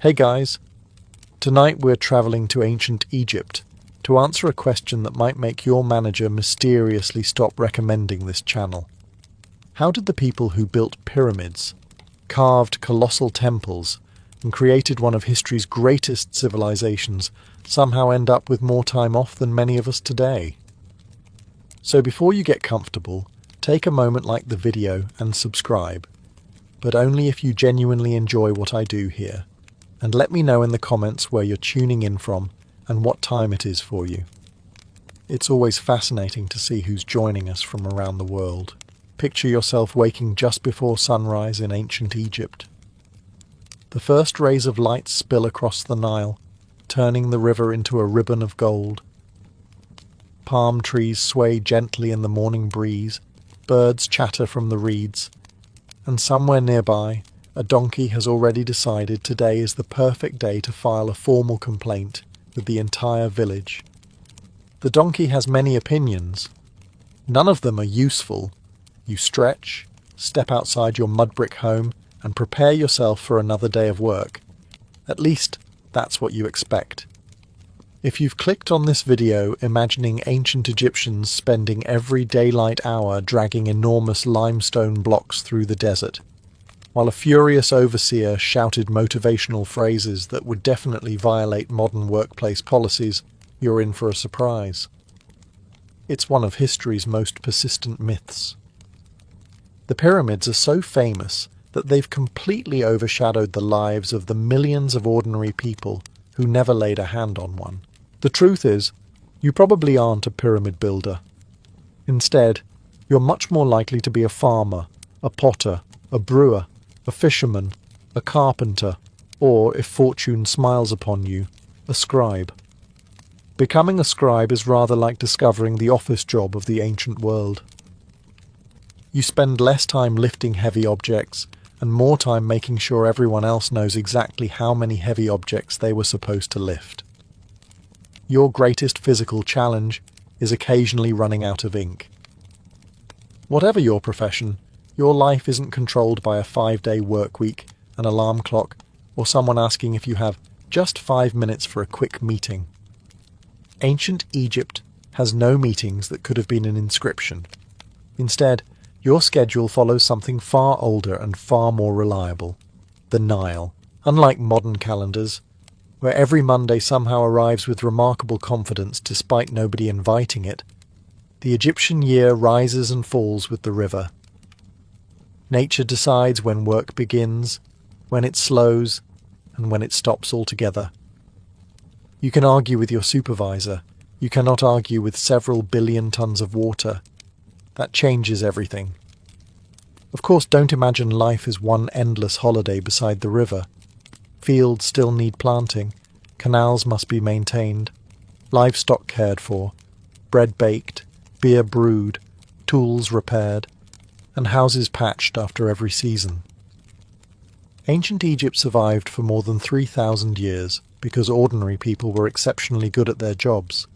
Hey guys, tonight we're traveling to ancient Egypt to answer a question that might make your manager mysteriously stop recommending this channel. How did the people who built pyramids, carved colossal temples, and created one of history's greatest civilizations somehow end up with more time off than many of us today? So before you get comfortable, take a moment, like the video and subscribe, but only if you genuinely enjoy what I do here. And let me know in the comments where you're tuning in from and what time it is for you. It's always fascinating to see who's joining us from around the world. Picture yourself waking just before sunrise in ancient Egypt. The first rays of light spill across the Nile, turning the river into a ribbon of gold. Palm trees sway gently in the morning breeze, birds chatter from the reeds, and somewhere nearby, a donkey has already decided today is the perfect day to file a formal complaint with the entire village. The donkey has many opinions. None of them are useful. You stretch, step outside your mud brick home, and prepare yourself for another day of work. At least, that's what you expect. If you've clicked on this video imagining ancient Egyptians spending every daylight hour dragging enormous limestone blocks through the desert, while a furious overseer shouted motivational phrases that would definitely violate modern workplace policies, you're in for a surprise. It's one of history's most persistent myths. The pyramids are so famous that they've completely overshadowed the lives of the millions of ordinary people who never laid a hand on one. The truth is, you probably aren't a pyramid builder. Instead, you're much more likely to be a farmer, a potter, a brewer, a fisherman, a carpenter, or, if fortune smiles upon you, a scribe. Becoming a scribe is rather like discovering the office job of the ancient world. You spend less time lifting heavy objects and more time making sure everyone else knows exactly how many heavy objects they were supposed to lift. Your greatest physical challenge is occasionally running out of ink. Whatever your profession, your life isn't controlled by a 5-day work week, an alarm clock, or someone asking if you have just 5 minutes for a quick meeting. Ancient Egypt has no meetings that could have been an inscription. Instead, your schedule follows something far older and far more reliable: the Nile. Unlike modern calendars, where every Monday somehow arrives with remarkable confidence despite nobody inviting it, the Egyptian year rises and falls with the river. Nature decides when work begins, when it slows, and when it stops altogether. You can argue with your supervisor. You cannot argue with several billion tons of water. That changes everything. Of course, don't imagine life as one endless holiday beside the river. Fields still need planting, canals must be maintained, livestock cared for, bread baked, beer brewed, tools repaired, and houses patched after every season. Ancient Egypt survived for more than 3,000 years because ordinary people were exceptionally good at their jobs,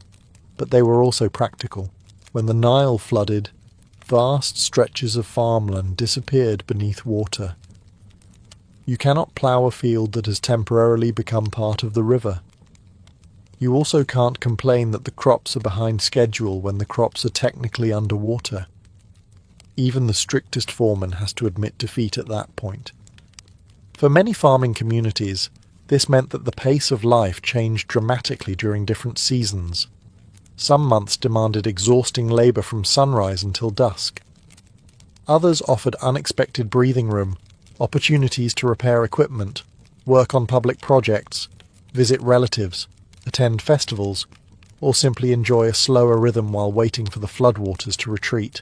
but they were also practical. When the Nile flooded, vast stretches of farmland disappeared beneath water. You cannot plough a field that has temporarily become part of the river. You also can't complain that the crops are behind schedule when the crops are technically underwater. Even the strictest foreman has to admit defeat at that point. For many farming communities, this meant that the pace of life changed dramatically during different seasons. Some months demanded exhausting labour from sunrise until dusk. Others offered unexpected breathing room, opportunities to repair equipment, work on public projects, visit relatives, attend festivals, or simply enjoy a slower rhythm while waiting for the floodwaters to retreat.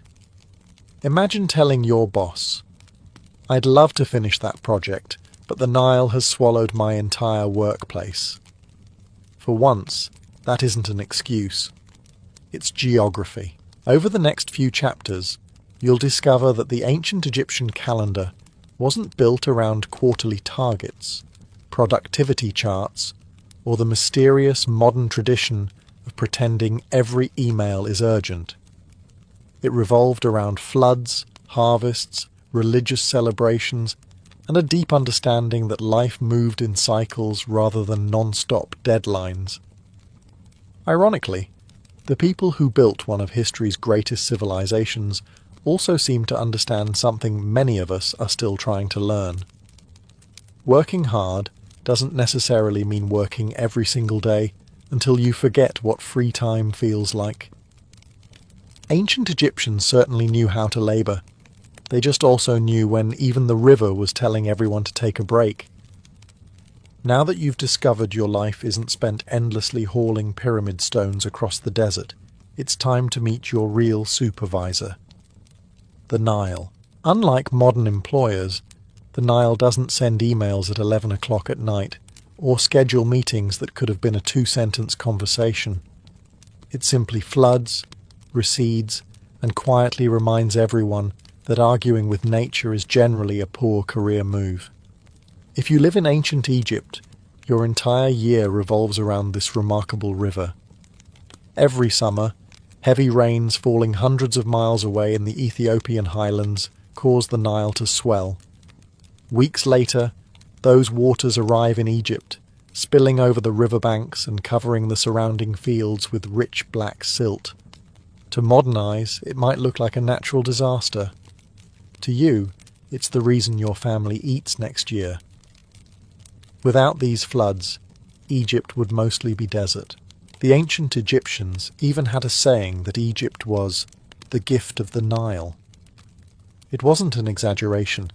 Imagine telling your boss, "I'd love to finish that project, but the Nile has swallowed my entire workplace." For once, that isn't an excuse. It's geography. Over the next few chapters, you'll discover that the ancient Egyptian calendar wasn't built around quarterly targets, productivity charts, or the mysterious modern tradition of pretending every email is urgent. It revolved around floods, harvests, religious celebrations, and a deep understanding that life moved in cycles rather than non-stop deadlines. Ironically, the people who built one of history's greatest civilizations also seem to understand something many of us are still trying to learn. Working hard doesn't necessarily mean working every single day until you forget what free time feels like. Ancient Egyptians certainly knew how to labour. They just also knew when even the river was telling everyone to take a break. Now that you've discovered your life isn't spent endlessly hauling pyramid stones across the desert, it's time to meet your real supervisor. The Nile. Unlike modern employers, the Nile doesn't send emails at 11 o'clock at night or schedule meetings that could have been a 2-sentence conversation. It simply floods, recedes, and quietly reminds everyone that arguing with nature is generally a poor career move. If you live in ancient Egypt, your entire year revolves around this remarkable river. Every summer, heavy rains falling hundreds of miles away in the Ethiopian highlands cause the Nile to swell. Weeks later, those waters arrive in Egypt, spilling over the riverbanks and covering the surrounding fields with rich black silt. To modern eyes, it might look like a natural disaster. To you, it's the reason your family eats next year. Without these floods, Egypt would mostly be desert. The ancient Egyptians even had a saying that Egypt was the gift of the Nile. It wasn't an exaggeration.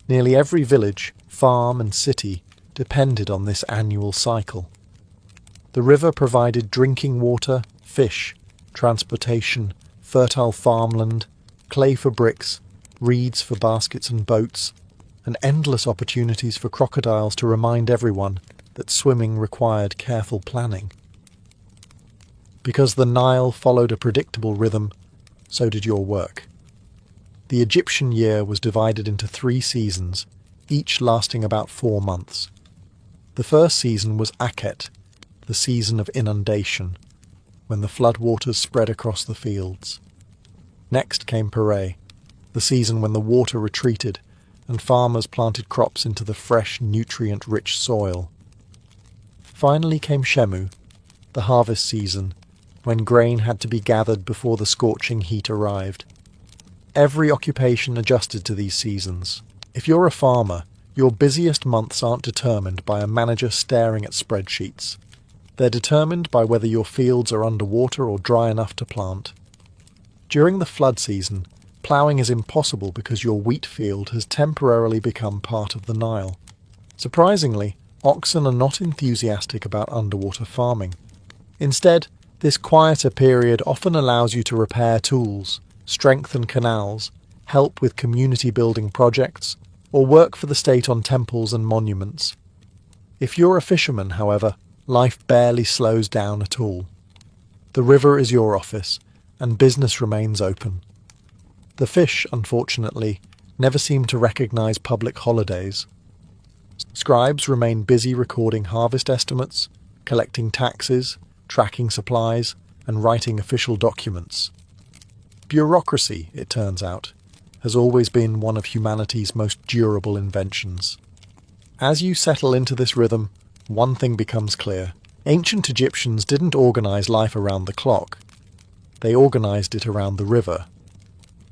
Nearly every village, farm and city depended on this annual cycle. The river provided drinking water, fish, transportation, fertile farmland, clay for bricks, reeds for baskets and boats, and endless opportunities for crocodiles to remind everyone that swimming required careful planning. Because the Nile followed a predictable rhythm, so did your work. The Egyptian year was divided into 3 seasons, each lasting about 4 months. The first season was Akhet, the season of inundation, when the floodwaters spread across the fields. Next came Pere, the season when the water retreated and farmers planted crops into the fresh, nutrient-rich soil. Finally came Shemu, the harvest season, when grain had to be gathered before the scorching heat arrived. Every occupation adjusted to these seasons. If you're a farmer, your busiest months aren't determined by a manager staring at spreadsheets. They're determined by whether your fields are underwater or dry enough to plant. During the flood season, ploughing is impossible because your wheat field has temporarily become part of the Nile. Surprisingly, oxen are not enthusiastic about underwater farming. Instead, this quieter period often allows you to repair tools, strengthen canals, help with community building projects, or work for the state on temples and monuments. If you're a fisherman, however, life barely slows down at all. The river is your office, and business remains open. The fish, unfortunately, never seem to recognize public holidays. Scribes remain busy recording harvest estimates, collecting taxes, tracking supplies, and writing official documents. Bureaucracy, it turns out, has always been one of humanity's most durable inventions. As you settle into this rhythm, one thing becomes clear. Ancient Egyptians didn't organize life around the clock. They organized it around the river.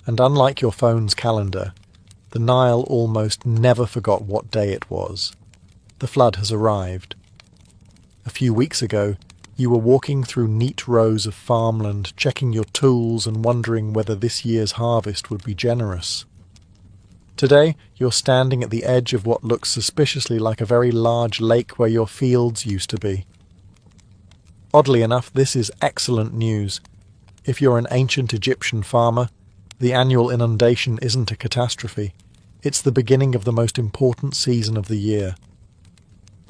And unlike your phone's calendar, the Nile almost never forgot what day it was. The flood has arrived. A few weeks ago, you were walking through neat rows of farmland, checking your tools and wondering whether this year's harvest would be generous. Today, you're standing at the edge of what looks suspiciously like a very large lake where your fields used to be. Oddly enough, this is excellent news. If you're an ancient Egyptian farmer, the annual inundation isn't a catastrophe. It's the beginning of the most important season of the year.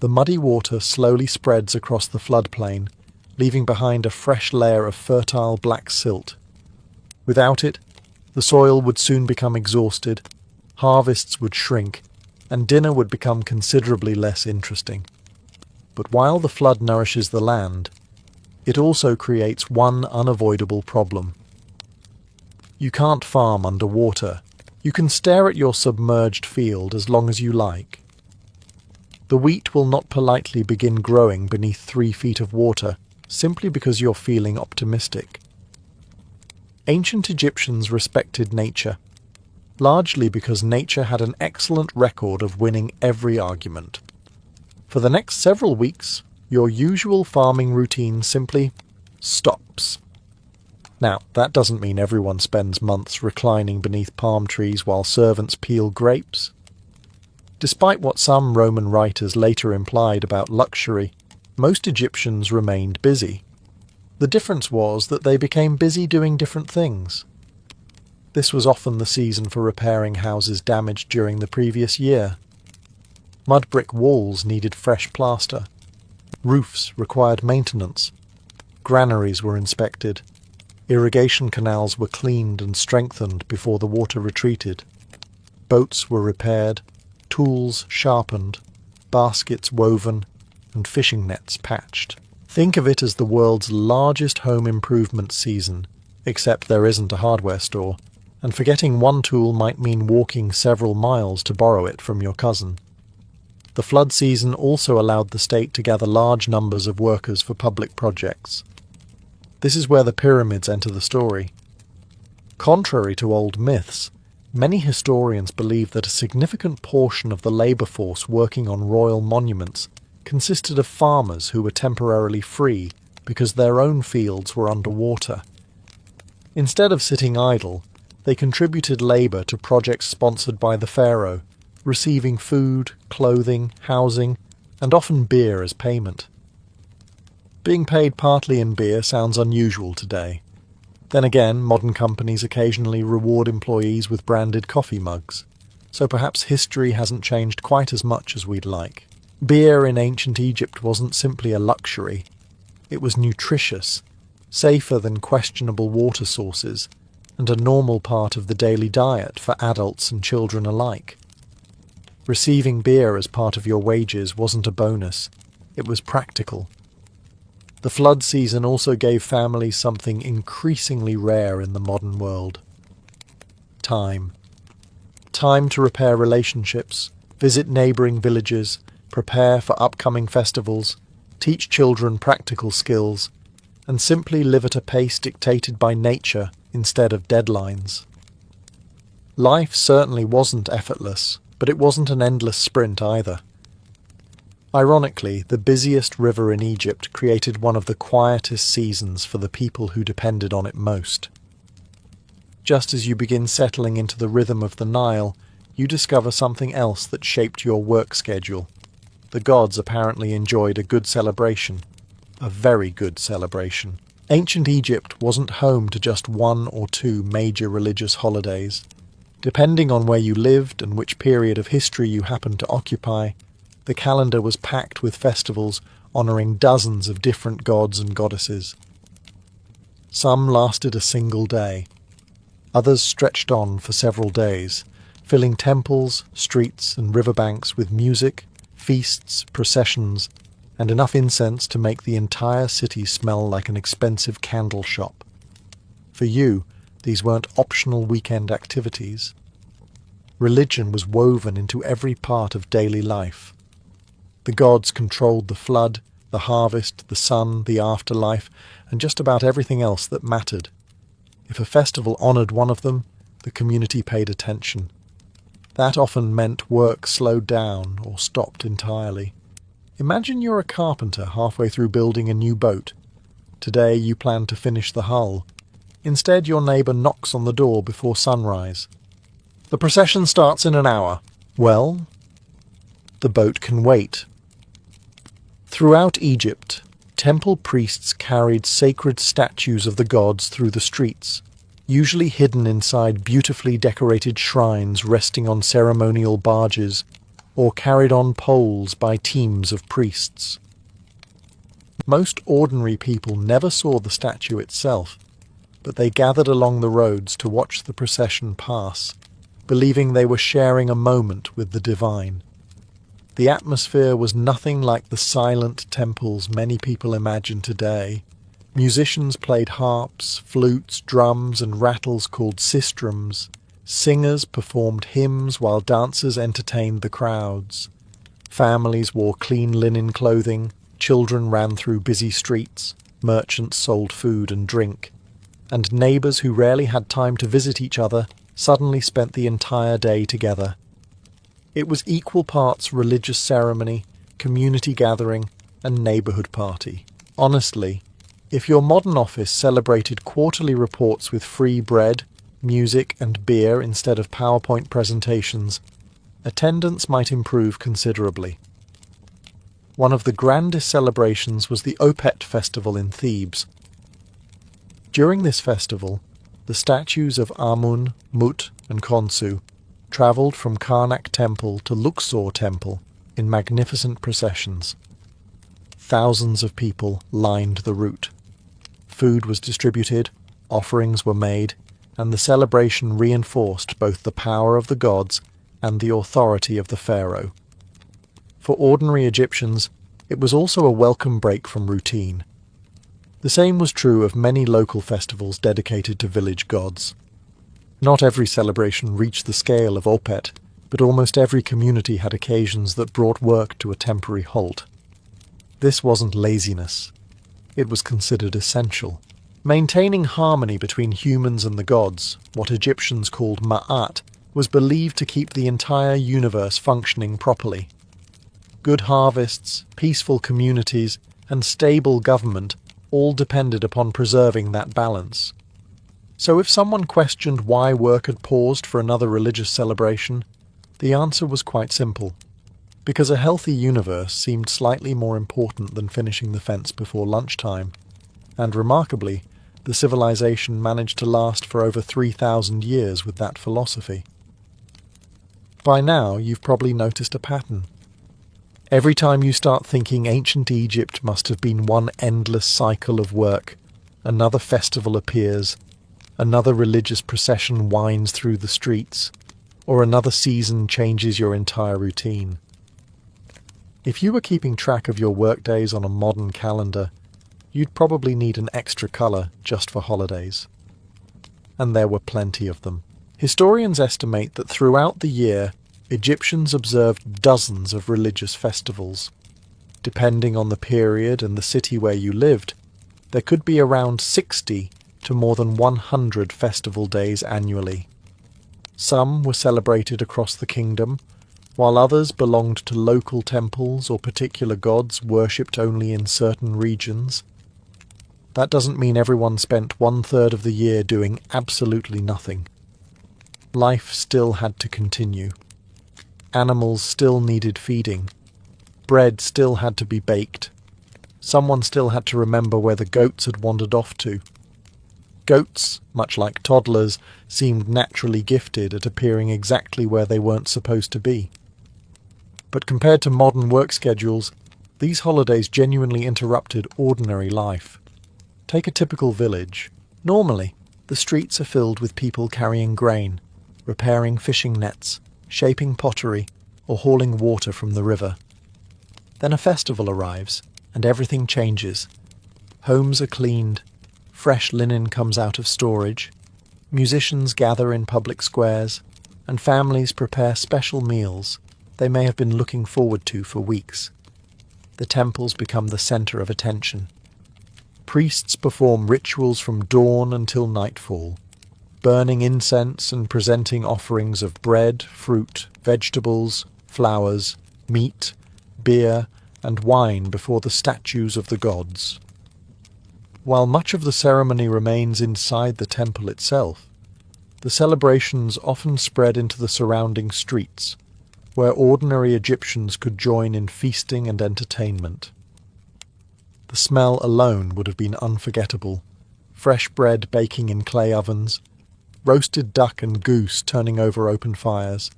The muddy water slowly spreads across the floodplain, leaving behind a fresh layer of fertile black silt. Without it, the soil would soon become exhausted, harvests would shrink, and dinner would become considerably less interesting. But while the flood nourishes the land, it also creates one unavoidable problem. You can't farm underwater, You can stare at your submerged field as long as you like. The wheat will not politely begin growing beneath 3 feet of water simply because you're feeling optimistic. Ancient Egyptians respected nature, largely because nature had an excellent record of winning every argument. For the next several weeks, your usual farming routine simply stops. Now, that doesn't mean everyone spends months reclining beneath palm trees while servants peel grapes. Despite what some Roman writers later implied about luxury, most Egyptians remained busy. The difference was that they became busy doing different things. This was often the season for repairing houses damaged during the previous year. Mud brick walls needed fresh plaster. Roofs required maintenance. Granaries were inspected. Irrigation canals were cleaned and strengthened before the water retreated. Boats were repaired, tools sharpened, baskets woven, and fishing nets patched. Think of it as the world's largest home improvement season, except there isn't a hardware store, and forgetting one tool might mean walking several miles to borrow it from your cousin. The flood season also allowed the state to gather large numbers of workers for public projects. This is where the pyramids enter the story. Contrary to old myths, many historians believe that a significant portion of the labour force working on royal monuments consisted of farmers who were temporarily free because their own fields were underwater. Instead of sitting idle, they contributed labour to projects sponsored by the pharaoh, receiving food, clothing, housing, and often beer as payment. Being paid partly in beer sounds unusual today. Then again, modern companies occasionally reward employees with branded coffee mugs, so perhaps history hasn't changed quite as much as we'd like. Beer in ancient Egypt wasn't simply a luxury. It was nutritious, safer than questionable water sources, and a normal part of the daily diet for adults and children alike. Receiving beer as part of your wages wasn't a bonus, it was practical. The flood season also gave families something increasingly rare in the modern world. Time. Time to repair relationships, visit neighbouring villages, prepare for upcoming festivals, teach children practical skills, and simply live at a pace dictated by nature instead of deadlines. Life certainly wasn't effortless, but it wasn't an endless sprint either. Ironically, the busiest river in Egypt created one of the quietest seasons for the people who depended on it most. Just as you begin settling into the rhythm of the Nile, you discover something else that shaped your work schedule. The gods apparently enjoyed a good celebration. A very good celebration. Ancient Egypt wasn't home to just 1 or 2 major religious holidays. Depending on where you lived and which period of history you happened to occupy, the calendar was packed with festivals honouring dozens of different gods and goddesses. Some lasted a single day. Others stretched on for several days, filling temples, streets and riverbanks with music, feasts, processions, and enough incense to make the entire city smell like an expensive candle shop. For you, these weren't optional weekend activities. Religion was woven into every part of daily life. The gods controlled the flood, the harvest, the sun, the afterlife, and just about everything else that mattered. If a festival honoured one of them, the community paid attention. That often meant work slowed down or stopped entirely. Imagine you're a carpenter halfway through building a new boat. Today you plan to finish the hull. Instead, your neighbour knocks on the door before sunrise. The procession starts in an hour. Well, the boat can wait. Throughout Egypt, temple priests carried sacred statues of the gods through the streets, usually hidden inside beautifully decorated shrines resting on ceremonial barges, or carried on poles by teams of priests. Most ordinary people never saw the statue itself, but they gathered along the roads to watch the procession pass, believing they were sharing a moment with the divine. The atmosphere was nothing like the silent temples many people imagine today. Musicians played harps, flutes, drums, and rattles called sistrums, Singers performed hymns while dancers entertained the crowds. Families wore clean linen clothing, children ran through busy streets, merchants sold food and drink, and neighbours who rarely had time to visit each other suddenly spent the entire day together. It was equal parts religious ceremony, community gathering, and neighbourhood party. Honestly, if your modern office celebrated quarterly reports with free bread, music, and beer instead of PowerPoint presentations, attendance might improve considerably. One of the grandest celebrations was the Opet festival in Thebes. During this festival, the statues of Amun, Mut, and Khonsu travelled from Karnak Temple to Luxor Temple in magnificent processions. Thousands of people lined the route. Food was distributed, offerings were made, and the celebration reinforced both the power of the gods and the authority of the pharaoh. For ordinary Egyptians, it was also a welcome break from routine. The same was true of many local festivals dedicated to village gods. Not every celebration reached the scale of Opet, but almost every community had occasions that brought work to a temporary halt. This wasn't laziness. It was considered essential. Maintaining harmony between humans and the gods, what Egyptians called ma'at, was believed to keep the entire universe functioning properly. Good harvests, peaceful communities, and stable government all depended upon preserving that balance. So if someone questioned why work had paused for another religious celebration, the answer was quite simple. Because a healthy universe seemed slightly more important than finishing the fence before lunchtime. And remarkably, the civilization managed to last for over 3,000 years with that philosophy. By now, you've probably noticed a pattern. Every time you start thinking ancient Egypt must have been one endless cycle of work, another festival appears, another religious procession winds through the streets, or another season changes your entire routine. If you were keeping track of your workdays on a modern calendar, you'd probably need an extra colour just for holidays. And there were plenty of them. Historians estimate that throughout the year, Egyptians observed dozens of religious festivals. Depending on the period and the city where you lived, there could be around 60 to more than 100 festival days annually. Some were celebrated across the kingdom, while others belonged to local temples or particular gods worshipped only in certain regions. That doesn't mean everyone spent 1/3 of the year doing absolutely nothing. Life still had to continue. Animals still needed feeding. Bread still had to be baked. Someone still had to remember where the goats had wandered off to. Goats, much like toddlers, seemed naturally gifted at appearing exactly where they weren't supposed to be. But compared to modern work schedules, these holidays genuinely interrupted ordinary life. Take a typical village. Normally, the streets are filled with people carrying grain, repairing fishing nets, shaping pottery, or hauling water from the river. Then a festival arrives, and everything changes. Homes are cleaned, fresh linen comes out of storage, musicians gather in public squares, and families prepare special meals they may have been looking forward to for weeks. The temples become the centre of attention. Priests perform rituals from dawn until nightfall, burning incense and presenting offerings of bread, fruit, vegetables, flowers, meat, beer, and wine before the statues of the gods. While much of the ceremony remains inside the temple itself, the celebrations often spread into the surrounding streets, where ordinary Egyptians could join in feasting and entertainment. The smell alone would have been unforgettable. Fresh bread baking in clay ovens, roasted duck and goose turning over open fires,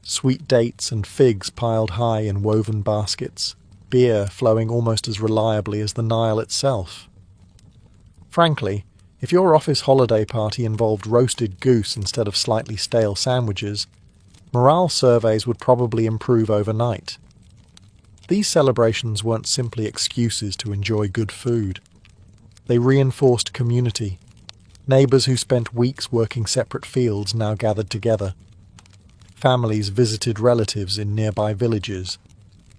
sweet dates and figs piled high in woven baskets, beer flowing almost as reliably as the Nile itself. Frankly, if your office holiday party involved roasted goose instead of slightly stale sandwiches, morale surveys would probably improve overnight. These celebrations weren't simply excuses to enjoy good food. They reinforced community, Neighbours who spent weeks working separate fields now gathered together. Families visited relatives in nearby villages.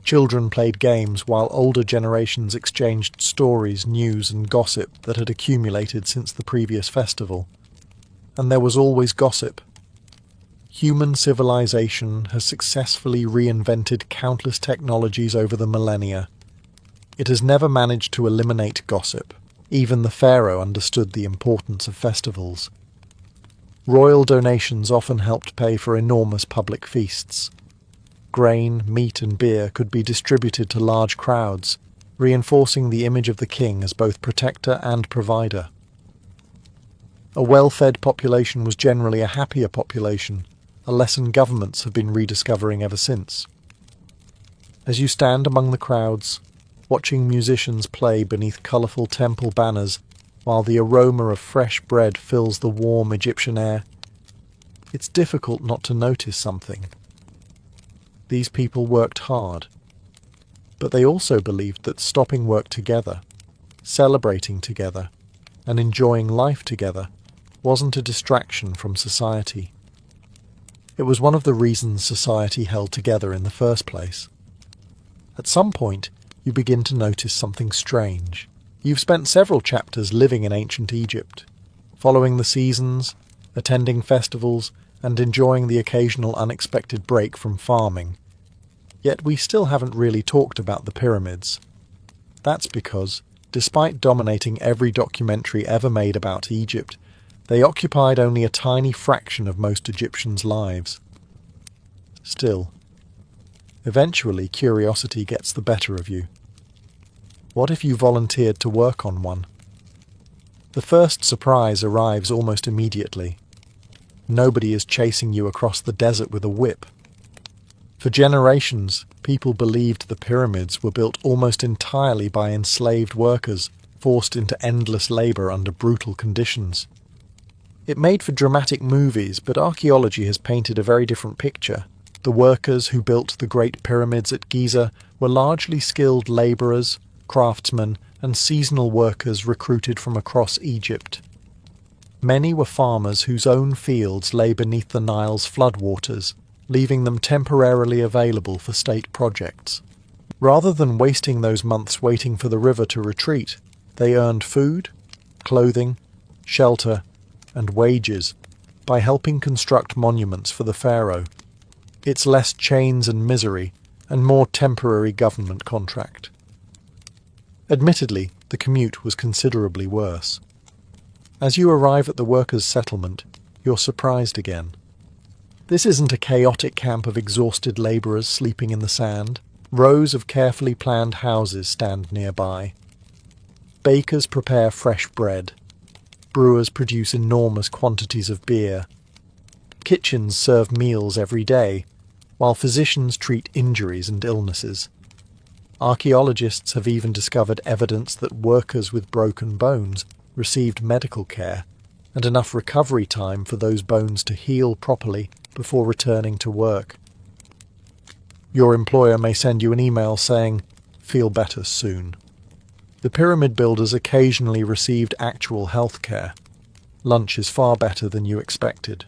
Children played games while older generations exchanged stories, news and gossip that had accumulated since the previous festival. And there was always gossip. Human civilization has successfully reinvented countless technologies over the millennia. It has never managed to eliminate gossip. Even the pharaoh understood the importance of festivals. Royal donations often helped pay for enormous public feasts. Grain, meat and beer could be distributed to large crowds, reinforcing the image of the king as both protector and provider. A well-fed population was generally a happier population, a lesson governments have been rediscovering ever since. As you stand among the crowds, watching musicians play beneath colourful temple banners while the aroma of fresh bread fills the warm Egyptian air, it's difficult not to notice something. These people worked hard, but they also believed that stopping work together, celebrating together, and enjoying life together wasn't a distraction from society. It was one of the reasons society held together in the first place. At some point, you begin to notice something strange. You've spent several chapters living in ancient Egypt, following the seasons, attending festivals, and enjoying the occasional unexpected break from farming. Yet we still haven't really talked about the pyramids. That's because, despite dominating every documentary ever made about Egypt, they occupied only a tiny fraction of most Egyptians' lives. Still, eventually curiosity gets the better of you. What if you volunteered to work on one? The first surprise arrives almost immediately. Nobody is chasing you across the desert with a whip. For generations, people believed the pyramids were built almost entirely by enslaved workers, forced into endless labour under brutal conditions. It made for dramatic movies, but archaeology has painted a very different picture. The workers who built the Great Pyramids at Giza were largely skilled labourers, craftsmen, and seasonal workers recruited from across Egypt. Many were farmers whose own fields lay beneath the Nile's floodwaters, leaving them temporarily available for state projects. Rather than wasting those months waiting for the river to retreat, they earned food, clothing, shelter, and wages by helping construct monuments for the pharaoh. It's less chains and misery, and more temporary government contract. Admittedly, the commute was considerably worse. As you arrive at the workers' settlement, you're surprised again. This isn't a chaotic camp of exhausted labourers sleeping in the sand. Rows of carefully planned houses stand nearby. Bakers prepare fresh bread. Brewers produce enormous quantities of beer. Kitchens serve meals every day, while physicians treat injuries and illnesses. Archaeologists have even discovered evidence that workers with broken bones received medical care and enough recovery time for those bones to heal properly before returning to work. Your employer may send you an email saying, "Feel better soon." The pyramid builders occasionally received actual health care. Lunch is far better than you expected.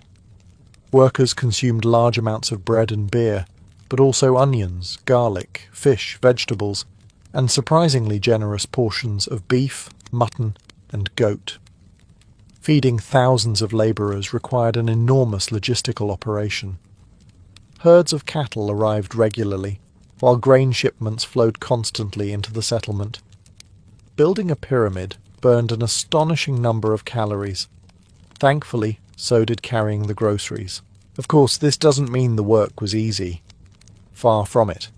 Workers consumed large amounts of bread and beer, but also onions, garlic, fish, vegetables, and surprisingly generous portions of beef, mutton, and goat. Feeding thousands of labourers required an enormous logistical operation. Herds of cattle arrived regularly, while grain shipments flowed constantly into the settlement. Building a pyramid burned an astonishing number of calories. Thankfully, so did carrying the groceries. Of course, this doesn't mean the work was easy. Far from it.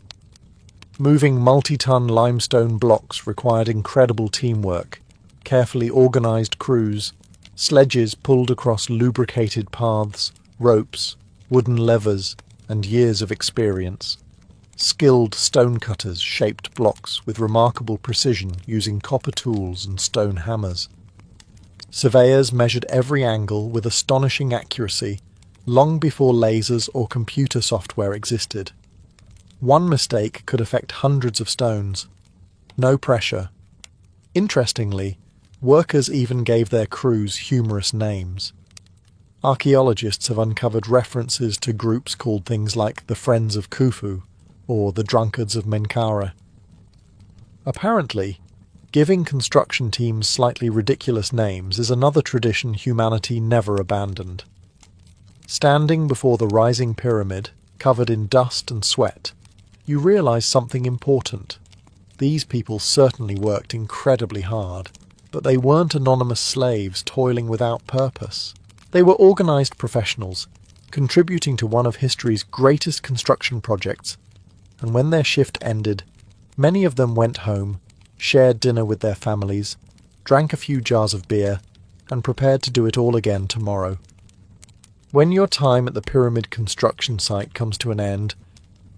Moving multi-ton limestone blocks required incredible teamwork, carefully organised crews, sledges pulled across lubricated paths, ropes, wooden levers, and years of experience. Skilled stonecutters shaped blocks with remarkable precision using copper tools and stone hammers. Surveyors measured every angle with astonishing accuracy, long before lasers or computer software existed. One mistake could affect hundreds of stones. No pressure. Interestingly, Workers even gave their crews humorous names. Archaeologists have uncovered references to groups called things like the Friends of Khufu or the Drunkards of Menkaure. Apparently, giving construction teams slightly ridiculous names is another tradition humanity never abandoned. Standing before the rising pyramid, covered in dust and sweat, you realize something important. These people certainly worked incredibly hard, but they weren't anonymous slaves toiling without purpose. They were organized professionals, contributing to one of history's greatest construction projects, and when their shift ended, many of them went home, shared dinner with their families, drank a few jars of beer, and prepared to do it all again tomorrow. When your time at the pyramid construction site comes to an end,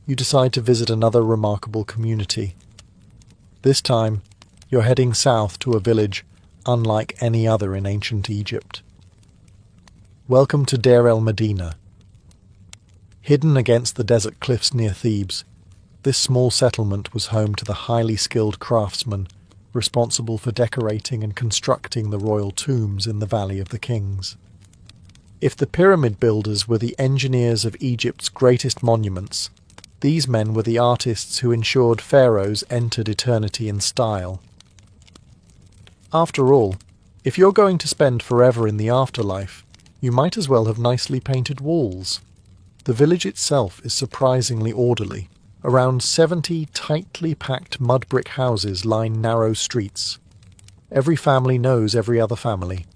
you decide to visit another remarkable community. This time, you're heading south to a village unlike any other in ancient Egypt. Welcome to Deir el-Medina. Hidden against the desert cliffs near Thebes, this small settlement was home to the highly skilled craftsmen responsible for decorating and constructing the royal tombs in the Valley of the Kings. If the pyramid builders were the engineers of Egypt's greatest monuments, these men were the artists who ensured pharaohs entered eternity in style. After all, if you're going to spend forever in the afterlife, you might as well have nicely painted walls. The village itself is surprisingly orderly. Around 70 tightly packed mud brick houses line narrow streets. Every family knows every other family.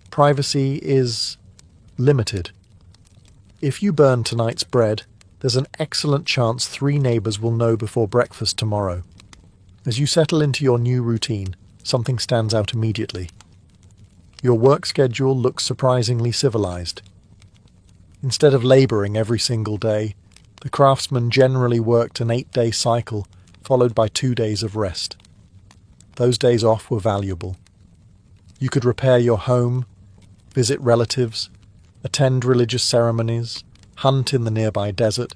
Privacy is limited. If you burn tonight's bread, there's an excellent chance 3 neighbours will know before breakfast tomorrow. As you settle into your new routine, something stands out immediately. Your work schedule looks surprisingly civilized. Instead of labouring every single day, the craftsmen generally worked an 8-day cycle, followed by 2 days of rest. Those days off were valuable. You could repair your home, visit relatives, attend religious ceremonies, hunt in the nearby desert,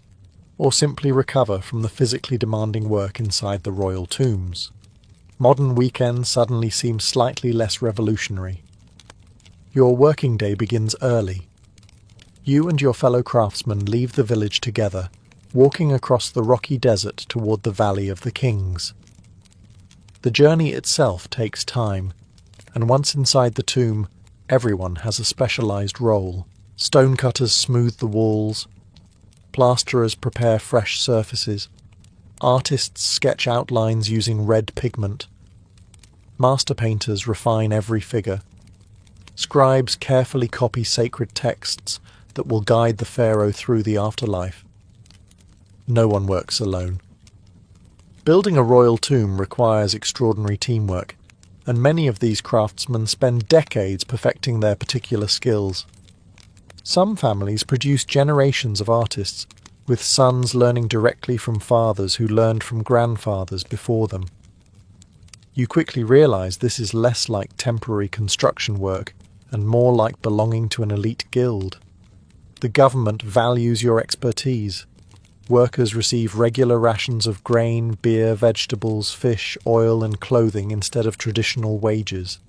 or simply recover from the physically demanding work inside the royal tombs. Modern weekends suddenly seem slightly less revolutionary. Your working day begins early. You and your fellow craftsmen leave the village together, walking across the rocky desert toward the Valley of the Kings. The journey itself takes time, and once inside the tomb, everyone has a specialized role. Stonecutters smooth the walls, plasterers prepare fresh surfaces, artists sketch outlines using red pigment, master painters refine every figure, scribes carefully copy sacred texts that will guide the pharaoh through the afterlife. No one works alone. Building a royal tomb requires extraordinary teamwork, and many of these craftsmen spend decades perfecting their particular skills. Some families produce generations of artists, with sons learning directly from fathers who learned from grandfathers before them. You quickly realize this is less like temporary construction work and more like belonging to an elite guild. The government values your expertise. Workers receive regular rations of grain, beer, vegetables, fish, oil, and clothing instead of traditional wages.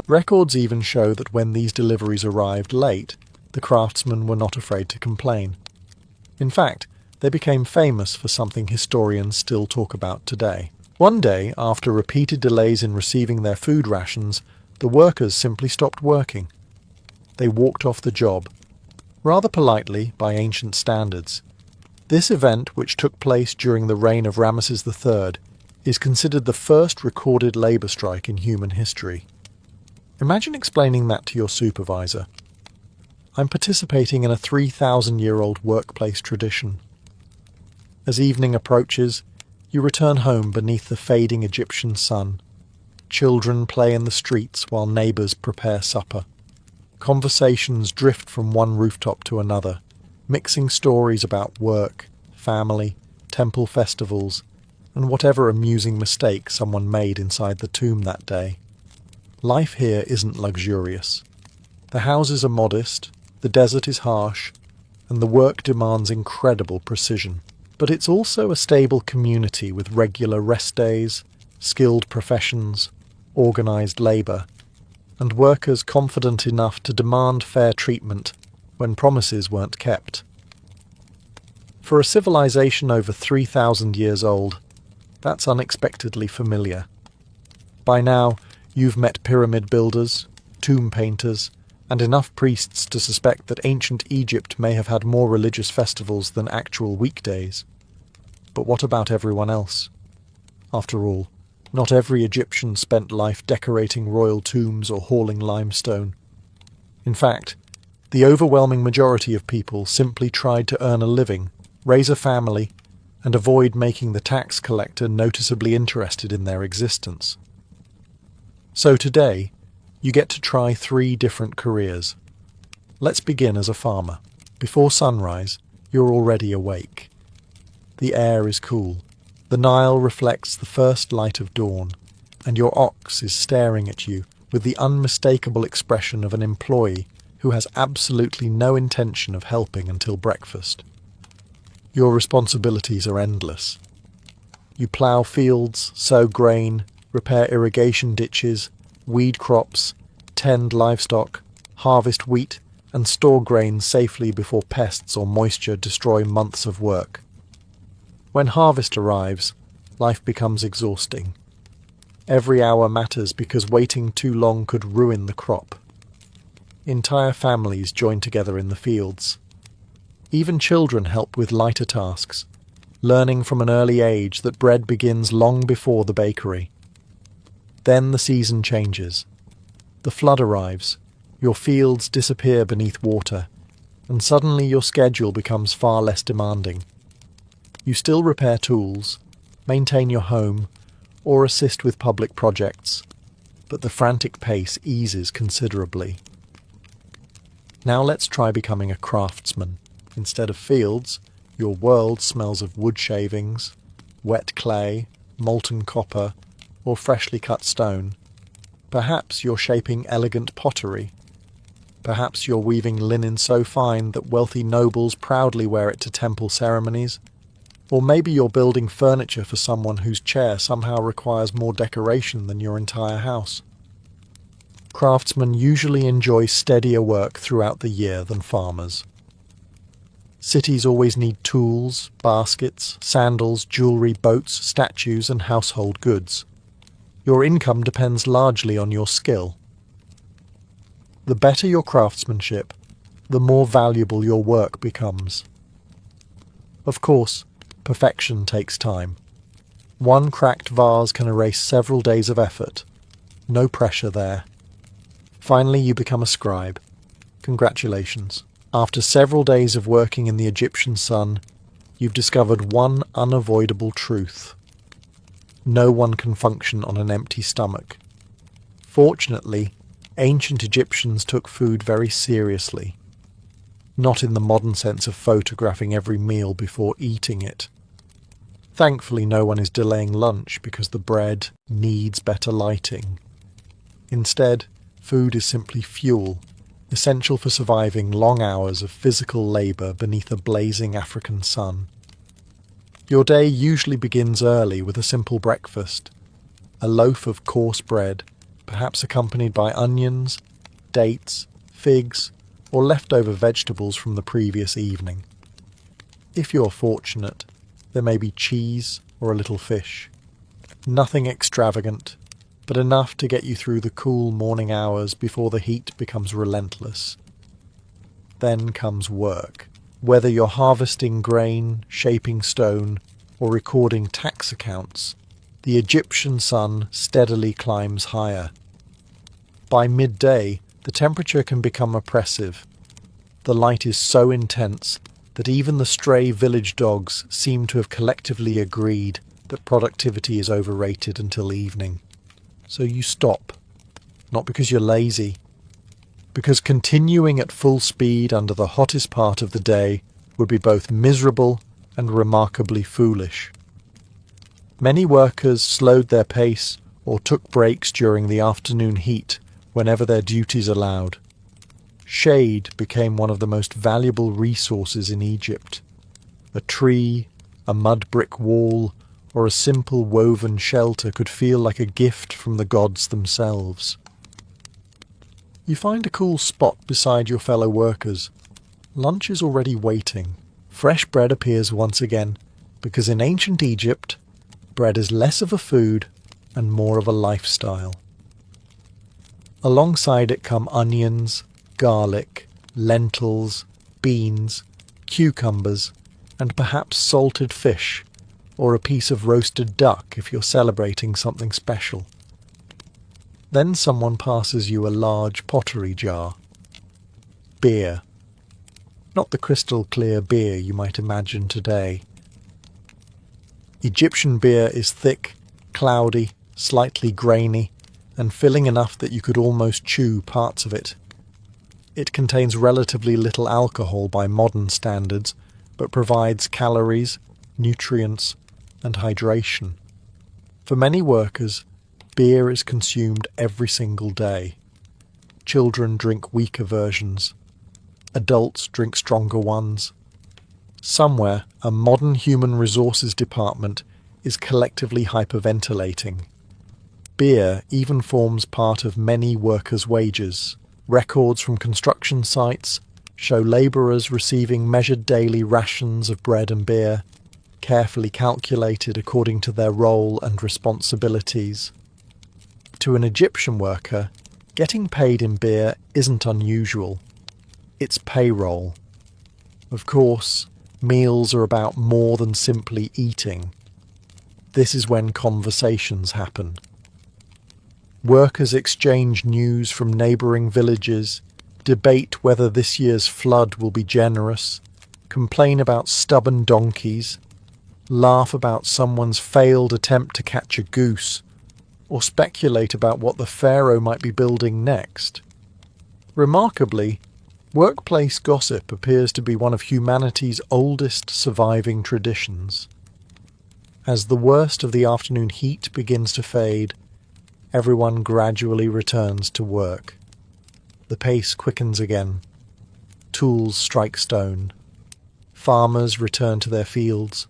Records even show that when these deliveries arrived late, the craftsmen were not afraid to complain. In fact, they became famous for something historians still talk about today. One day, after repeated delays in receiving their food rations, the workers simply stopped working. They walked off the job, rather politely by ancient standards. This event, which took place during the reign of Ramesses III, is considered the first recorded labour strike in human history. Imagine explaining that to your supervisor. I'm participating in a 3,000-year-old workplace tradition. As evening approaches, you return home beneath the fading Egyptian sun. Children play in the streets while neighbours prepare supper. Conversations drift from one rooftop to another, mixing stories about work, family, temple festivals, and whatever amusing mistake someone made inside the tomb that day. Life here isn't luxurious. The houses are modest, the desert is harsh, and the work demands incredible precision. But it's also a stable community with regular rest days, skilled professions, organised labour, and workers confident enough to demand fair treatment when promises weren't kept. For a civilization over 3,000 years old, that's unexpectedly familiar. By now, you've met pyramid builders, tomb painters, and enough priests to suspect that ancient Egypt may have had more religious festivals than actual weekdays. But what about everyone else? After all, not every Egyptian spent life decorating royal tombs or hauling limestone. In fact, the overwhelming majority of people simply tried to earn a living, raise a family, and avoid making the tax collector noticeably interested in their existence. So today, you get to try 3 different careers. Let's begin as a farmer. Before sunrise, you're already awake. The air is cool. The Nile reflects the first light of dawn, and your ox is staring at you with the unmistakable expression of an employee who has absolutely no intention of helping until breakfast. Your responsibilities are endless. You plough fields, sow grain, repair irrigation ditches, weed crops, tend livestock, harvest wheat, and store grain safely before pests or moisture destroy months of work. When harvest arrives, life becomes exhausting. Every hour matters because waiting too long could ruin the crop. Entire families join together in the fields. Even children help with lighter tasks, learning from an early age that bread begins long before the bakery. Then the season changes. The flood arrives, your fields disappear beneath water, and suddenly your schedule becomes far less demanding. You still repair tools, maintain your home, or assist with public projects, but the frantic pace eases considerably. Now let's try becoming a craftsman. Instead of fields, your world smells of wood shavings, wet clay, molten copper, or freshly cut stone. Perhaps you're shaping elegant pottery. Perhaps you're weaving linen so fine that wealthy nobles proudly wear it to temple ceremonies. Or maybe you're building furniture for someone whose chair somehow requires more decoration than your entire house. Craftsmen usually enjoy steadier work throughout the year than farmers. Cities always need tools, baskets, sandals, jewellery, boats, statues, and household goods. Your income depends largely on your skill. The better your craftsmanship, the more valuable your work becomes. Of course, perfection takes time. One cracked vase can erase several days of effort. No pressure there. Finally, you become a scribe. Congratulations. After several days of working in the Egyptian sun, you've discovered one unavoidable truth. No one can function on an empty stomach. Fortunately, ancient Egyptians took food very seriously. Not in the modern sense of photographing every meal before eating it. Thankfully, no one is delaying lunch because the bread needs better lighting. Instead, food is simply fuel, essential for surviving long hours of physical labour beneath a blazing African sun. Your day usually begins early with a simple breakfast, a loaf of coarse bread, perhaps accompanied by onions, dates, figs, or leftover vegetables from the previous evening. If you're fortunate, there may be cheese or a little fish. Nothing extravagant, but enough to get you through the cool morning hours before the heat becomes relentless. Then comes work. Whether you're harvesting grain, shaping stone, or recording tax accounts, the Egyptian sun steadily climbs higher. By midday, the temperature can become oppressive. The light is so intense that even the stray village dogs seem to have collectively agreed that productivity is overrated until evening. So you stop, not because you're lazy, because continuing at full speed under the hottest part of the day would be both miserable and remarkably foolish. Many workers slowed their pace or took breaks during the afternoon heat whenever their duties allowed. Shade became one of the most valuable resources in Egypt. A tree, a mud brick wall, or a simple woven shelter could feel like a gift from the gods themselves. You find a cool spot beside your fellow workers. Lunch is already waiting. Fresh bread appears once again, because in ancient Egypt, bread is less of a food and more of a lifestyle. Alongside it come onions, garlic, lentils, beans, cucumbers, and perhaps salted fish, or a piece of roasted duck if you're celebrating something special. Then someone passes you a large pottery jar. Beer. Not the crystal clear beer you might imagine today. Egyptian beer is thick, cloudy, slightly grainy, and filling enough that you could almost chew parts of it. It contains relatively little alcohol by modern standards, but provides calories, nutrients, and hydration. For many workers, beer is consumed every single day. Children drink weaker versions. Adults drink stronger ones. Somewhere, a modern human resources department is collectively hyperventilating. Beer even forms part of many workers' wages. Records from construction sites show labourers receiving measured daily rations of bread and beer, carefully calculated according to their role and responsibilities. To an Egyptian worker, getting paid in beer isn't unusual. It's payroll. Of course, meals are about more than simply eating. This is when conversations happen. Workers exchange news from neighbouring villages, debate whether this year's flood will be generous, complain about stubborn donkeys, laugh about someone's failed attempt to catch a goose, or speculate about what the pharaoh might be building next. Remarkably, workplace gossip appears to be one of humanity's oldest surviving traditions. As the worst of the afternoon heat begins to fade, everyone gradually returns to work. The pace quickens again. Tools strike stone. Farmers return to their fields.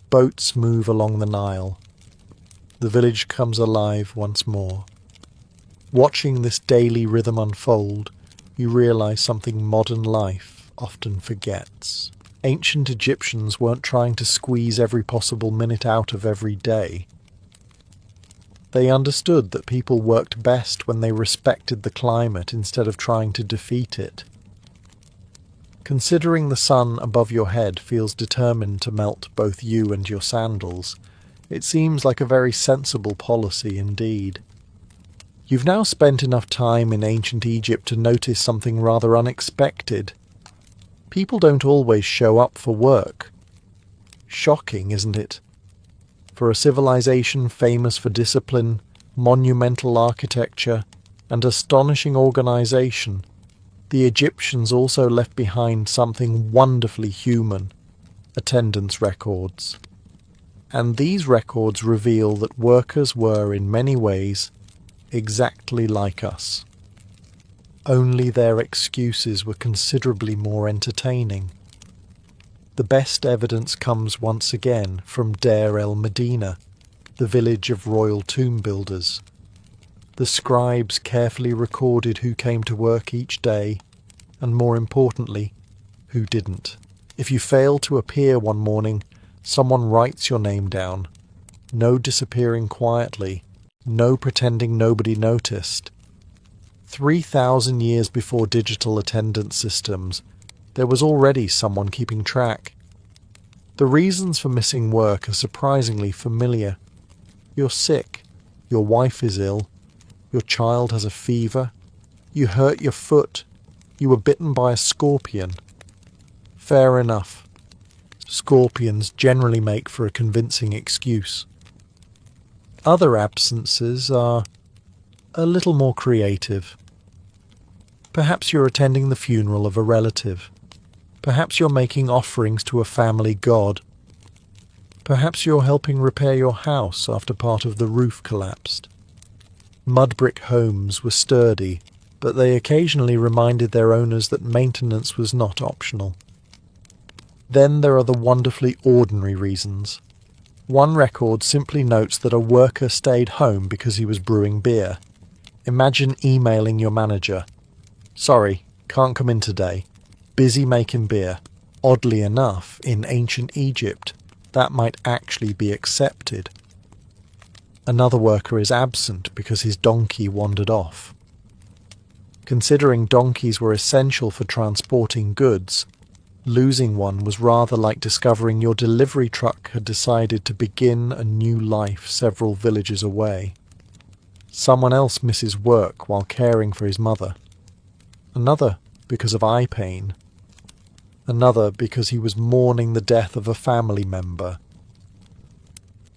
Boats move along the Nile. The village comes alive once more. Watching this daily rhythm unfold, you realize something modern life often forgets. Ancient Egyptians weren't trying to squeeze every possible minute out of every day. They understood that people worked best when they respected the climate instead of trying to defeat it. Considering the sun above your head feels determined to melt both you and your sandals, it seems like a very sensible policy indeed. You've now spent enough time in ancient Egypt to notice something rather unexpected. People don't always show up for work. Shocking, isn't it? For a civilization famous for discipline, monumental architecture, and astonishing organization, the Egyptians also left behind something wonderfully human: attendance records. And these records reveal that workers were, in many ways, exactly like us. Only their excuses were considerably more entertaining. The best evidence comes once again from Deir el-Medina, the village of royal tomb builders. The scribes carefully recorded who came to work each day, and more importantly, who didn't. If you fail to appear one morning, someone writes your name down. No disappearing quietly, no pretending nobody noticed. 3,000 years before digital attendance systems, there was already someone keeping track. The reasons for missing work are surprisingly familiar. You're sick, your wife is ill, your child has a fever, you hurt your foot, you were bitten by a scorpion. Fair enough. Scorpions generally make for a convincing excuse. Other absences are a little more creative. Perhaps you're attending the funeral of a relative. Perhaps you're making offerings to a family god. Perhaps you're helping repair your house after part of the roof collapsed. Mud brick homes were sturdy, but they occasionally reminded their owners that maintenance was not optional. Then there are the wonderfully ordinary reasons. One record simply notes that a worker stayed home because he was brewing beer. Imagine emailing your manager. "Sorry, can't come in today. Busy making beer." Oddly enough, in ancient Egypt, that might actually be accepted. Another worker is absent because his donkey wandered off. Considering donkeys were essential for transporting goods, losing one was rather like discovering your delivery truck had decided to begin a new life several villages away. Someone else misses work while caring for his mother. Another because of eye pain. Another because he was mourning the death of a family member.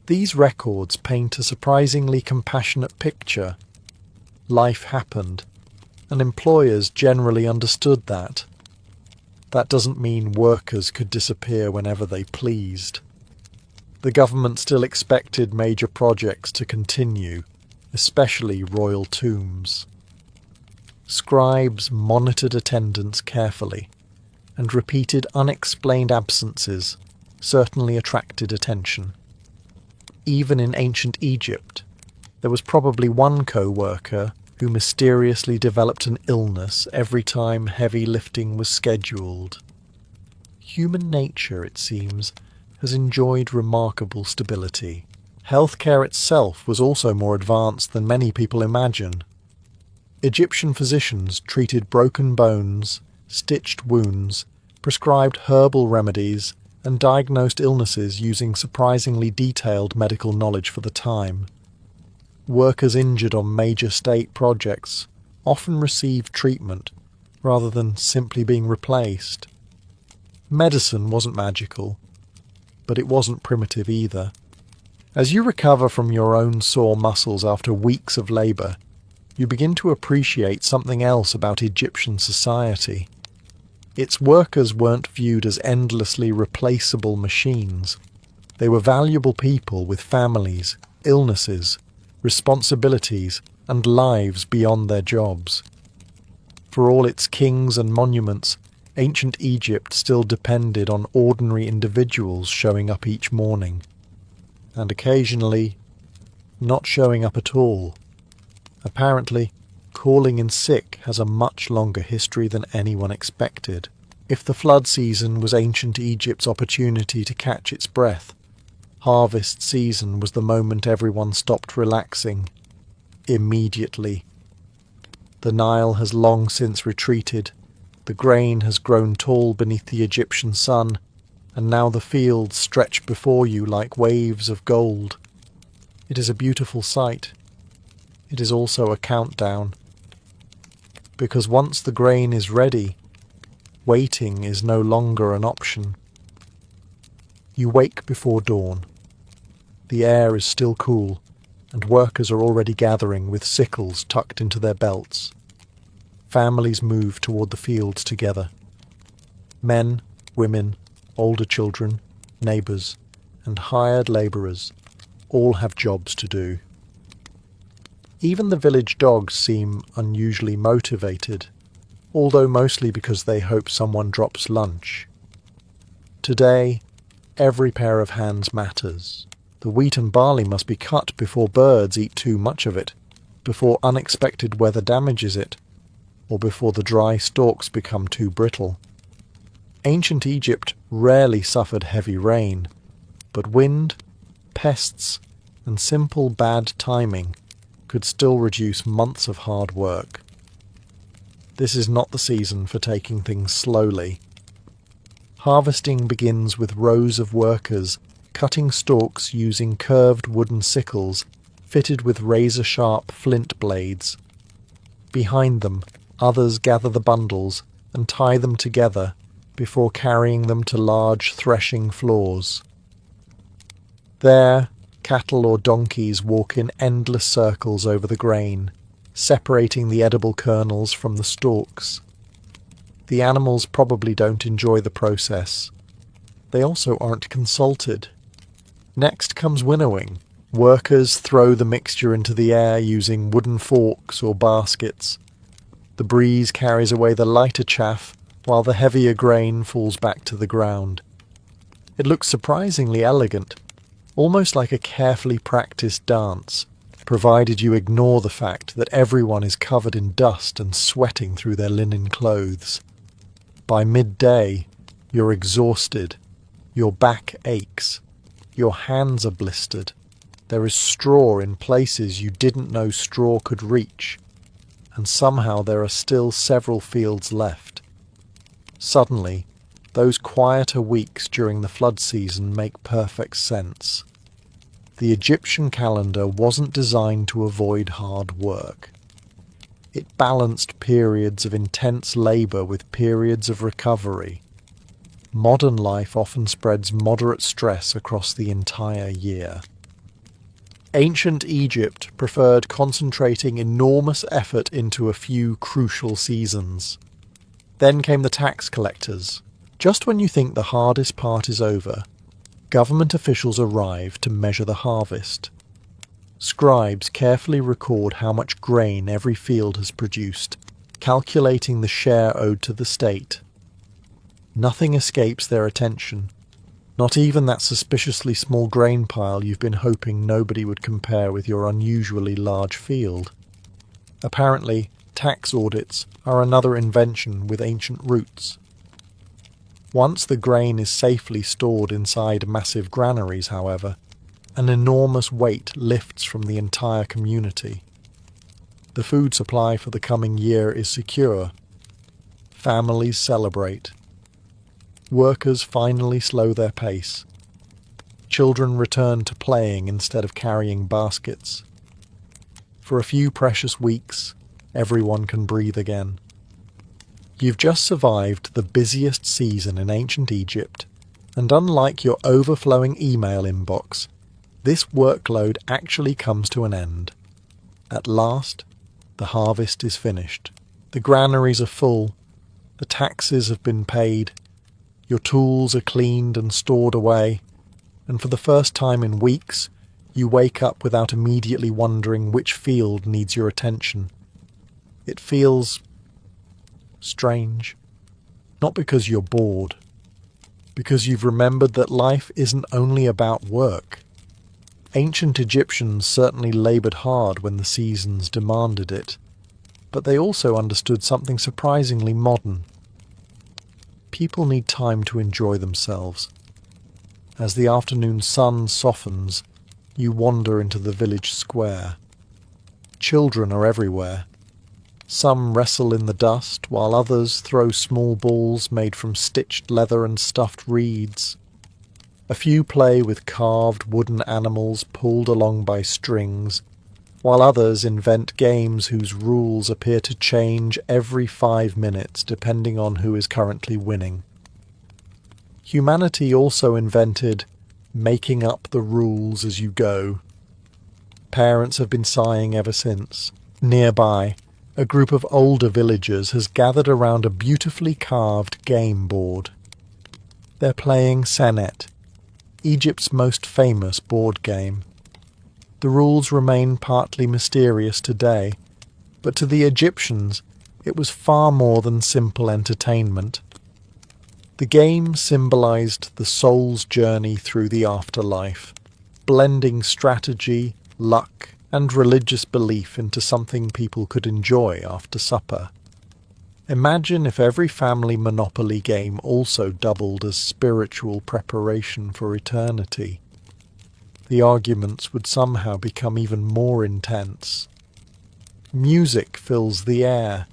These records paint a surprisingly compassionate picture. Life happened, and employers generally understood that. That doesn't mean workers could disappear whenever they pleased. The government still expected major projects to continue, especially royal tombs. Scribes monitored attendance carefully, and repeated unexplained absences certainly attracted attention. Even in ancient Egypt, there was probably one co-worker who mysteriously developed an illness every time heavy lifting was scheduled. Human nature, it seems, has enjoyed remarkable stability. Healthcare itself was also more advanced than many people imagine. Egyptian physicians treated broken bones, stitched wounds, prescribed herbal remedies, and diagnosed illnesses using surprisingly detailed medical knowledge for the time. Workers injured on major state projects often received treatment rather than simply being replaced. Medicine wasn't magical, but it wasn't primitive either. As you recover from your own sore muscles after weeks of labour, you begin to appreciate something else about Egyptian society. Its workers weren't viewed as endlessly replaceable machines. They were valuable people with families, illnesses, responsibilities, and lives beyond their jobs. For all its kings and monuments, ancient Egypt still depended on ordinary individuals showing up each morning, and occasionally not showing up at all. Apparently, calling in sick has a much longer history than anyone expected. If the flood season was ancient Egypt's opportunity to catch its breath, harvest season was the moment everyone stopped relaxing. Immediately. The Nile has long since retreated, the grain has grown tall beneath the Egyptian sun, and now the fields stretch before you like waves of gold. It is a beautiful sight. It is also a countdown. Because once the grain is ready, waiting is no longer an option. You wake before dawn. The air is still cool, and workers are already gathering with sickles tucked into their belts. Families move toward the fields together. Men, women, older children, neighbours, and hired labourers all have jobs to do. Even the village dogs seem unusually motivated, although mostly because they hope someone drops lunch. Today, every pair of hands matters. The wheat and barley must be cut before birds eat too much of it, before unexpected weather damages it, or before the dry stalks become too brittle. Ancient Egypt rarely suffered heavy rain, but wind, pests, and simple bad timing could still reduce months of hard work. This is not the season for taking things slowly. Harvesting begins with rows of workers cutting stalks using curved wooden sickles fitted with razor-sharp flint blades. Behind them, others gather the bundles and tie them together before carrying them to large threshing floors. There, cattle or donkeys walk in endless circles over the grain, separating the edible kernels from the stalks. The animals probably don't enjoy the process. They also aren't consulted. Next comes winnowing. Workers throw the mixture into the air using wooden forks or baskets. The breeze carries away the lighter chaff, while the heavier grain falls back to the ground. It looks surprisingly elegant. almost like a carefully practiced dance, provided you ignore the fact that everyone is covered in dust and sweating through their linen clothes. By midday, you're exhausted, your back aches, your hands are blistered, there is straw in places you didn't know straw could reach, and somehow there are still several fields left. Suddenly, those quieter weeks during the flood season make perfect sense. The Egyptian calendar wasn't designed to avoid hard work. It balanced periods of intense labour with periods of recovery. Modern life often spreads moderate stress across the entire year. Ancient Egypt preferred concentrating enormous effort into a few crucial seasons. Then came the tax collectors. Just when you think the hardest part is over, government officials arrive to measure the harvest. Scribes carefully record how much grain every field has produced, calculating the share owed to the state. Nothing escapes their attention, not even that suspiciously small grain pile you've been hoping nobody would compare with your unusually large field. Apparently, tax audits are another invention with ancient roots. Once the grain is safely stored inside massive granaries, however, an enormous weight lifts from the entire community. The food supply for the coming year is secure. Families celebrate. Workers finally slow their pace. Children return to playing instead of carrying baskets. For a few precious weeks, everyone can breathe again. You've just survived the busiest season in ancient Egypt, and unlike your overflowing email inbox, this workload actually comes to an end. At last, the harvest is finished. The granaries are full, the taxes have been paid, your tools are cleaned and stored away, and for the first time in weeks, you wake up without immediately wondering which field needs your attention. It feels strange. Not because you're bored, because you've remembered that life isn't only about work. Ancient Egyptians certainly laboured hard when the seasons demanded it, but they also understood something surprisingly modern. People need time to enjoy themselves. As the afternoon sun softens, you wander into the village square. Children are everywhere. Some wrestle in the dust, while others throw small balls made from stitched leather and stuffed reeds. A few play with carved wooden animals pulled along by strings, while others invent games whose rules appear to change every 5 minutes depending on who is currently winning. Humanity also invented making up the rules as you go. Parents have been sighing ever since. Nearby, a group of older villagers has gathered around a beautifully carved game board. They're playing Senet, Egypt's most famous board game. The rules remain partly mysterious today, but to the Egyptians it was far more than simple entertainment. The game symbolized the soul's journey through the afterlife, blending strategy, luck, and religious belief into something people could enjoy after supper. Imagine if every family Monopoly game also doubled as spiritual preparation for eternity. The arguments would somehow become even more intense. Music fills the air.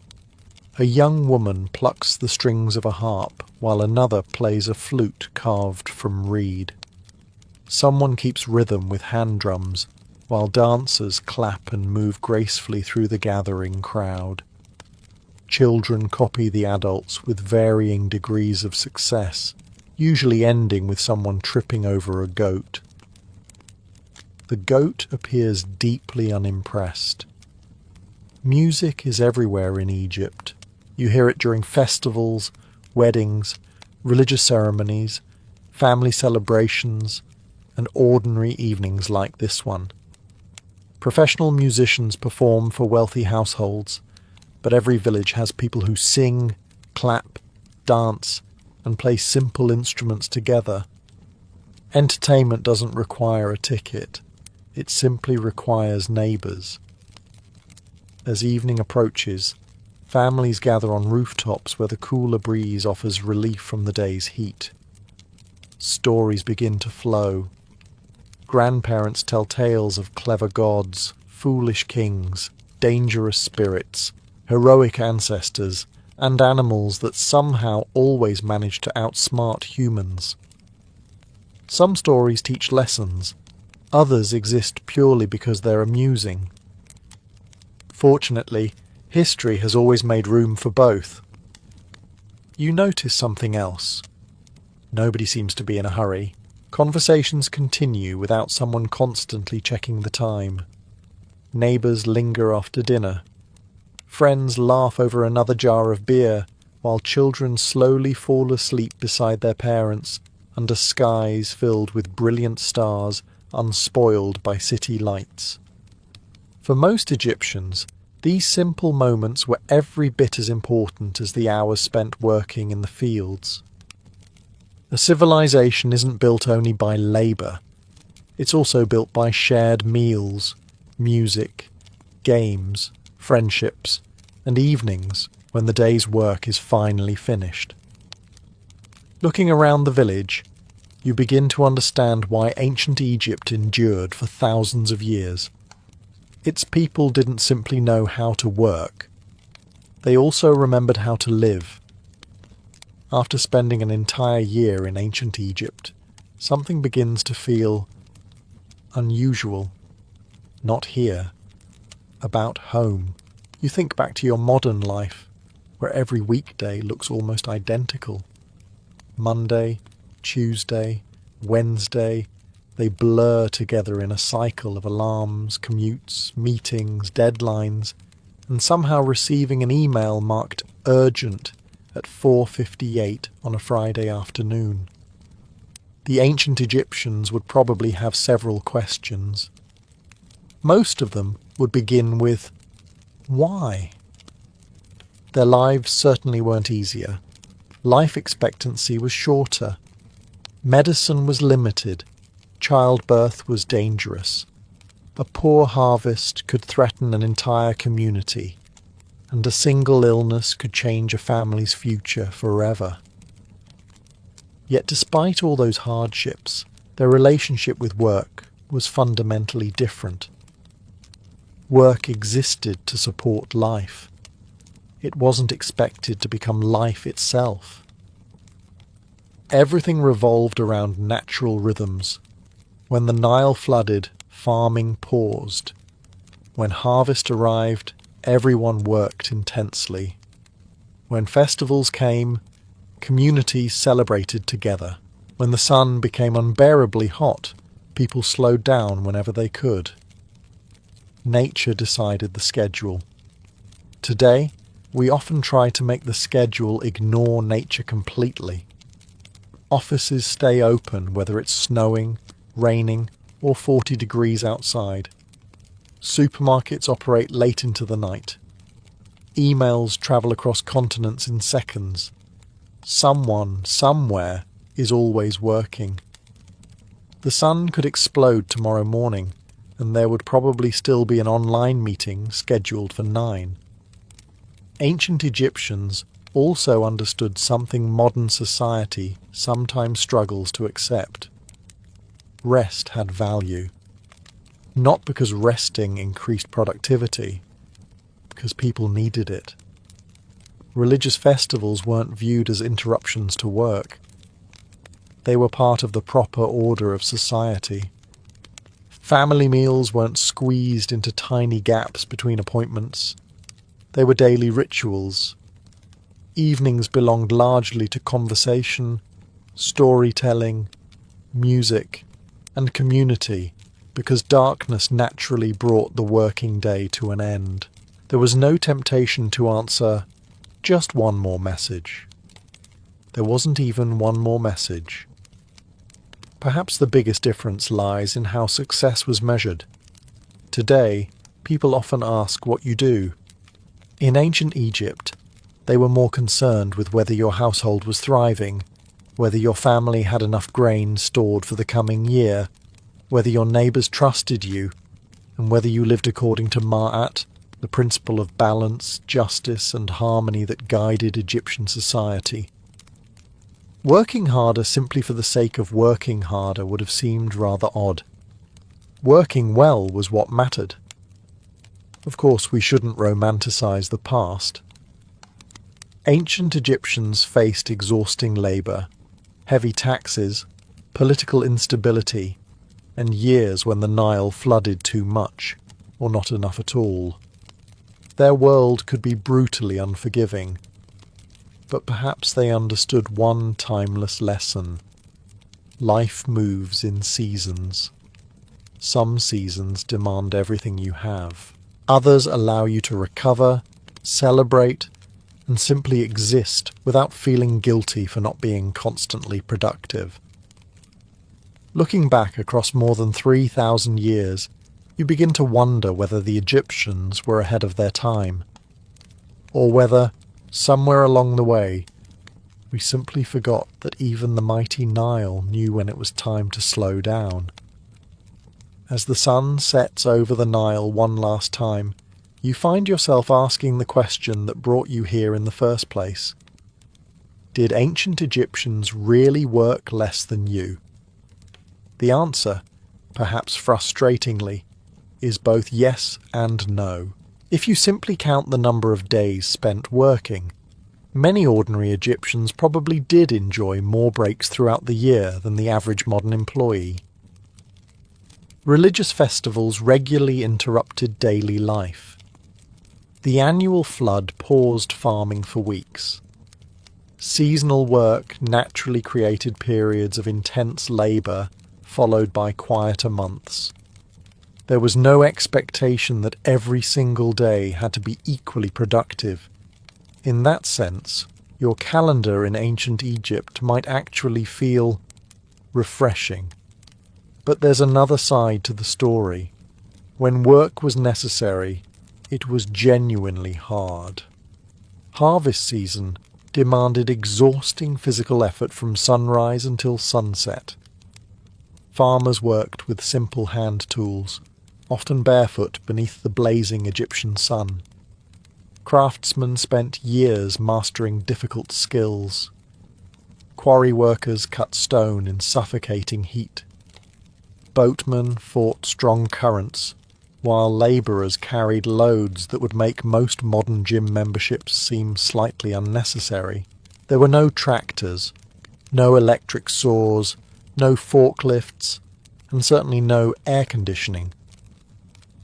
A young woman plucks the strings of a harp, while another plays a flute carved from reed. Someone keeps rhythm with hand drums, while dancers clap and move gracefully through the gathering crowd. Children copy the adults with varying degrees of success, usually ending with someone tripping over a goat. The goat appears deeply unimpressed. Music is everywhere in Egypt. You hear it during festivals, weddings, religious ceremonies, family celebrations, and ordinary evenings like this one. Professional musicians perform for wealthy households, but every village has people who sing, clap, dance, and play simple instruments together. Entertainment doesn't require a ticket. It simply requires neighbours. As evening approaches, families gather on rooftops where the cooler breeze offers relief from the day's heat. Stories begin to flow. Grandparents tell tales of clever gods, foolish kings, dangerous spirits, heroic ancestors, and animals that somehow always manage to outsmart humans. Some stories teach lessons. Others exist purely because they're amusing. Fortunately, history has always made room for both. You notice something else. Nobody seems to be in a hurry. Conversations continue without someone constantly checking the time. Neighbours linger after dinner. Friends laugh over another jar of beer, while children slowly fall asleep beside their parents under skies filled with brilliant stars unspoiled by city lights. For most Egyptians, these simple moments were every bit as important as the hours spent working in the fields. A civilization isn't built only by labour. It's also built by shared meals, music, games, friendships, and evenings when the day's work is finally finished. Looking around the village, you begin to understand why ancient Egypt endured for thousands of years. Its people didn't simply know how to work. They also remembered how to live. After spending an entire year in ancient Egypt, something begins to feel unusual. Not here. About home. You think back to your modern life, where every weekday looks almost identical. Monday, Tuesday, Wednesday, they blur together in a cycle of alarms, commutes, meetings, deadlines, and somehow receiving an email marked urgent at 4:58 on a Friday afternoon. The ancient Egyptians would probably have several questions. Most of them would begin with, why? Their lives certainly weren't easier. Life expectancy was shorter. Medicine was limited. Childbirth was dangerous. A poor harvest could threaten an entire community, and a single illness could change a family's future forever. Yet despite all those hardships, their relationship with work was fundamentally different. Work existed to support life. It wasn't expected to become life itself. Everything revolved around natural rhythms. When the Nile flooded, farming paused. When harvest arrived, everyone worked intensely. When festivals came, communities celebrated together. When the sun became unbearably hot, people slowed down whenever they could. Nature decided the schedule. Today, we often try to make the schedule ignore nature completely. Offices stay open whether it's snowing, raining, or 40 degrees outside. Supermarkets operate late into the night. Emails travel across continents in seconds. Someone, somewhere, is always working. The sun could explode tomorrow morning, and there would probably still be an online meeting scheduled for 9. Ancient Egyptians also understood something modern society sometimes struggles to accept. Rest had value. Not because resting increased productivity, because people needed it. Religious festivals weren't viewed as interruptions to work. They were part of the proper order of society. Family meals weren't squeezed into tiny gaps between appointments. They were daily rituals. Evenings belonged largely to conversation, storytelling, music, and community, because darkness naturally brought the working day to an end. There was no temptation to answer, just one more message. There wasn't even one more message. Perhaps the biggest difference lies in how success was measured. Today, people often ask what you do. In ancient Egypt, they were more concerned with whether your household was thriving, whether your family had enough grain stored for the coming year, whether your neighbours trusted you, and whether you lived according to Ma'at, the principle of balance, justice and harmony that guided Egyptian society. Working harder simply for the sake of working harder would have seemed rather odd. Working well was what mattered. Of course, we shouldn't romanticize the past. Ancient Egyptians faced exhausting labour, heavy taxes, political instability, and years when the Nile flooded too much, or not enough at all. Their world could be brutally unforgiving, but perhaps they understood one timeless lesson. Life moves in seasons. Some seasons demand everything you have. Others allow you to recover, celebrate, and simply exist without feeling guilty for not being constantly productive. Looking back across more than 3,000 years, you begin to wonder whether the Egyptians were ahead of their time, or whether, somewhere along the way, we simply forgot that even the mighty Nile knew when it was time to slow down. As the sun sets over the Nile one last time, you find yourself asking the question that brought you here in the first place. Did ancient Egyptians really work less than you? The answer, perhaps frustratingly, is both yes and no. If you simply count the number of days spent working, many ordinary Egyptians probably did enjoy more breaks throughout the year than the average modern employee. Religious festivals regularly interrupted daily life. The annual flood paused farming for weeks. Seasonal work naturally created periods of intense labour, followed by quieter months. There was no expectation that every single day had to be equally productive. In that sense, your calendar in ancient Egypt might actually feel refreshing. But there's another side to the story. When work was necessary, it was genuinely hard. Harvest season demanded exhausting physical effort from sunrise until sunset. Farmers worked with simple hand tools, often barefoot beneath the blazing Egyptian sun. Craftsmen spent years mastering difficult skills. Quarry workers cut stone in suffocating heat. Boatmen fought strong currents, while labourers carried loads that would make most modern gym memberships seem slightly unnecessary. There were no tractors, no electric saws, no forklifts, and certainly no air conditioning.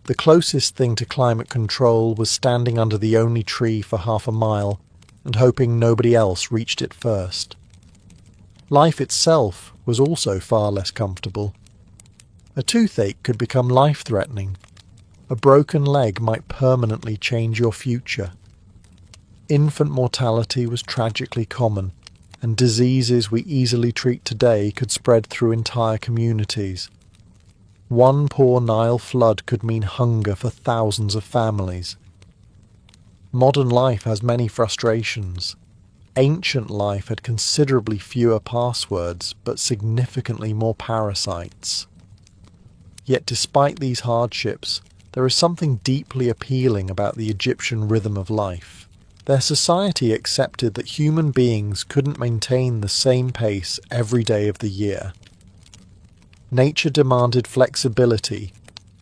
The closest thing to climate control was standing under the only tree for half a mile and hoping nobody else reached it first. Life itself was also far less comfortable. A toothache could become life-threatening. A broken leg might permanently change your future. Infant mortality was tragically common, and diseases we easily treat today could spread through entire communities. One poor Nile flood could mean hunger for thousands of families. Modern life has many frustrations. Ancient life had considerably fewer passwords, but significantly more parasites. Yet despite these hardships, there is something deeply appealing about the Egyptian rhythm of life. Their society accepted that human beings couldn't maintain the same pace every day of the year. Nature demanded flexibility,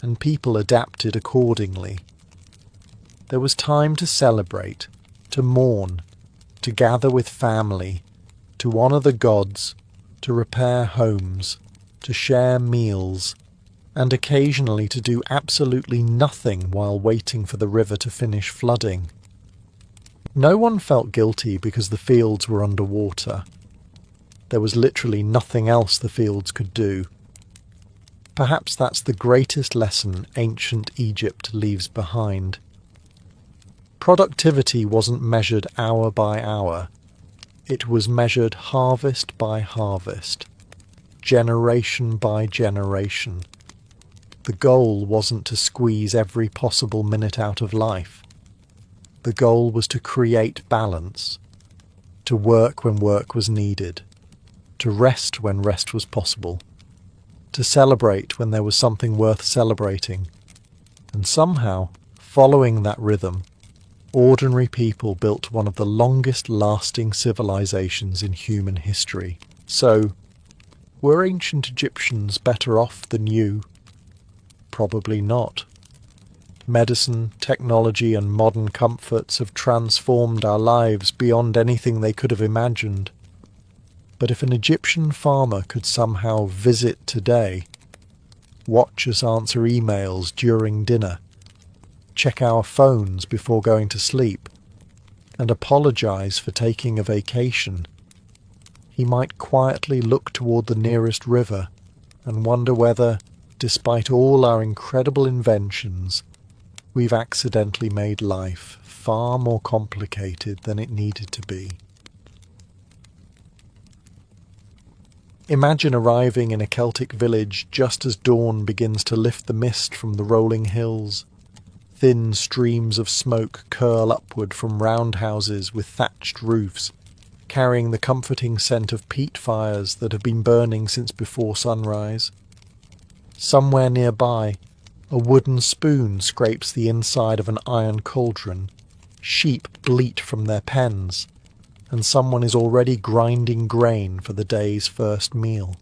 and people adapted accordingly. There was time to celebrate, to mourn, to gather with family, to honour the gods, to repair homes, to share meals, and occasionally to do absolutely nothing while waiting for the river to finish flooding. No one felt guilty because the fields were underwater. There was literally nothing else the fields could do. Perhaps that's the greatest lesson ancient Egypt leaves behind. Productivity wasn't measured hour by hour. It was measured harvest by harvest, generation by generation. The goal wasn't to squeeze every possible minute out of life. The goal was to create balance, to work when work was needed, to rest when rest was possible, to celebrate when there was something worth celebrating. And somehow, following that rhythm, ordinary people built one of the longest-lasting civilizations in human history. So, were ancient Egyptians better off than you? Probably not. Medicine, technology, and modern comforts have transformed our lives beyond anything they could have imagined. But if an Egyptian farmer could somehow visit today, watch us answer emails during dinner, check our phones before going to sleep, and apologize for taking a vacation, he might quietly look toward the nearest river and wonder whether, despite all our incredible inventions, we've accidentally made life far more complicated than it needed to be. Imagine arriving in a Celtic village just as dawn begins to lift the mist from the rolling hills. Thin streams of smoke curl upward from roundhouses with thatched roofs, carrying the comforting scent of peat fires that have been burning since before sunrise. Somewhere nearby, a wooden spoon scrapes the inside of an iron cauldron. Sheep bleat from their pens, and someone is already grinding grain for the day's first meal.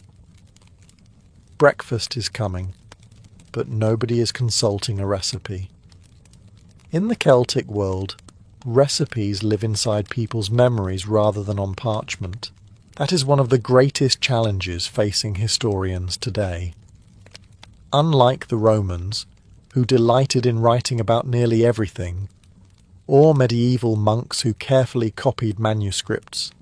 Breakfast is coming, but nobody is consulting a recipe. In the Celtic world, recipes live inside people's memories rather than on parchment. That is one of the greatest challenges facing historians today. Unlike the Romans, who delighted in writing about nearly everything, or medieval monks who carefully copied manuscripts,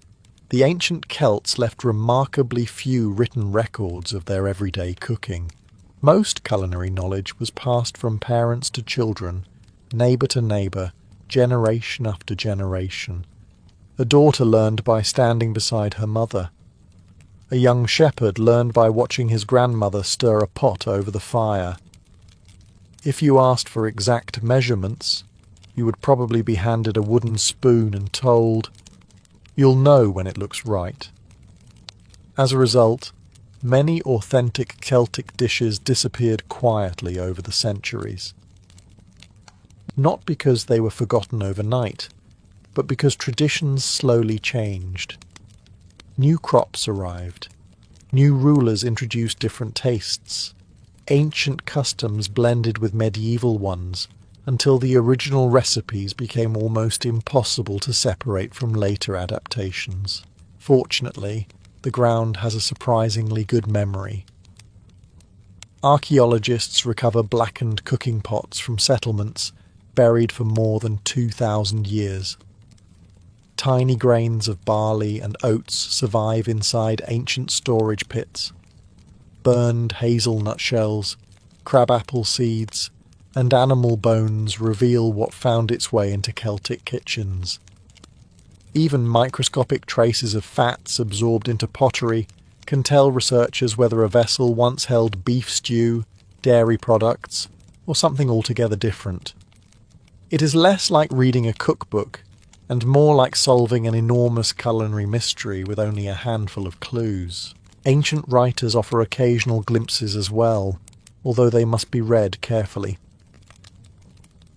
the ancient Celts left remarkably few written records of their everyday cooking. Most culinary knowledge was passed from parents to children, neighbour to neighbour, generation after generation. A daughter learned by standing beside her mother. A young shepherd learned by watching his grandmother stir a pot over the fire. If you asked for exact measurements, you would probably be handed a wooden spoon and told, "You'll know when it looks right." As a result, many authentic Celtic dishes disappeared quietly over the centuries. Not because they were forgotten overnight, but because traditions slowly changed. New crops arrived. New rulers introduced different tastes. Ancient customs blended with medieval ones, until the original recipes became almost impossible to separate from later adaptations. Fortunately, the ground has a surprisingly good memory. Archaeologists recover blackened cooking pots from settlements buried for more than 2,000 years. Tiny grains of barley and oats survive inside ancient storage pits. Burned hazelnut shells, crabapple seeds, and animal bones reveal what found its way into Celtic kitchens. Even microscopic traces of fats absorbed into pottery can tell researchers whether a vessel once held beef stew, dairy products, or something altogether different. It is less like reading a cookbook and more like solving an enormous culinary mystery with only a handful of clues. Ancient writers offer occasional glimpses as well, although they must be read carefully.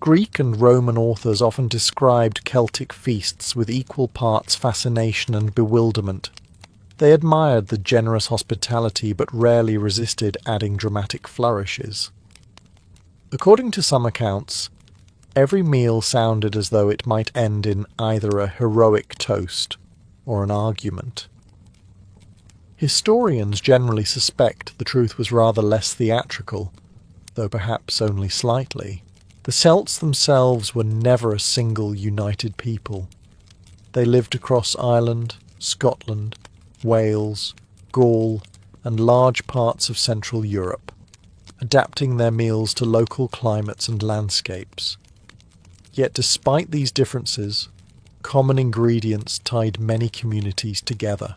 Greek and Roman authors often described Celtic feasts with equal parts fascination and bewilderment. They admired the generous hospitality but rarely resisted adding dramatic flourishes. According to some accounts, every meal sounded as though it might end in either a heroic toast or an argument. Historians generally suspect the truth was rather less theatrical, though perhaps only slightly. The Celts themselves were never a single united people. They lived across Ireland, Scotland, Wales, Gaul, and large parts of Central Europe, adapting their meals to local climates and landscapes. Yet despite these differences, common ingredients tied many communities together.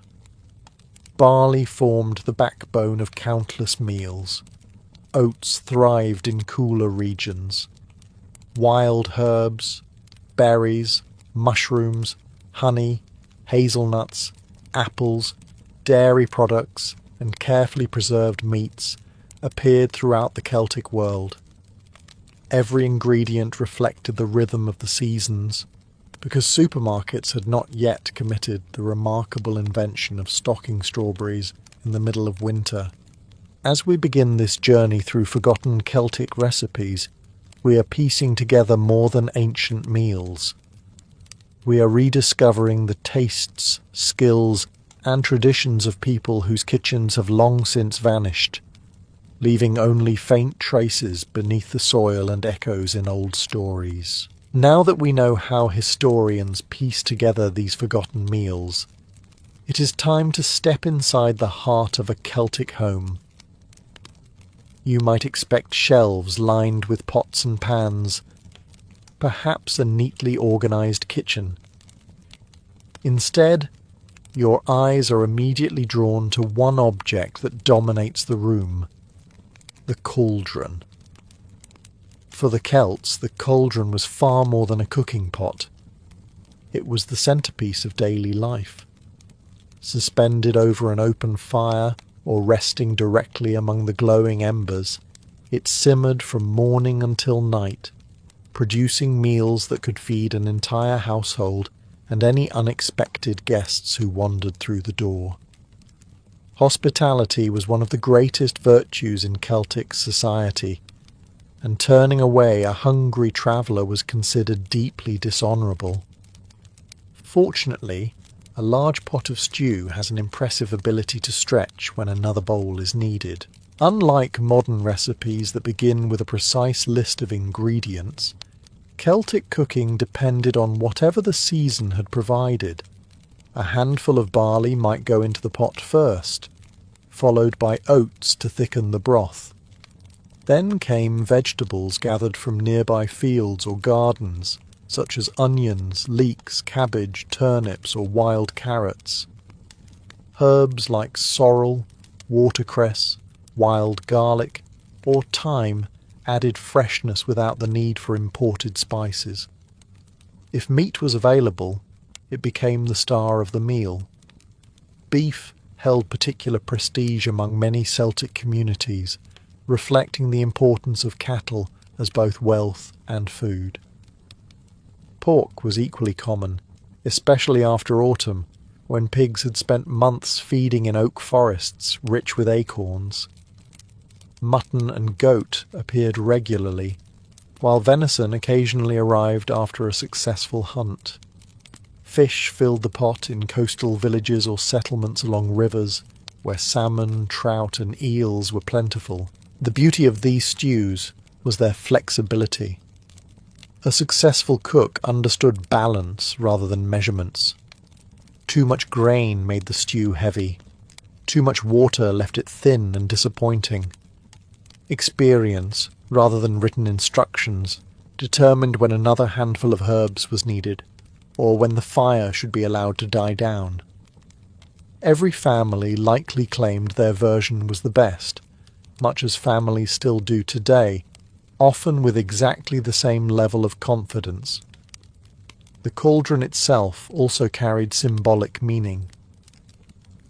Barley formed the backbone of countless meals. Oats thrived in cooler regions. Wild herbs, berries, mushrooms, honey, hazelnuts, apples, dairy products, and carefully preserved meats appeared throughout the Celtic world. Every ingredient reflected the rhythm of the seasons, because supermarkets had not yet committed the remarkable invention of stocking strawberries in the middle of winter. As we begin this journey through forgotten Celtic recipes, we are piecing together more than ancient meals. We are rediscovering the tastes, skills, and traditions of people whose kitchens have long since vanished, leaving only faint traces beneath the soil and echoes in old stories. Now that we know how historians piece together these forgotten meals, it is time to step inside the heart of a Celtic home. You might expect shelves lined with pots and pans, perhaps a neatly organized kitchen. Instead, your eyes are immediately drawn to one object that dominates the room: the cauldron. For the Celts, the cauldron was far more than a cooking pot. It was the centerpiece of daily life. Suspended over an open fire, or resting directly among the glowing embers, it simmered from morning until night, producing meals that could feed an entire household and any unexpected guests who wandered through the door. Hospitality was one of the greatest virtues in Celtic society, and turning away a hungry traveller was considered deeply dishonourable. Fortunately, a large pot of stew has an impressive ability to stretch when another bowl is needed. Unlike modern recipes that begin with a precise list of ingredients, Celtic cooking depended on whatever the season had provided. A handful of barley might go into the pot first, followed by oats to thicken the broth. Then came vegetables gathered from nearby fields or gardens, such as onions, leeks, cabbage, turnips, or wild carrots. Herbs like sorrel, watercress, wild garlic, or thyme added freshness without the need for imported spices. If meat was available, it became the star of the meal. Beef held particular prestige among many Celtic communities, reflecting the importance of cattle as both wealth and food. Pork was equally common, especially after autumn, when pigs had spent months feeding in oak forests rich with acorns. Mutton and goat appeared regularly, while venison occasionally arrived after a successful hunt. Fish filled the pot in coastal villages or settlements along rivers, where salmon, trout, and eels were plentiful. The beauty of these stews was their flexibility. A successful cook understood balance rather than measurements. Too much grain made the stew heavy. Too much water left it thin and disappointing. Experience, rather than written instructions, determined when another handful of herbs was needed, or when the fire should be allowed to die down. Every family likely claimed their version was the best, much as families still do today, often with exactly the same level of confidence. The cauldron itself also carried symbolic meaning.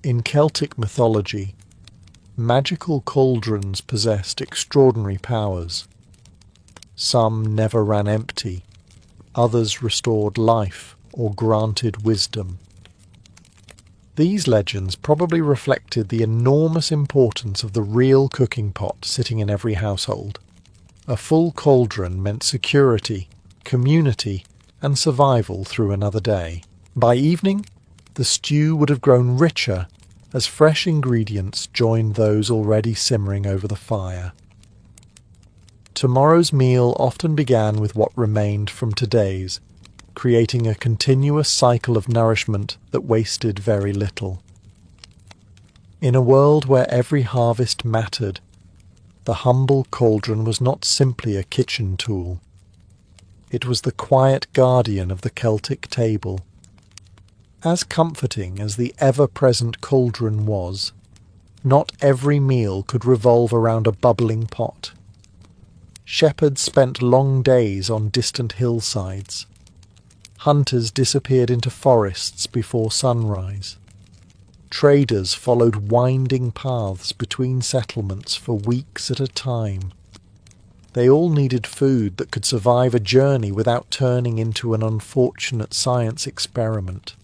In Celtic mythology, magical cauldrons possessed extraordinary powers. Some never ran empty, others restored life or granted wisdom. These legends probably reflected the enormous importance of the real cooking pot sitting in every household. A full cauldron meant security, community, and survival through another day. By evening, the stew would have grown richer as fresh ingredients joined those already simmering over the fire. Tomorrow's meal often began with what remained from today's, creating a continuous cycle of nourishment that wasted very little. In a world where every harvest mattered, the humble cauldron was not simply a kitchen tool. It was the quiet guardian of the Celtic table. As comforting as the ever-present cauldron was, not every meal could revolve around a bubbling pot. Shepherds spent long days on distant hillsides. Hunters disappeared into forests before sunrise. Traders followed winding paths between settlements for weeks at a time. They all needed food that could survive a journey without turning into an unfortunate science experiment.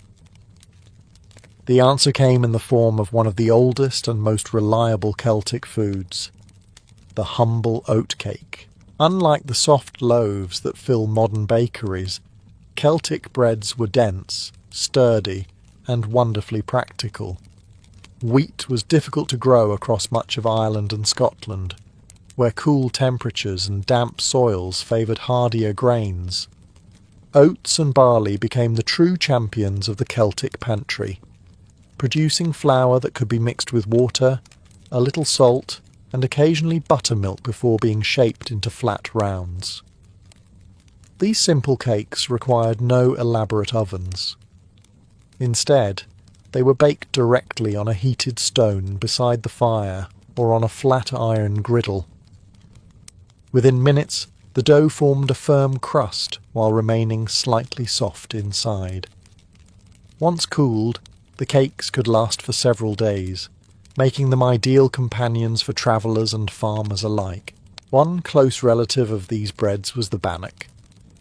The answer came in the form of one of the oldest and most reliable Celtic foods, the humble oatcake. Unlike the soft loaves that fill modern bakeries, Celtic breads were dense, sturdy, and wonderfully practical. Wheat was difficult to grow across much of Ireland and Scotland, where cool temperatures and damp soils favoured hardier grains. Oats and barley became the true champions of the Celtic pantry, producing flour that could be mixed with water, a little salt, and occasionally buttermilk before being shaped into flat rounds. These simple cakes required no elaborate ovens. Instead, they were baked directly on a heated stone beside the fire or on a flat iron griddle. Within minutes, the dough formed a firm crust while remaining slightly soft inside. Once cooled, the cakes could last for several days, making them ideal companions for travellers and farmers alike. One close relative of these breads was the bannock,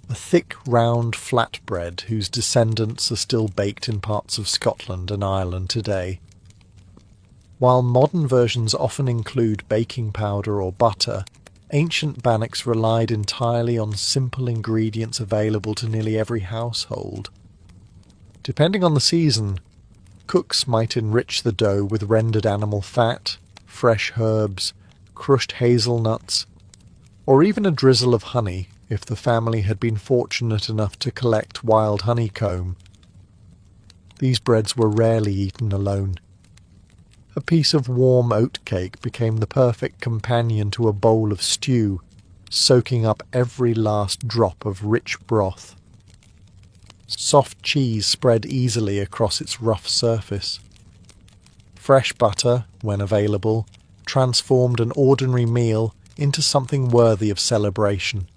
a thick, round flatbread whose descendants are still baked in parts of Scotland and Ireland today. While modern versions often include baking powder or butter, ancient bannocks relied entirely on simple ingredients available to nearly every household. Depending on the season, cooks might enrich the dough with rendered animal fat, fresh herbs, crushed hazelnuts, or even a drizzle of honey if the family had been fortunate enough to collect wild honeycomb. These breads were rarely eaten alone. A piece of warm oatcake became the perfect companion to a bowl of stew, soaking up every last drop of rich broth. Soft cheese spread easily across its rough surface. Fresh butter, when available, transformed an ordinary meal into something worthy of celebration.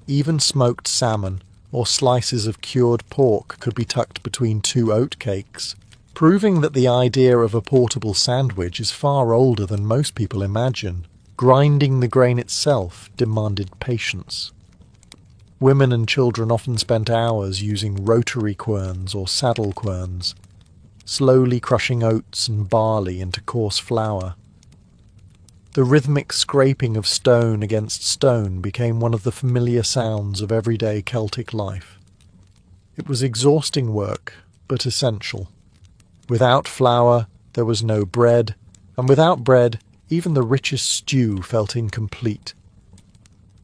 Even smoked salmon or slices of cured pork could be tucked between two oatcakes, proving that the idea of a portable sandwich is far older than most people imagine. Grinding the grain itself demanded patience. Women and children often spent hours using rotary querns or saddle querns, slowly crushing oats and barley into coarse flour. The rhythmic scraping of stone against stone became one of the familiar sounds of everyday Celtic life. It was exhausting work, but essential. Without flour, there was no bread, and without bread, even the richest stew felt incomplete.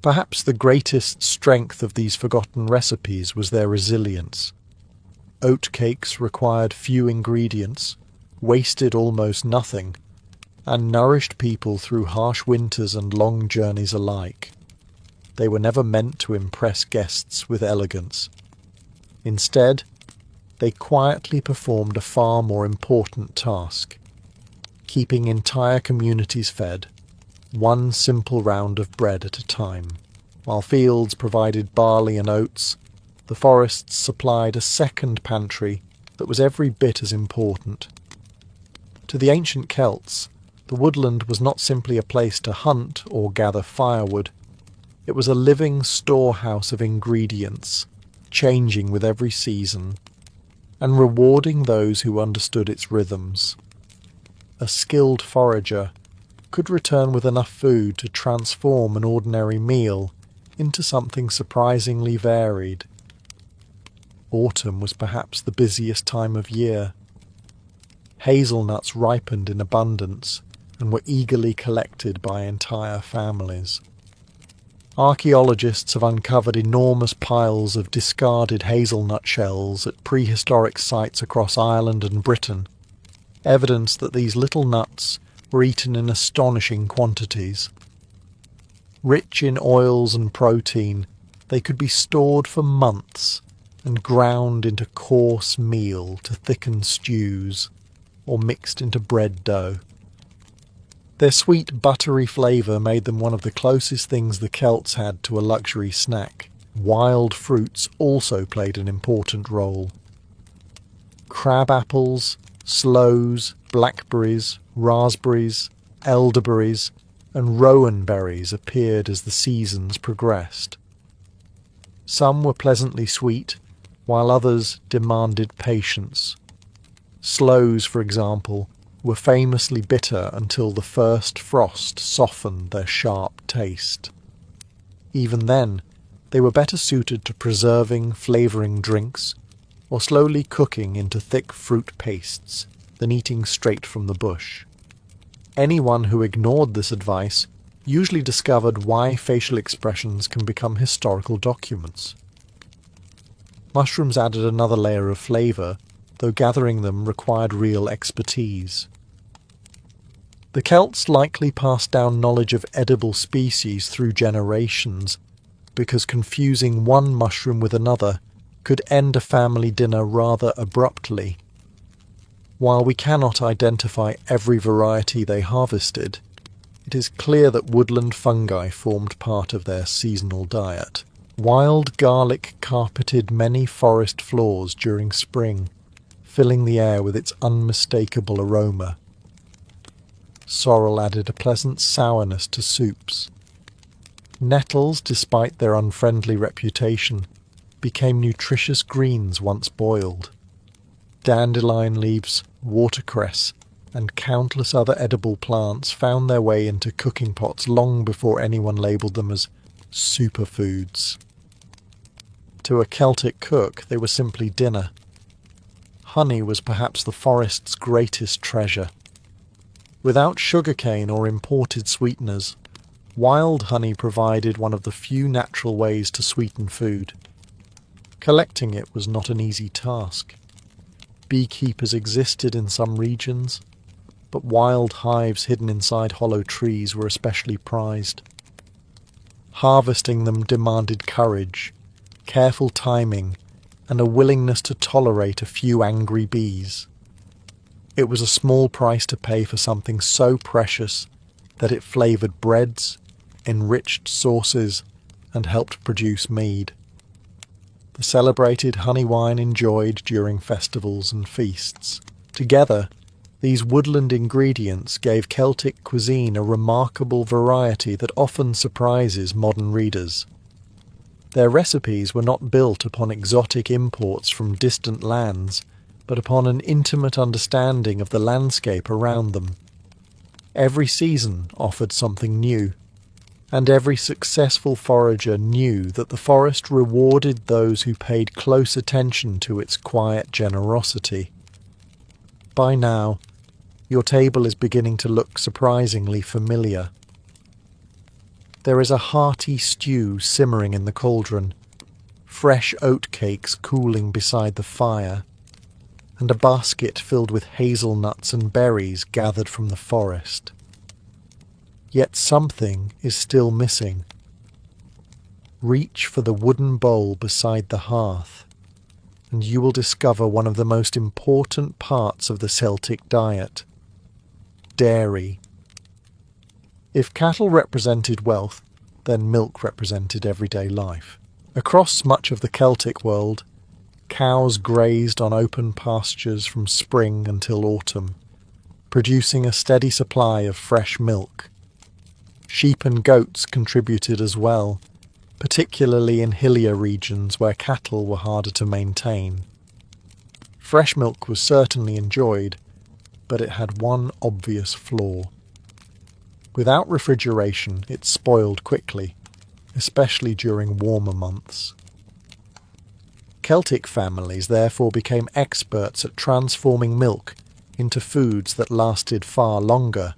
Perhaps the greatest strength of these forgotten recipes was their resilience. Oatcakes required few ingredients, wasted almost nothing, and nourished people through harsh winters and long journeys alike. They were never meant to impress guests with elegance. Instead, they quietly performed a far more important task, keeping entire communities fed, one simple round of bread at a time. While fields provided barley and oats, the forests supplied a second pantry that was every bit as important. To the ancient Celts, the woodland was not simply a place to hunt or gather firewood. It was a living storehouse of ingredients, changing with every season, and rewarding those who understood its rhythms. A skilled forager could return with enough food to transform an ordinary meal into something surprisingly varied. Autumn was perhaps the busiest time of year. Hazelnuts ripened in abundance and were eagerly collected by entire families. Archaeologists have uncovered enormous piles of discarded hazelnut shells at prehistoric sites across Ireland and Britain, evidence that these little nuts were eaten in astonishing quantities. Rich in oils and protein, they could be stored for months and ground into coarse meal to thicken stews, or mixed into bread dough. Their sweet, buttery flavour made them one of the closest things the Celts had to a luxury snack. Wild fruits also played an important role. Crab apples, Sloes, blackberries, raspberries, elderberries, and rowan berries appeared as the seasons progressed. Some were pleasantly sweet, while others demanded patience. Sloes, for example, were famously bitter until the first frost softened their sharp taste. Even then, they were better suited to preserving, flavouring drinks, or slowly cooking into thick fruit pastes than eating straight from the bush. Anyone who ignored this advice usually discovered why facial expressions can become historical documents. Mushrooms added another layer of flavour, though gathering them required real expertise. The Celts likely passed down knowledge of edible species through generations, because confusing one mushroom with another could end a family dinner rather abruptly. While we cannot identify every variety they harvested, it is clear that woodland fungi formed part of their seasonal diet. Wild garlic carpeted many forest floors during spring, filling the air with its unmistakable aroma. Sorrel added a pleasant sourness to soups. Nettles, despite their unfriendly reputation, became nutritious greens once boiled. Dandelion leaves, watercress, and countless other edible plants found their way into cooking pots long before anyone labelled them as superfoods. To a Celtic cook, they were simply dinner. Honey was perhaps the forest's greatest treasure. Without sugarcane or imported sweeteners, wild honey provided one of the few natural ways to sweeten food. Collecting it was not an easy task. Beekeepers existed in some regions, but wild hives hidden inside hollow trees were especially prized. Harvesting them demanded courage, careful timing, and a willingness to tolerate a few angry bees. It was a small price to pay for something so precious that it flavoured breads, enriched sauces, and helped produce mead. The celebrated honey wine enjoyed during festivals and feasts. Together, these woodland ingredients gave Celtic cuisine a remarkable variety that often surprises modern readers. Their recipes were not built upon exotic imports from distant lands, but upon an intimate understanding of the landscape around them. Every season offered something new, and every successful forager knew that the forest rewarded those who paid close attention to its quiet generosity. By now, your table is beginning to look surprisingly familiar. There is a hearty stew simmering in the cauldron, fresh oatcakes cooling beside the fire, and a basket filled with hazelnuts and berries gathered from the forest. Yet something is still missing. Reach for the wooden bowl beside the hearth, and you will discover one of the most important parts of the Celtic diet: dairy. If cattle represented wealth, then milk represented everyday life. Across much of the Celtic world, cows grazed on open pastures from spring until autumn, producing a steady supply of fresh milk. Sheep and goats contributed as well, particularly in hillier regions where cattle were harder to maintain. Fresh milk was certainly enjoyed, but it had one obvious flaw. Without refrigeration, it spoiled quickly, especially during warmer months. Celtic families therefore became experts at transforming milk into foods that lasted far longer.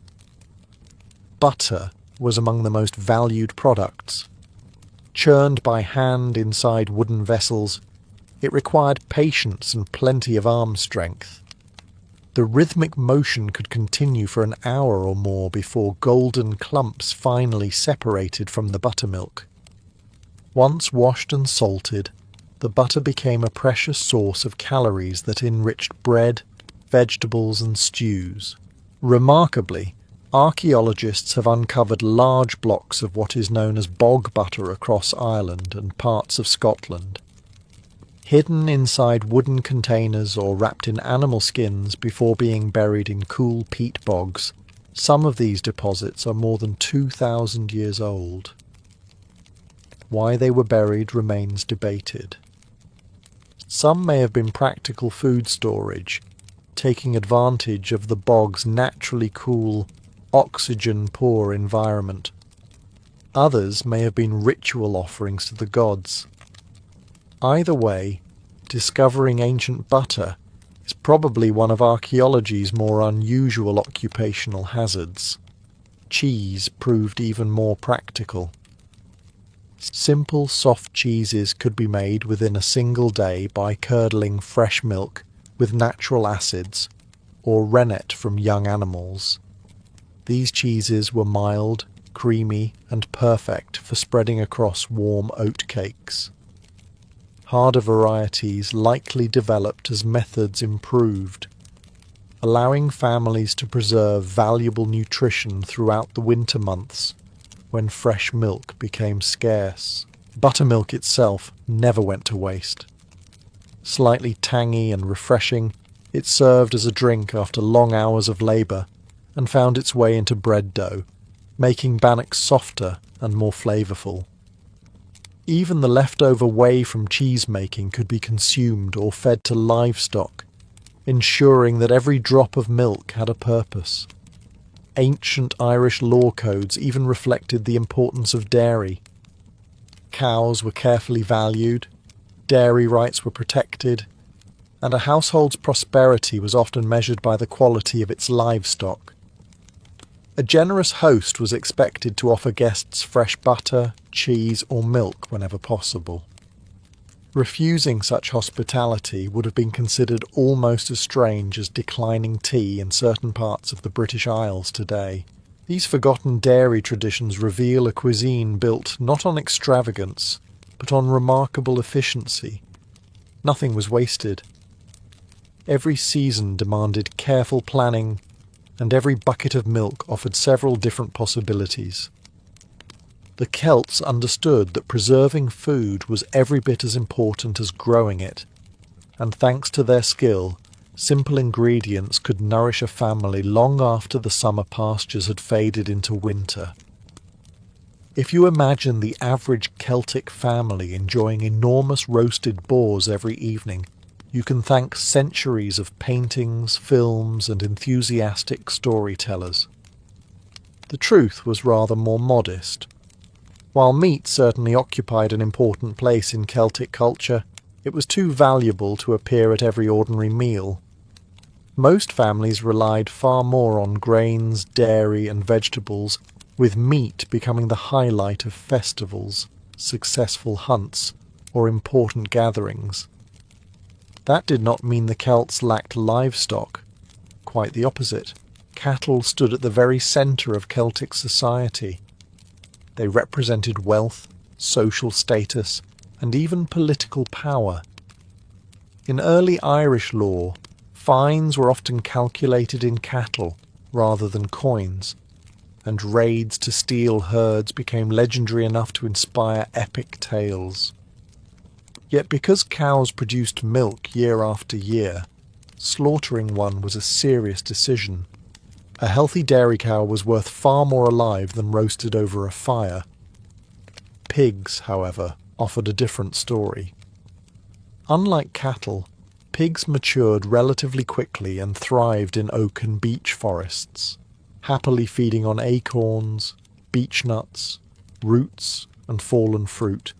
Butter was among the most valued products. Churned by hand inside wooden vessels, it required patience and plenty of arm strength. The rhythmic motion could continue for an hour or more before golden clumps finally separated from the buttermilk. Once washed and salted, the butter became a precious source of calories that enriched bread, vegetables and stews. Remarkably, archaeologists have uncovered large blocks of what is known as bog butter across Ireland and parts of Scotland. hidden inside wooden containers or wrapped in animal skins before being buried in cool peat bogs. Some of these deposits are more than 2,000 years old. Why they were buried remains debated. Some may have been practical food storage, taking advantage of the bog's naturally cool, oxygen-poor environment. Others may have been ritual offerings to the gods. Either way, discovering ancient butter is probably one of archaeology's more unusual occupational hazards. Cheese proved even more practical. Simple, soft cheeses could be made within a single day by curdling fresh milk with natural acids or rennet from young animals. These cheeses were mild, creamy, and perfect for spreading across warm oat cakes. Harder varieties likely developed as methods improved, allowing families to preserve valuable nutrition throughout the winter months when fresh milk became scarce. Buttermilk itself never went to waste. Slightly tangy and refreshing, it served as a drink after long hours of labour and found its way into bread dough, making bannocks softer and more flavourful. Even the leftover whey from cheese-making could be consumed or fed to livestock, ensuring that every drop of milk had a purpose. Ancient Irish law codes even reflected the importance of dairy. Cows were carefully valued, dairy rights were protected, and a household's prosperity was often measured by the quality of its livestock. A generous host was expected to offer guests fresh butter, cheese, or milk whenever possible. Refusing such hospitality would have been considered almost as strange as declining tea in certain parts of the British Isles today. These forgotten dairy traditions reveal a cuisine built not on extravagance, but on remarkable efficiency. Nothing was wasted. Every season demanded careful planning, and every bucket of milk offered several different possibilities. The Celts understood that preserving food was every bit as important as growing it, and thanks to their skill, simple ingredients could nourish a family long after the summer pastures had faded into winter. If you imagine the average Celtic family enjoying enormous roasted boars every evening, you can thank centuries of paintings, films, and enthusiastic storytellers. The truth was rather more modest. While meat certainly occupied an important place in Celtic culture, it was too valuable to appear at every ordinary meal. Most families relied far more on grains, dairy, and vegetables, with meat becoming the highlight of festivals, successful hunts, or important gatherings. That did not mean the Celts lacked livestock. Quite the opposite. Cattle stood at the very centre of Celtic society. They represented wealth, social status, and even political power. In early Irish law, fines were often calculated in cattle rather than coins, and raids to steal herds became legendary enough to inspire epic tales. Yet because cows produced milk year after year, slaughtering one was a serious decision. A healthy dairy cow was worth far more alive than roasted over a fire. Pigs, however, offered a different story. Unlike cattle, pigs matured relatively quickly and thrived in oak and beech forests, happily feeding on acorns, beech nuts, roots, and fallen fruit.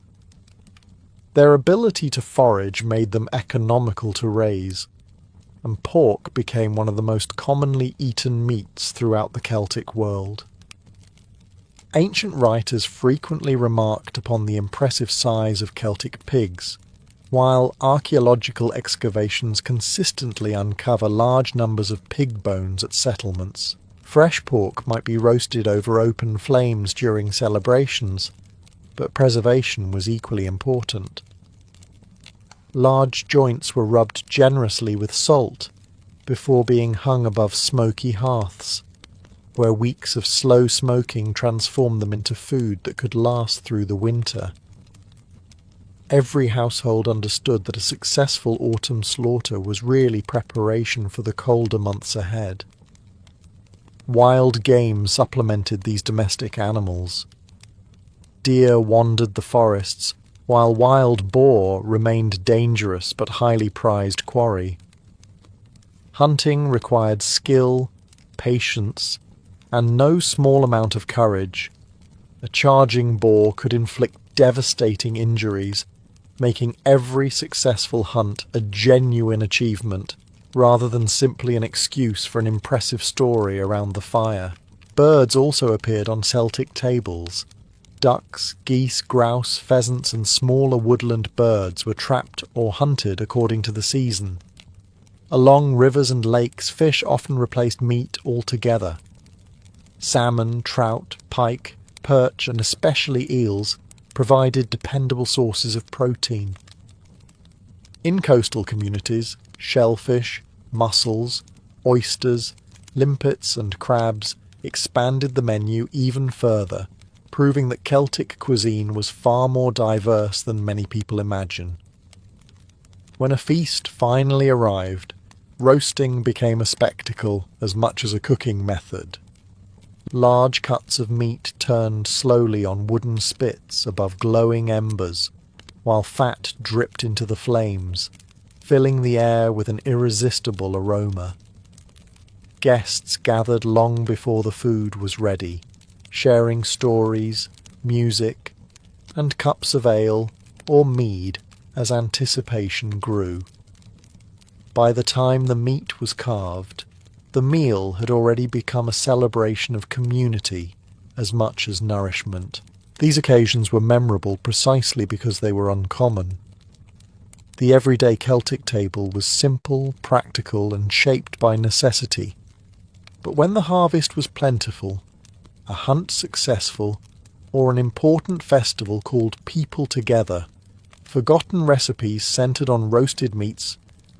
Their ability to forage made them economical to raise, and pork became one of the most commonly eaten meats throughout the Celtic world. Ancient writers frequently remarked upon the impressive size of Celtic pigs, while archaeological excavations consistently uncover large numbers of pig bones at settlements. Fresh pork might be roasted over open flames during celebrations, but preservation was equally important. Large joints were rubbed generously with salt before being hung above smoky hearths, where weeks of slow smoking transformed them into food that could last through the winter. Every household understood that a successful autumn slaughter was really preparation for the colder months ahead. Wild game supplemented these domestic animals. Deer wandered the forests, while wild boar remained dangerous but highly prized quarry. Hunting required skill, patience, and no small amount of courage. A charging boar could inflict devastating injuries, making every successful hunt a genuine achievement, rather than simply an excuse for an impressive story around the fire. Birds also appeared on Celtic tables. Ducks, geese, grouse, pheasants, and smaller woodland birds were trapped or hunted according to the season. Along rivers and lakes, fish often replaced meat altogether. Salmon, trout, pike, perch, and especially eels provided dependable sources of protein. In coastal communities, shellfish, mussels, oysters, limpets, and crabs expanded the menu even further, proving that Celtic cuisine was far more diverse than many people imagine. When a feast finally arrived, roasting became a spectacle as much as a cooking method. Large cuts of meat turned slowly on wooden spits above glowing embers, while fat dripped into the flames, filling the air with an irresistible aroma. Guests gathered long before the food was ready, sharing stories, music, and cups of ale or mead as anticipation grew. By the time the meat was carved, the meal had already become a celebration of community as much as nourishment. These occasions were memorable precisely because they were uncommon. The everyday Celtic table was simple, practical, and shaped by necessity. But when the harvest was plentiful, a hunt successful, or an important festival called people together, forgotten recipes centered on roasted meats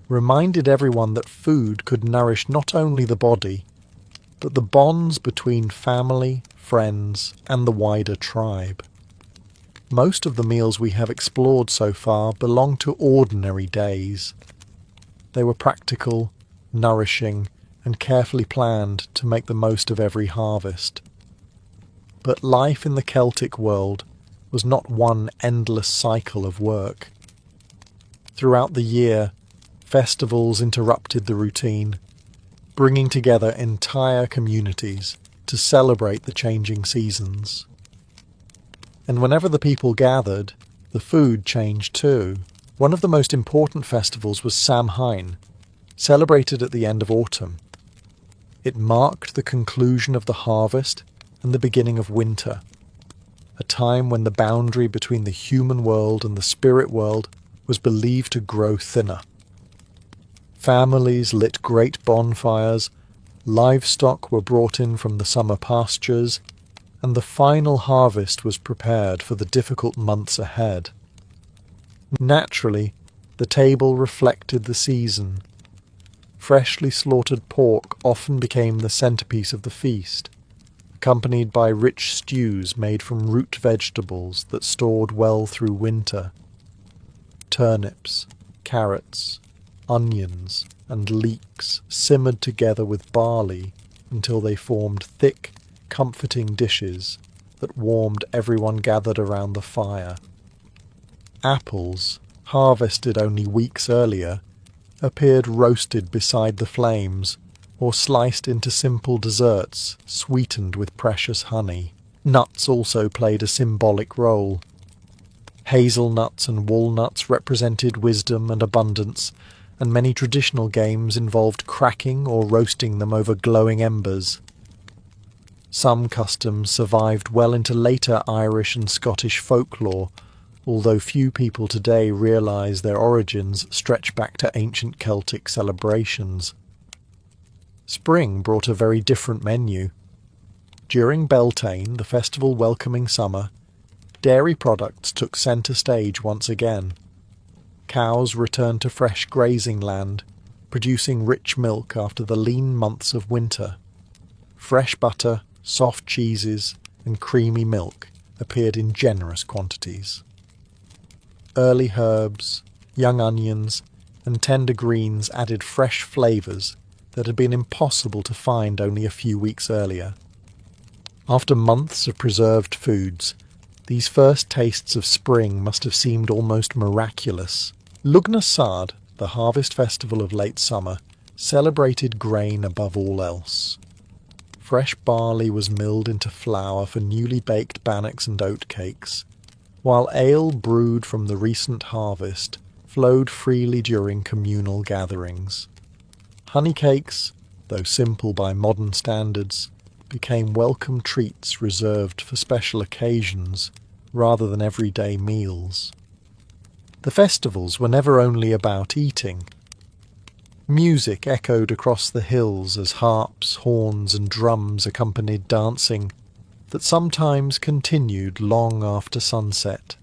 reminded everyone that food could nourish not only the body, but the bonds between family, friends, and the wider tribe. Most of the meals we have explored so far belong to ordinary days. They were practical, nourishing, and carefully planned to make the most of every harvest. But life in the Celtic world was not one endless cycle of work. Throughout the year, festivals interrupted the routine, bringing together entire communities to celebrate the changing seasons. And whenever the people gathered, the food changed too. One of the most important festivals was Samhain, celebrated at the end of autumn. It marked the conclusion of the harvest and the beginning of winter, a time when the boundary between the human world and the spirit world was believed to grow thinner. Families lit great bonfires, livestock were brought in from the summer pastures, and the final harvest was prepared for the difficult months ahead. Naturally, the table reflected the season. Freshly slaughtered pork often became the centerpiece of the feast, accompanied by rich stews made from root vegetables that stored well through winter. Turnips, carrots, onions, and leeks simmered together with barley until they formed thick, comforting dishes that warmed everyone gathered around the fire. Apples, harvested only weeks earlier, appeared roasted beside the flames or sliced into simple desserts sweetened with precious honey. Nuts also played a symbolic role. Hazelnuts and walnuts represented wisdom and abundance, and many traditional games involved cracking or roasting them over glowing embers. Some customs survived well into later Irish and Scottish folklore, although few people today realise their origins stretch back to ancient Celtic celebrations. Spring brought a very different menu. During Beltane, the festival welcoming summer, dairy products took centre stage once again. Cows returned to fresh grazing land, producing rich milk after the lean months of winter. Fresh butter, soft cheeses, and creamy milk appeared in generous quantities. Early herbs, young onions, and tender greens added fresh flavours that had been impossible to find only a few weeks earlier. After months of preserved foods, these first tastes of spring must have seemed almost miraculous. Lugnasad, the harvest festival of late summer, celebrated grain above all else. Fresh barley was milled into flour for newly baked bannocks and oat cakes, while ale brewed from the recent harvest flowed freely during communal gatherings. Honey cakes, though simple by modern standards, became welcome treats reserved for special occasions rather than everyday meals. The festivals were never only about eating. Music echoed across the hills as harps, horns, and drums accompanied dancing that sometimes continued long after sunset.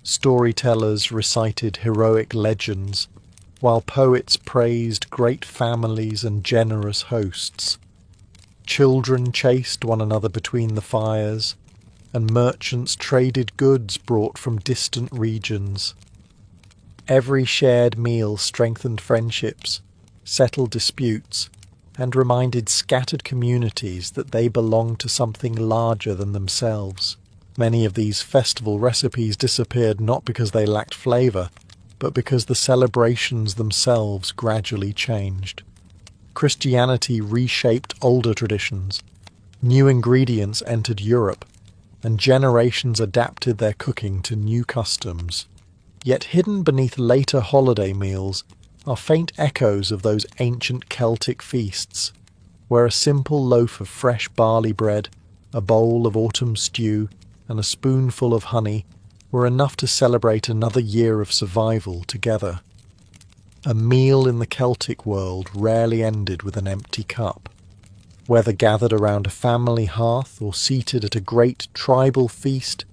Storytellers recited heroic legends, while poets praised great families and generous hosts. Children chased one another between the fires, and merchants traded goods brought from distant regions. Every shared meal strengthened friendships, settled disputes, and reminded scattered communities that they belonged to something larger than themselves. Many of these festival recipes disappeared not because they lacked flavour, but because the celebrations themselves gradually changed. Christianity reshaped older traditions, new ingredients entered Europe, and generations adapted their cooking to new customs. Yet hidden beneath later holiday meals are faint echoes of those ancient Celtic feasts, where a simple loaf of fresh barley bread, a bowl of autumn stew, and a spoonful of honey were enough to celebrate another year of survival together. A meal in the Celtic world rarely ended with an empty cup. Whether gathered around a family hearth or seated at a great tribal feast,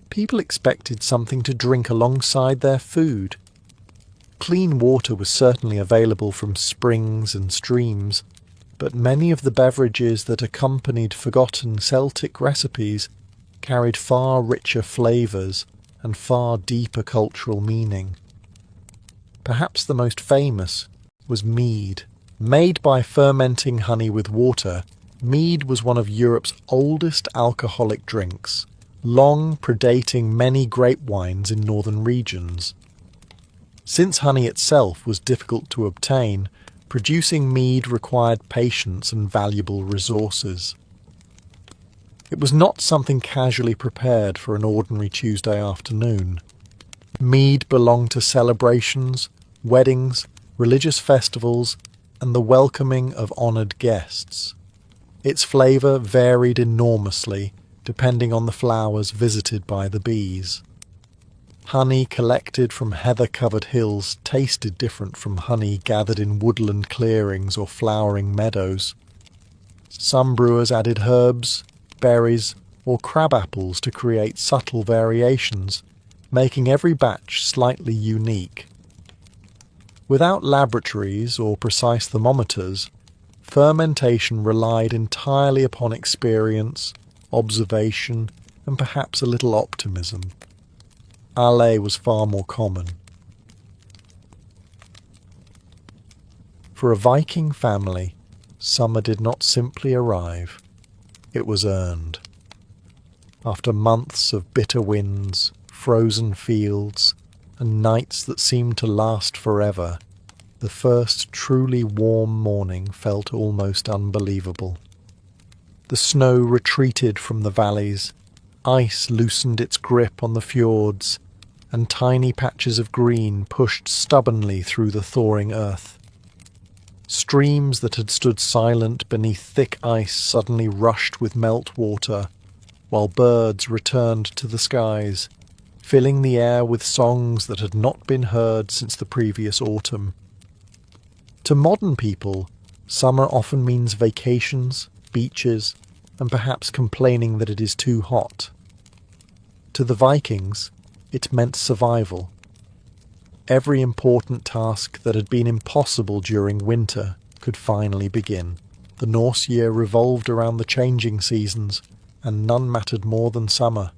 people expected something to drink alongside their food. Clean water was certainly available from springs and streams, but many of the beverages that accompanied forgotten Celtic recipes carried far richer flavours and far deeper cultural meaning. Perhaps the most famous was mead. Made by fermenting honey with water, mead was one of Europe's oldest alcoholic drinks, long predating many grape wines in northern regions. Since honey itself was difficult to obtain, producing mead required patience and valuable resources. It was not something casually prepared for an ordinary Tuesday afternoon. Mead belonged to celebrations, weddings, religious festivals, and the welcoming of honoured guests. Its flavour varied enormously, depending on the flowers visited by the bees. Honey collected from heather-covered hills tasted different from honey gathered in woodland clearings or flowering meadows. Some brewers added herbs, berries, or crab apples to create subtle variations, making every batch slightly unique. Without laboratories or precise thermometers, fermentation relied entirely upon experience, observation, and perhaps a little optimism. Ale was far more common. For a Viking family, summer did not simply arrive, it was earned. After months of bitter winds, frozen fields, and nights that seemed to last forever, the first truly warm morning felt almost unbelievable. The snow retreated from the valleys, ice loosened its grip on the fjords, and tiny patches of green pushed stubbornly through the thawing earth. Streams that had stood silent beneath thick ice suddenly rushed with meltwater, while birds returned to the skies, filling the air with songs that had not been heard since the previous autumn. To modern people, summer often means vacations, beaches, and perhaps complaining that it is too hot. To the Vikings, it meant survival. Every important task that had been impossible during winter could finally begin. The Norse year revolved around the changing seasons, and none mattered more than summer.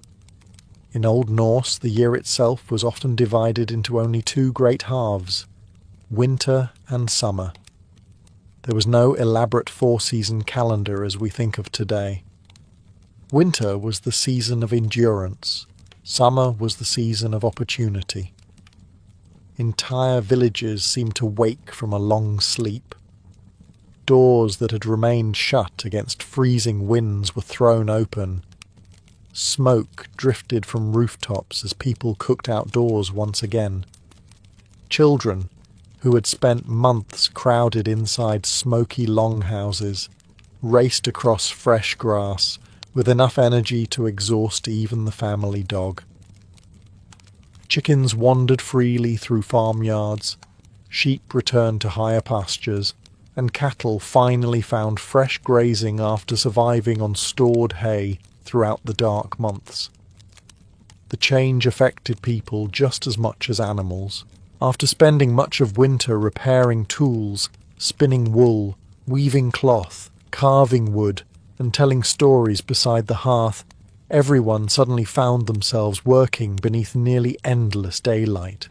In Old Norse, the year itself was often divided into only two great halves, winter and summer. There was no elaborate four-season calendar as we think of today. Winter was the season of endurance. Summer was the season of opportunity. Entire villages seemed to wake from a long sleep. Doors that had remained shut against freezing winds were thrown open. Smoke drifted from rooftops as people cooked outdoors once again. Children, who had spent months crowded inside smoky longhouses, raced across fresh grass with enough energy to exhaust even the family dog. Chickens wandered freely through farmyards, sheep returned to higher pastures, and cattle finally found fresh grazing after surviving on stored hay throughout the dark months. The change affected people just as much as animals. After spending much of winter repairing tools, spinning wool, weaving cloth, carving wood, and telling stories beside the hearth, everyone suddenly found themselves working beneath nearly endless daylight.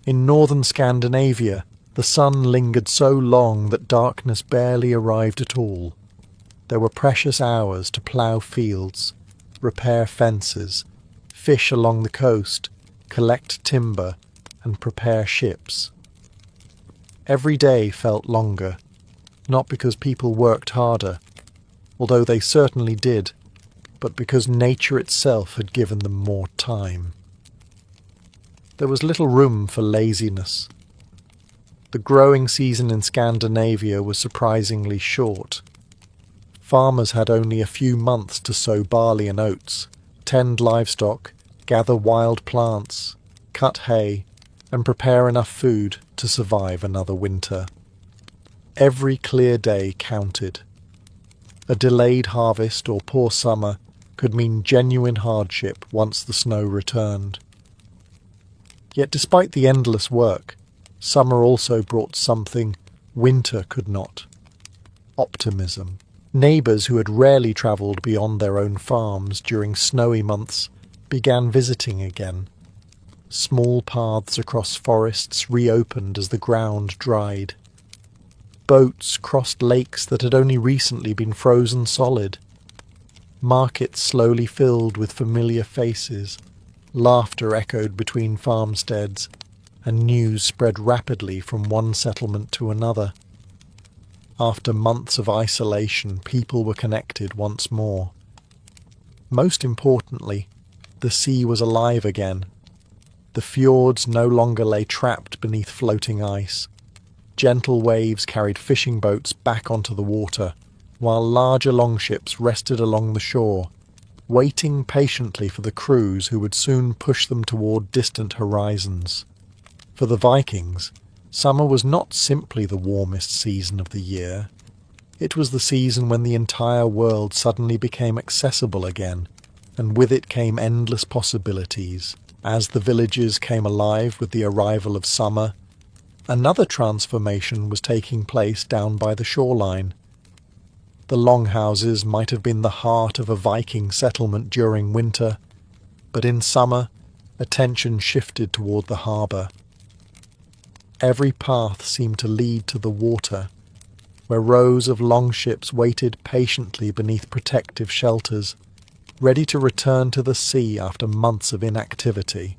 In northern Scandinavia, the sun lingered so long that darkness barely arrived at all. There were precious hours to plough fields, repair fences, fish along the coast, collect timber, and prepare ships. Every day felt longer, not because people worked harder, although they certainly did, but because nature itself had given them more time. There was little room for laziness. The growing season in Scandinavia was surprisingly short. Farmers had only a few months to sow barley and oats, tend livestock, gather wild plants, cut hay, and prepare enough food to survive another winter. Every clear day counted. A delayed harvest or poor summer could mean genuine hardship once the snow returned. Yet despite the endless work, summer also brought something winter could not: optimism. Neighbours who had rarely travelled beyond their own farms during snowy months began visiting again. Small paths across forests reopened as the ground dried. Boats crossed lakes that had only recently been frozen solid. Markets slowly filled with familiar faces. Laughter echoed between farmsteads, and news spread rapidly from one settlement to another. After months of isolation, people were connected once more. Most importantly, the sea was alive again. The fjords no longer lay trapped beneath floating ice. Gentle waves carried fishing boats back onto the water, while larger longships rested along the shore, waiting patiently for the crews who would soon push them toward distant horizons. For the Vikings, summer was not simply the warmest season of the year. It was the season when the entire world suddenly became accessible again, and with it came endless possibilities. As the villages came alive with the arrival of summer, another transformation was taking place down by the shoreline. The longhouses might have been the heart of a Viking settlement during winter, but in summer, attention shifted toward the harbour. Every path seemed to lead to the water, where rows of longships waited patiently beneath protective shelters, ready to return to the sea after months of inactivity.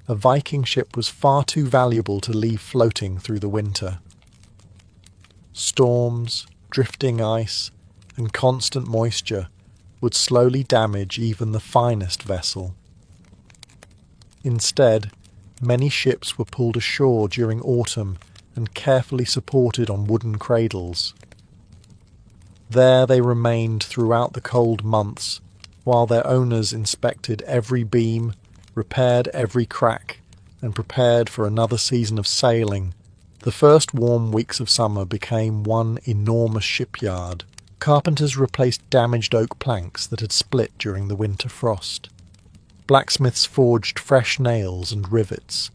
A Viking ship was far too valuable to leave floating through the winter. Storms, drifting ice, and constant moisture would slowly damage even the finest vessel. Instead, many ships were pulled ashore during autumn and carefully supported on wooden cradles. There they remained throughout the cold months, while their owners inspected every beam, repaired every crack, and prepared for another season of sailing. The first warm weeks of summer became one enormous shipyard. Carpenters replaced damaged oak planks that had split during the winter frost. Blacksmiths forged fresh nails and rivets.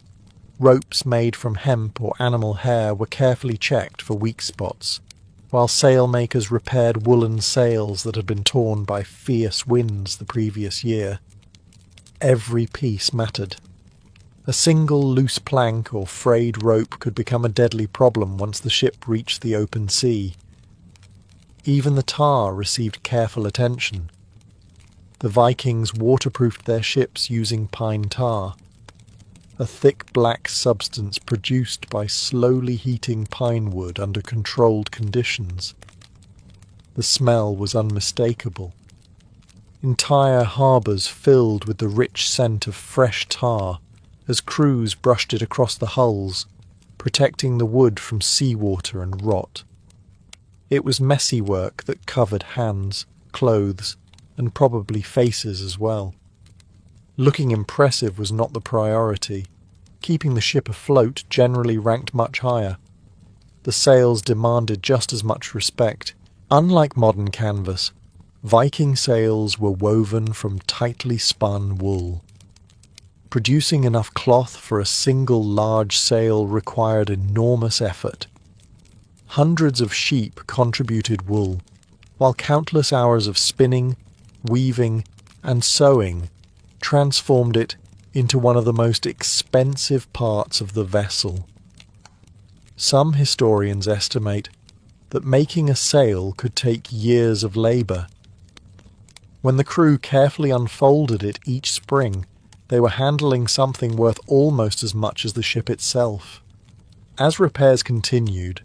Ropes made from hemp or animal hair were carefully checked for weak spots, while sailmakers repaired woolen sails that had been torn by fierce winds the previous year. every piece mattered. A single loose plank or frayed rope could become a deadly problem once the ship reached the open sea. Even the tar received careful attention. The Vikings waterproofed their ships using pine tar, a thick black substance produced by slowly heating pine wood under controlled conditions. The smell was unmistakable. Entire harbours filled with the rich scent of fresh tar as crews brushed it across the hulls, protecting the wood from seawater and rot. It was messy work that covered hands, clothes, and probably faces as well. Looking impressive was not the priority. Keeping the ship afloat generally ranked much higher. The sails demanded just as much respect. Unlike modern canvas, Viking sails were woven from tightly spun wool. Producing enough cloth for a single large sail required enormous effort. Hundreds of sheep contributed wool, while countless hours of spinning, weaving, and sewing transformed it into one of the most expensive parts of the vessel. Some historians estimate that making a sail could take years of labour. When the crew carefully unfolded it each spring, they were handling something worth almost as much as the ship itself. As repairs continued,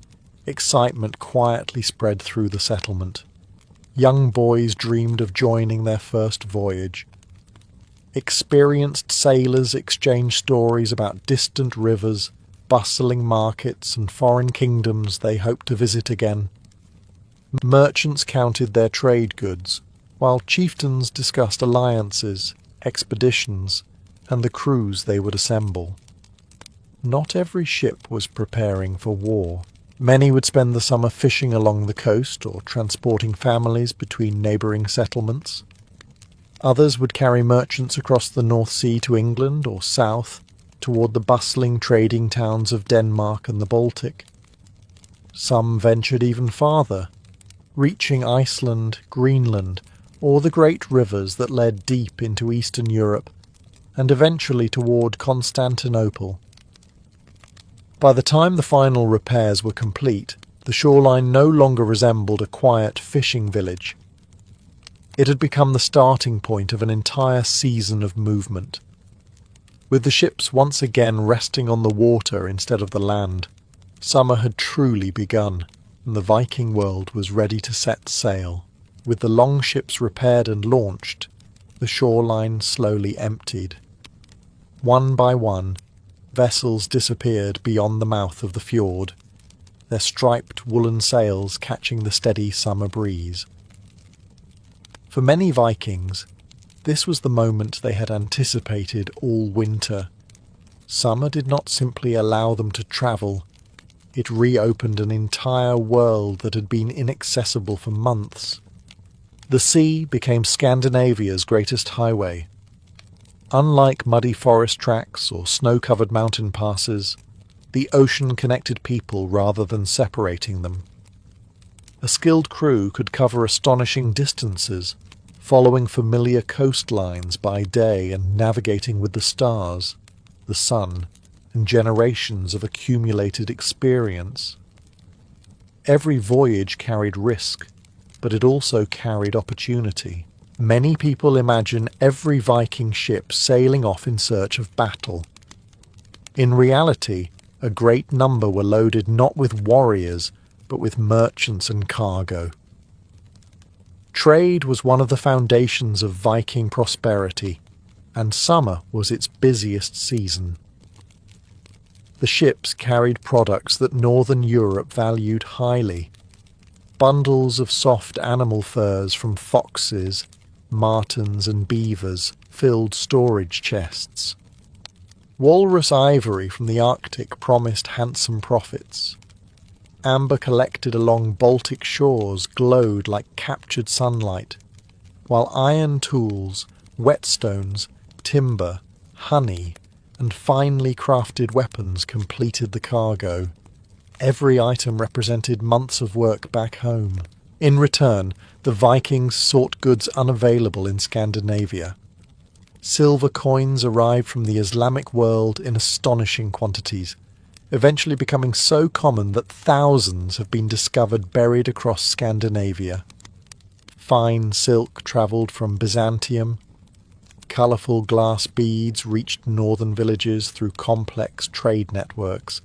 excitement quietly spread through the settlement. Young boys dreamed of joining their first voyage. Experienced sailors exchanged stories about distant rivers, bustling markets, and foreign kingdoms they hoped to visit again. Merchants counted their trade goods, while chieftains discussed alliances, expeditions, and the crews they would assemble. Not every ship was preparing for war. Many would spend the summer fishing along the coast or transporting families between neighbouring settlements. Others would carry merchants across the North Sea to England or south toward the bustling trading towns of Denmark and the Baltic. Some ventured even farther, reaching Iceland, Greenland, or the great rivers that led deep into Eastern Europe, and eventually toward Constantinople. By the time the final repairs were complete, the shoreline no longer resembled a quiet fishing village. It had become the starting point of an entire season of movement. With the ships once again resting on the water instead of the land, summer had truly begun, and the Viking world was ready to set sail. With the long ships repaired and launched, the shoreline slowly emptied. One by one, vessels disappeared beyond the mouth of the fjord, their striped woolen sails catching the steady summer breeze. For many Vikings, this was the moment they had anticipated all winter. Summer did not simply allow them to travel, it reopened an entire world that had been inaccessible for months. The sea became Scandinavia's greatest highway. Unlike muddy forest tracks or snow-covered mountain passes, the ocean connected people rather than separating them. A skilled crew could cover astonishing distances, following familiar coastlines by day and navigating with the stars, the sun, and generations of accumulated experience. Every voyage carried risk, but it also carried opportunity. Many people imagine every Viking ship sailing off in search of battle. In reality, a great number were loaded not with warriors, but with merchants and cargo. Trade was one of the foundations of Viking prosperity, and summer was its busiest season. The ships carried products that Northern Europe valued highly. Bundles of soft animal furs from foxes, martens and beavers filled storage chests. Walrus ivory from the Arctic promised handsome profits. Amber collected along Baltic shores glowed like captured sunlight, while iron tools, whetstones, timber, honey, and finely crafted weapons completed the cargo. Every item represented months of work back home. In return, the Vikings sought goods unavailable in Scandinavia. Silver coins arrived from the Islamic world in astonishing quantities, eventually becoming so common that thousands have been discovered buried across Scandinavia. Fine silk travelled from Byzantium. Colourful glass beads reached northern villages through complex trade networks,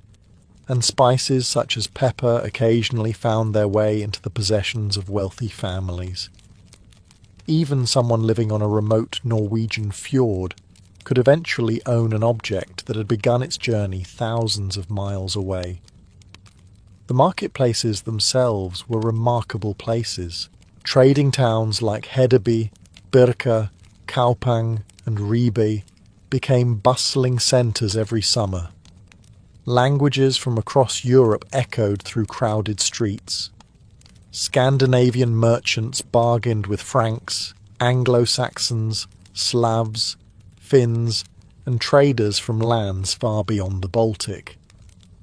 and spices such as pepper occasionally found their way into the possessions of wealthy families. Even someone living on a remote Norwegian fjord could eventually own an object that had begun its journey thousands of miles away. The marketplaces themselves were remarkable places. Trading towns like Hedeby, Birka, Kaupang and Ribe became bustling centres every summer. Languages from across Europe echoed through crowded streets. Scandinavian merchants bargained with Franks, Anglo-Saxons, Slavs, Finns, and traders from lands far beyond the Baltic.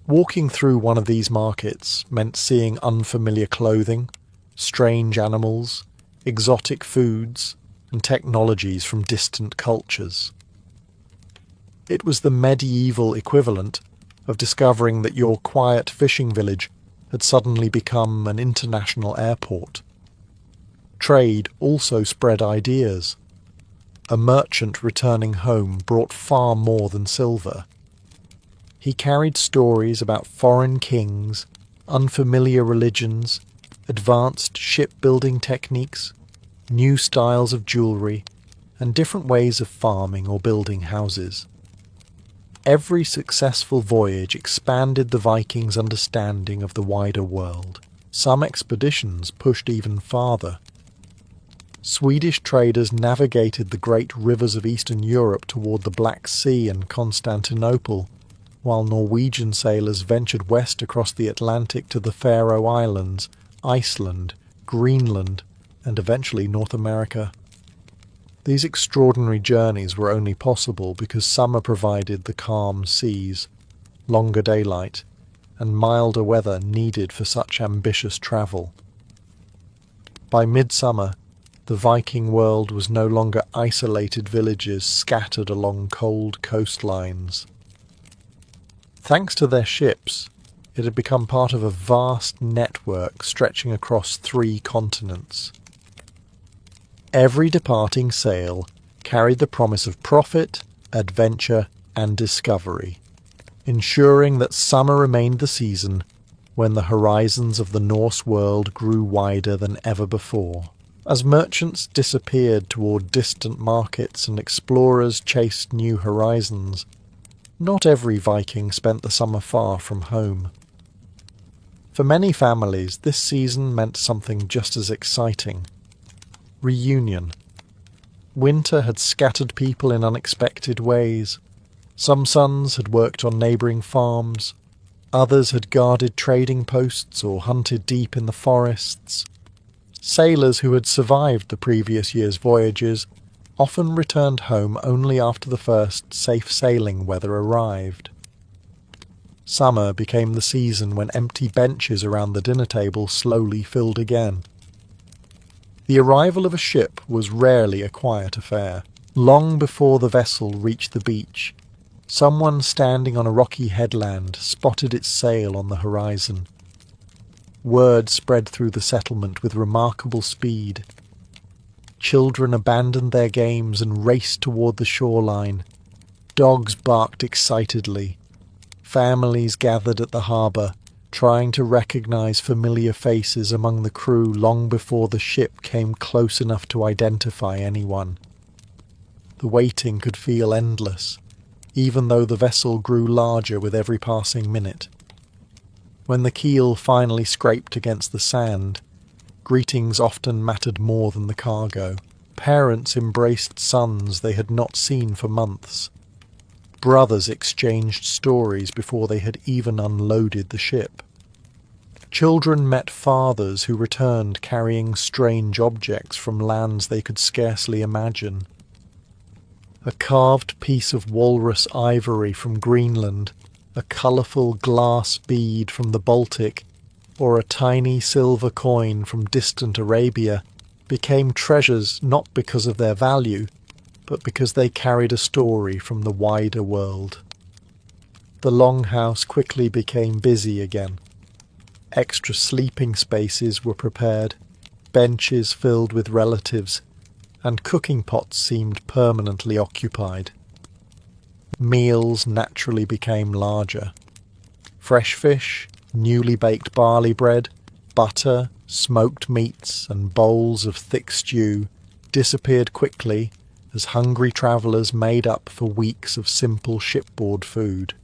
Walking through one of these markets meant seeing unfamiliar clothing, strange animals, exotic foods, and technologies from distant cultures. It was the medieval equivalent of discovering that your quiet fishing village had suddenly become an international airport. Trade also spread ideas. A merchant returning home brought far more than silver. He carried stories about foreign kings, unfamiliar religions, advanced shipbuilding techniques, new styles of jewellery, and different ways of farming or building houses. Every successful voyage expanded the Vikings' understanding of the wider world. Some expeditions pushed even farther. Swedish traders navigated the great rivers of Eastern Europe toward the Black Sea and Constantinople, while Norwegian sailors ventured west across the Atlantic to the Faroe Islands, Iceland, Greenland, and eventually North America. These extraordinary journeys were only possible because summer provided the calm seas, longer daylight, and milder weather needed for such ambitious travel. By midsummer, the Viking world was no longer isolated villages scattered along cold coastlines. Thanks to their ships, it had become part of a vast network stretching across 3 continents. Every departing sail carried the promise of profit, adventure, and discovery, ensuring that summer remained the season when the horizons of the Norse world grew wider than ever before. As merchants disappeared toward distant markets and explorers chased new horizons, not every Viking spent the summer far from home. For many families, this season meant something just as exciting. Reunion. Winter had scattered people in unexpected ways. Some sons had worked on neighbouring farms, others had guarded trading posts or hunted deep in the forests. Sailors who had survived the previous year's voyages often returned home only after the first safe sailing weather arrived. Summer became the season when empty benches around the dinner table slowly filled again. The arrival of a ship was rarely a quiet affair. Long before the vessel reached the beach, someone standing on a rocky headland spotted its sail on the horizon. Word spread through the settlement with remarkable speed. Children abandoned their games and raced toward the shoreline. Dogs barked excitedly. Families gathered at the harbour, trying to recognize familiar faces among the crew long before the ship came close enough to identify anyone. The waiting could feel endless, even though the vessel grew larger with every passing minute. When the keel finally scraped against the sand, greetings often mattered more than the cargo. Parents embraced sons they had not seen for months. Brothers exchanged stories before they had even unloaded the ship. Children met fathers who returned carrying strange objects from lands they could scarcely imagine. A carved piece of walrus ivory from Greenland, a colourful glass bead from the Baltic, or a tiny silver coin from distant Arabia became treasures not because of their value, but because they carried a story from the wider world. The longhouse quickly became busy again. Extra sleeping spaces were prepared, benches filled with relatives, and cooking pots seemed permanently occupied. Meals naturally became larger. Fresh fish, newly baked barley bread, butter, smoked meats, and bowls of thick stew disappeared quickly as hungry travellers made up for weeks of simple shipboard food.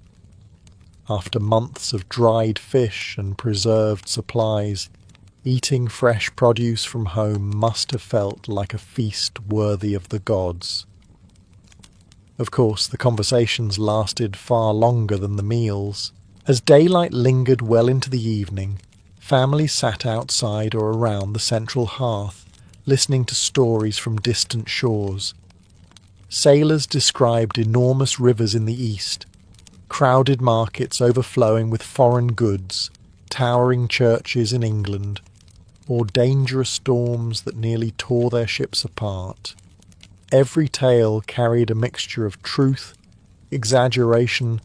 After months of dried fish and preserved supplies, eating fresh produce from home must have felt like a feast worthy of the gods. Of course, the conversations lasted far longer than the meals. As daylight lingered well into the evening, families sat outside or around the central hearth, listening to stories from distant shores. Sailors described enormous rivers in the east, crowded markets overflowing with foreign goods, towering churches in England, or dangerous storms that nearly tore their ships apart. Every tale carried a mixture of truth, exaggeration,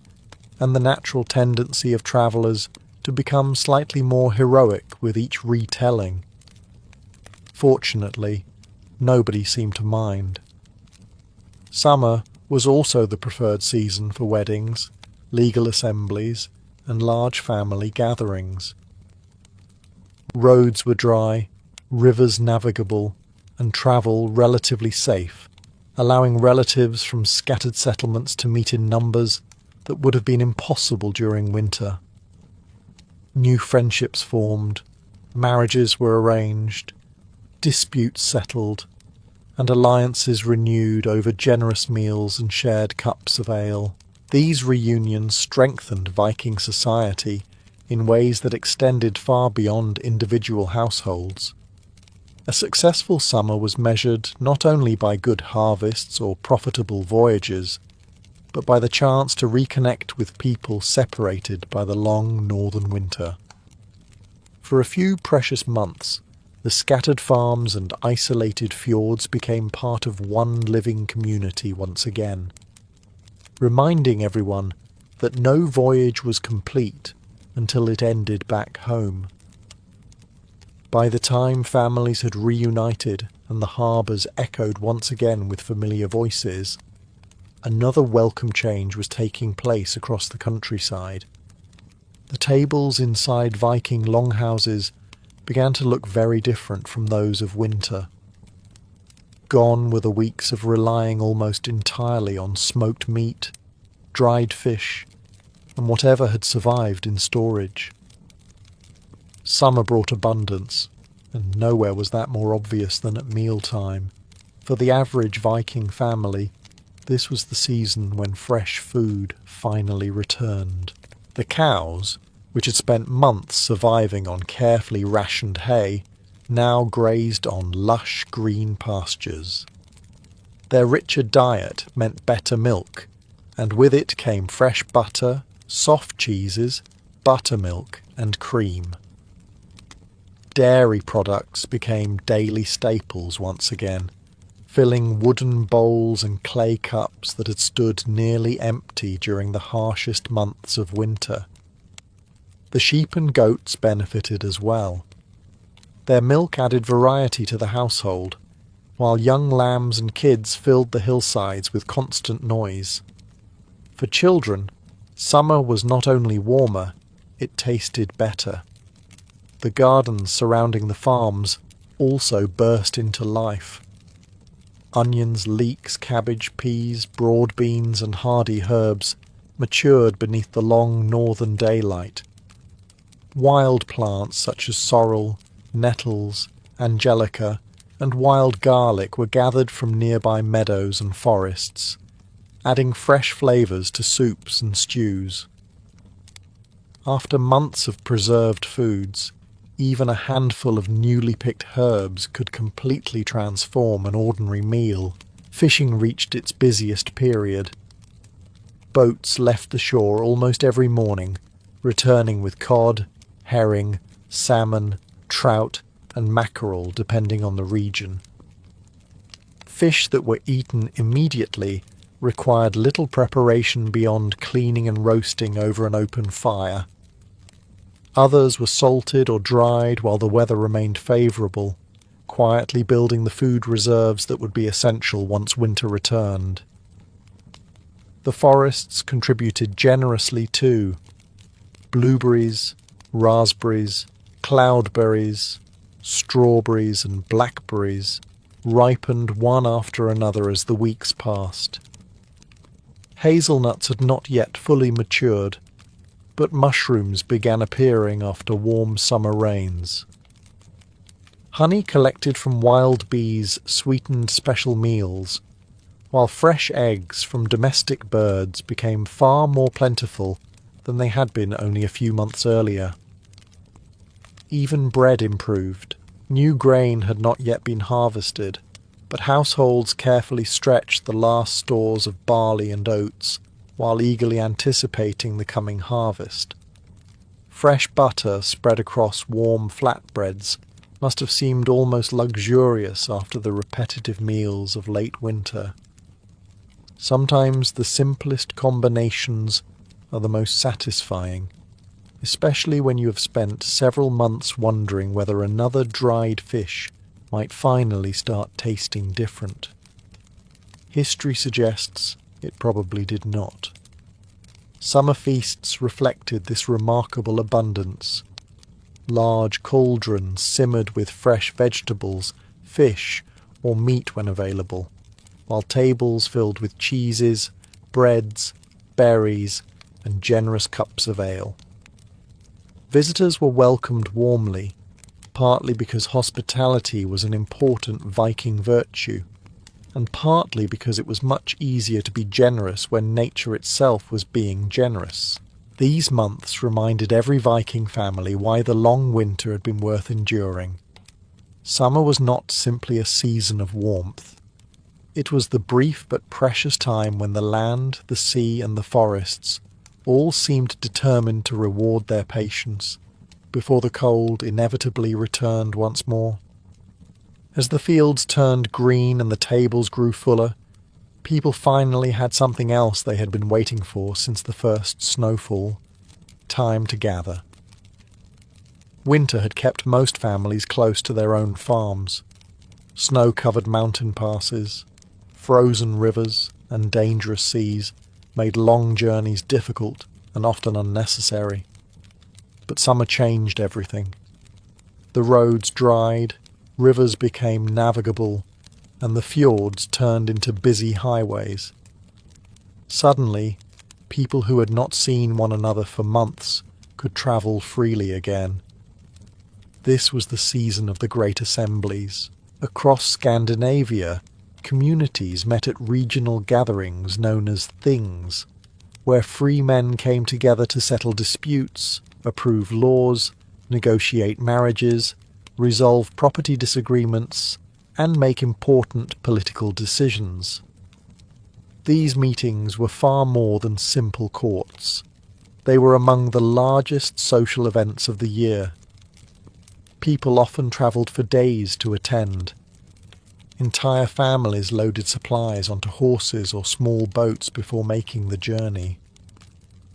and the natural tendency of travellers to become slightly more heroic with each retelling. Fortunately, nobody seemed to mind. Summer was also the preferred season for weddings, legal assemblies, and large family gatherings. Roads were dry, rivers navigable, and travel relatively safe, allowing relatives from scattered settlements to meet in numbers that would have been impossible during winter. New friendships formed, marriages were arranged, disputes settled, and alliances renewed over generous meals and shared cups of ale. These reunions strengthened Viking society in ways that extended far beyond individual households. A successful summer was measured not only by good harvests or profitable voyages, but by the chance to reconnect with people separated by the long northern winter. For a few precious months, the scattered farms and isolated fjords became part of one living community once again, reminding everyone that no voyage was complete until it ended back home. By the time families had reunited and the harbours echoed once again with familiar voices, another welcome change was taking place across the countryside. The tables inside Viking longhouses began to look very different from those of winter. Gone were the weeks of relying almost entirely on smoked meat, dried fish, and whatever had survived in storage. Summer brought abundance, and nowhere was that more obvious than at mealtime. For the average Viking family, this was the season when fresh food finally returned. The cows, which had spent months surviving on carefully rationed hay, now grazed on lush green pastures. Their richer diet meant better milk, and with it came fresh butter, soft cheeses, buttermilk, and cream. Dairy products became daily staples once again, filling wooden bowls and clay cups that had stood nearly empty during the harshest months of winter. The sheep and goats benefited as well. Their milk added variety to the household, while young lambs and kids filled the hillsides with constant noise. For children, summer was not only warmer, it tasted better. The gardens surrounding the farms also burst into life. Onions, leeks, cabbage, peas, broad beans, and hardy herbs matured beneath the long northern daylight. Wild plants such as sorrel, nettles, angelica, and wild garlic were gathered from nearby meadows and forests, adding fresh flavours to soups and stews. After months of preserved foods, even a handful of newly picked herbs could completely transform an ordinary meal. Fishing reached its busiest period. Boats left the shore almost every morning, returning with cod, herring, salmon, trout, and mackerel depending on the region. Fish that were eaten immediately required little preparation beyond cleaning and roasting over an open fire. Others were salted or dried while the weather remained favourable, quietly building the food reserves that would be essential once winter returned. The forests contributed generously too. Blueberries, raspberries, cloudberries, strawberries and blackberries ripened one after another as the weeks passed. Hazelnuts had not yet fully matured, but mushrooms began appearing after warm summer rains. Honey collected from wild bees sweetened special meals, while fresh eggs from domestic birds became far more plentiful than they had been only a few months earlier. Even bread improved. New grain had not yet been harvested, but households carefully stretched the last stores of barley and oats while eagerly anticipating the coming harvest. Fresh butter spread across warm flatbreads must have seemed almost luxurious after the repetitive meals of late winter. Sometimes the simplest combinations are the most satisfying, especially when you have spent several months wondering whether another dried fish might finally start tasting different. History suggests it probably did not. Summer feasts reflected this remarkable abundance. Large cauldrons simmered with fresh vegetables, fish, or meat when available, while tables filled with cheeses, breads, berries, and generous cups of ale. Visitors were welcomed warmly, partly because hospitality was an important Viking virtue, and partly because it was much easier to be generous when nature itself was being generous. These months reminded every Viking family why the long winter had been worth enduring. Summer was not simply a season of warmth. It was the brief but precious time when the land, the sea, and the forests all seemed determined to reward their patience, before the cold inevitably returned once more. As the fields turned green and the tables grew fuller, people finally had something else they had been waiting for since the first snowfall: time to gather. Winter had kept most families close to their own farms. Snow-covered mountain passes, frozen rivers, and dangerous seas made long journeys difficult and often unnecessary. But summer changed everything. The roads dried, rivers became navigable, and the fjords turned into busy highways. Suddenly, people who had not seen one another for months could travel freely again. This was the season of the great assemblies. Across Scandinavia, communities met at regional gatherings known as things, where free men came together to settle disputes, approve laws, negotiate marriages, resolve property disagreements, and make important political decisions. These meetings were far more than simple courts. They were among the largest social events of the year. People often travelled for days to attend. Entire families loaded supplies onto horses or small boats before making the journey.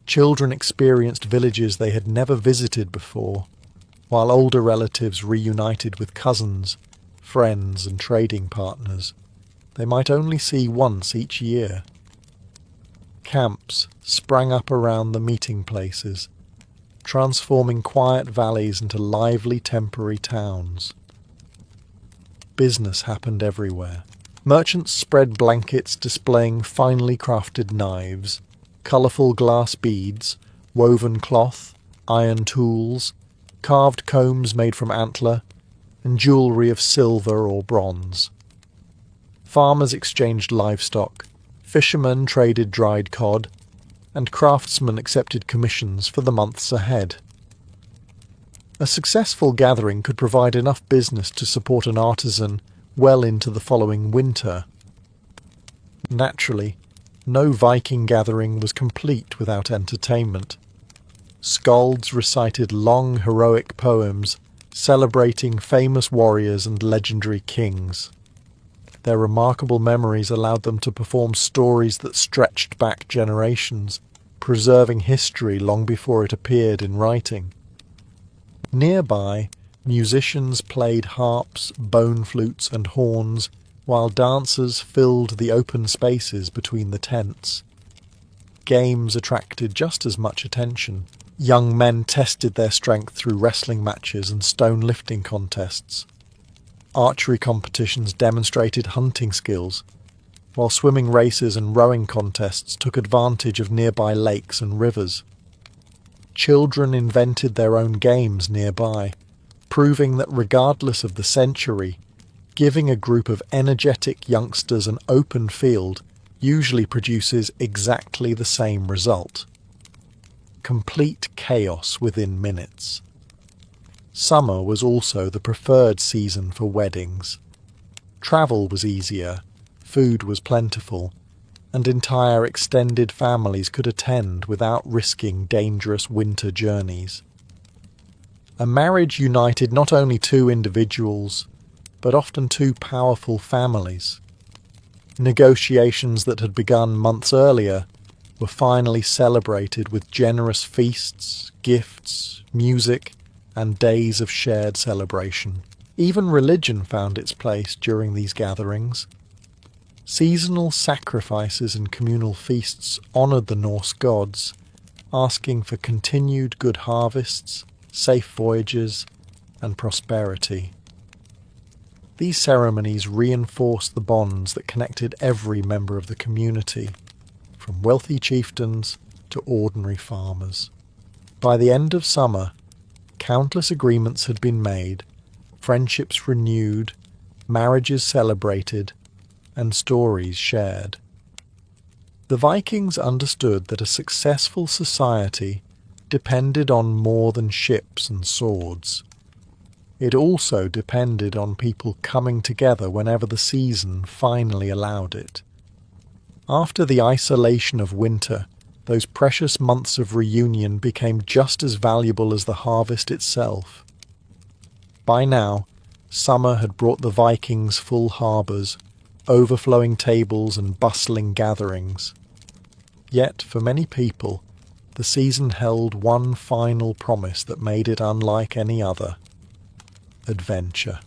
Children experienced villages they had never visited before, while older relatives reunited with cousins, friends, and trading partners they might only see once each year. Camps sprang up around the meeting places, transforming quiet valleys into lively temporary towns. Business happened everywhere. Merchants spread blankets displaying finely crafted knives, colourful glass beads, woven cloth, iron tools, carved combs made from antler, and jewellery of silver or bronze. Farmers exchanged livestock, fishermen traded dried cod, and craftsmen accepted commissions for the months ahead. A successful gathering could provide enough business to support an artisan well into the following winter. Naturally, no Viking gathering was complete without entertainment. Skalds recited long heroic poems celebrating famous warriors and legendary kings. Their remarkable memories allowed them to perform stories that stretched back generations, preserving history long before it appeared in writing. Nearby, musicians played harps, bone flutes, and horns, while dancers filled the open spaces between the tents. Games attracted just as much attention. Young men tested their strength through wrestling matches and stone lifting contests. Archery competitions demonstrated hunting skills, while swimming races and rowing contests took advantage of nearby lakes and rivers. Children invented their own games nearby, proving that regardless of the century, giving a group of energetic youngsters an open field usually produces exactly the same result. Complete chaos within minutes. Summer was also the preferred season for weddings. Travel was easier, food was plentiful, and entire extended families could attend without risking dangerous winter journeys. A marriage united not only two individuals, but often two powerful families. Negotiations that had begun months earlier were finally celebrated with generous feasts, gifts, music, and days of shared celebration. Even religion found its place during these gatherings. Seasonal sacrifices and communal feasts honoured the Norse gods, asking for continued good harvests, safe voyages, and prosperity. These ceremonies reinforced the bonds that connected every member of the community, from wealthy chieftains to ordinary farmers. By the end of summer, countless agreements had been made, friendships renewed, marriages celebrated, and stories shared. The Vikings understood that a successful society depended on more than ships and swords. It also depended on people coming together whenever the season finally allowed it. After the isolation of winter, those precious months of reunion became just as valuable as the harvest itself. By now, summer had brought the Vikings full harbours, overflowing tables and bustling gatherings. Yet, for many people, the season held one final promise that made it unlike any other: adventure.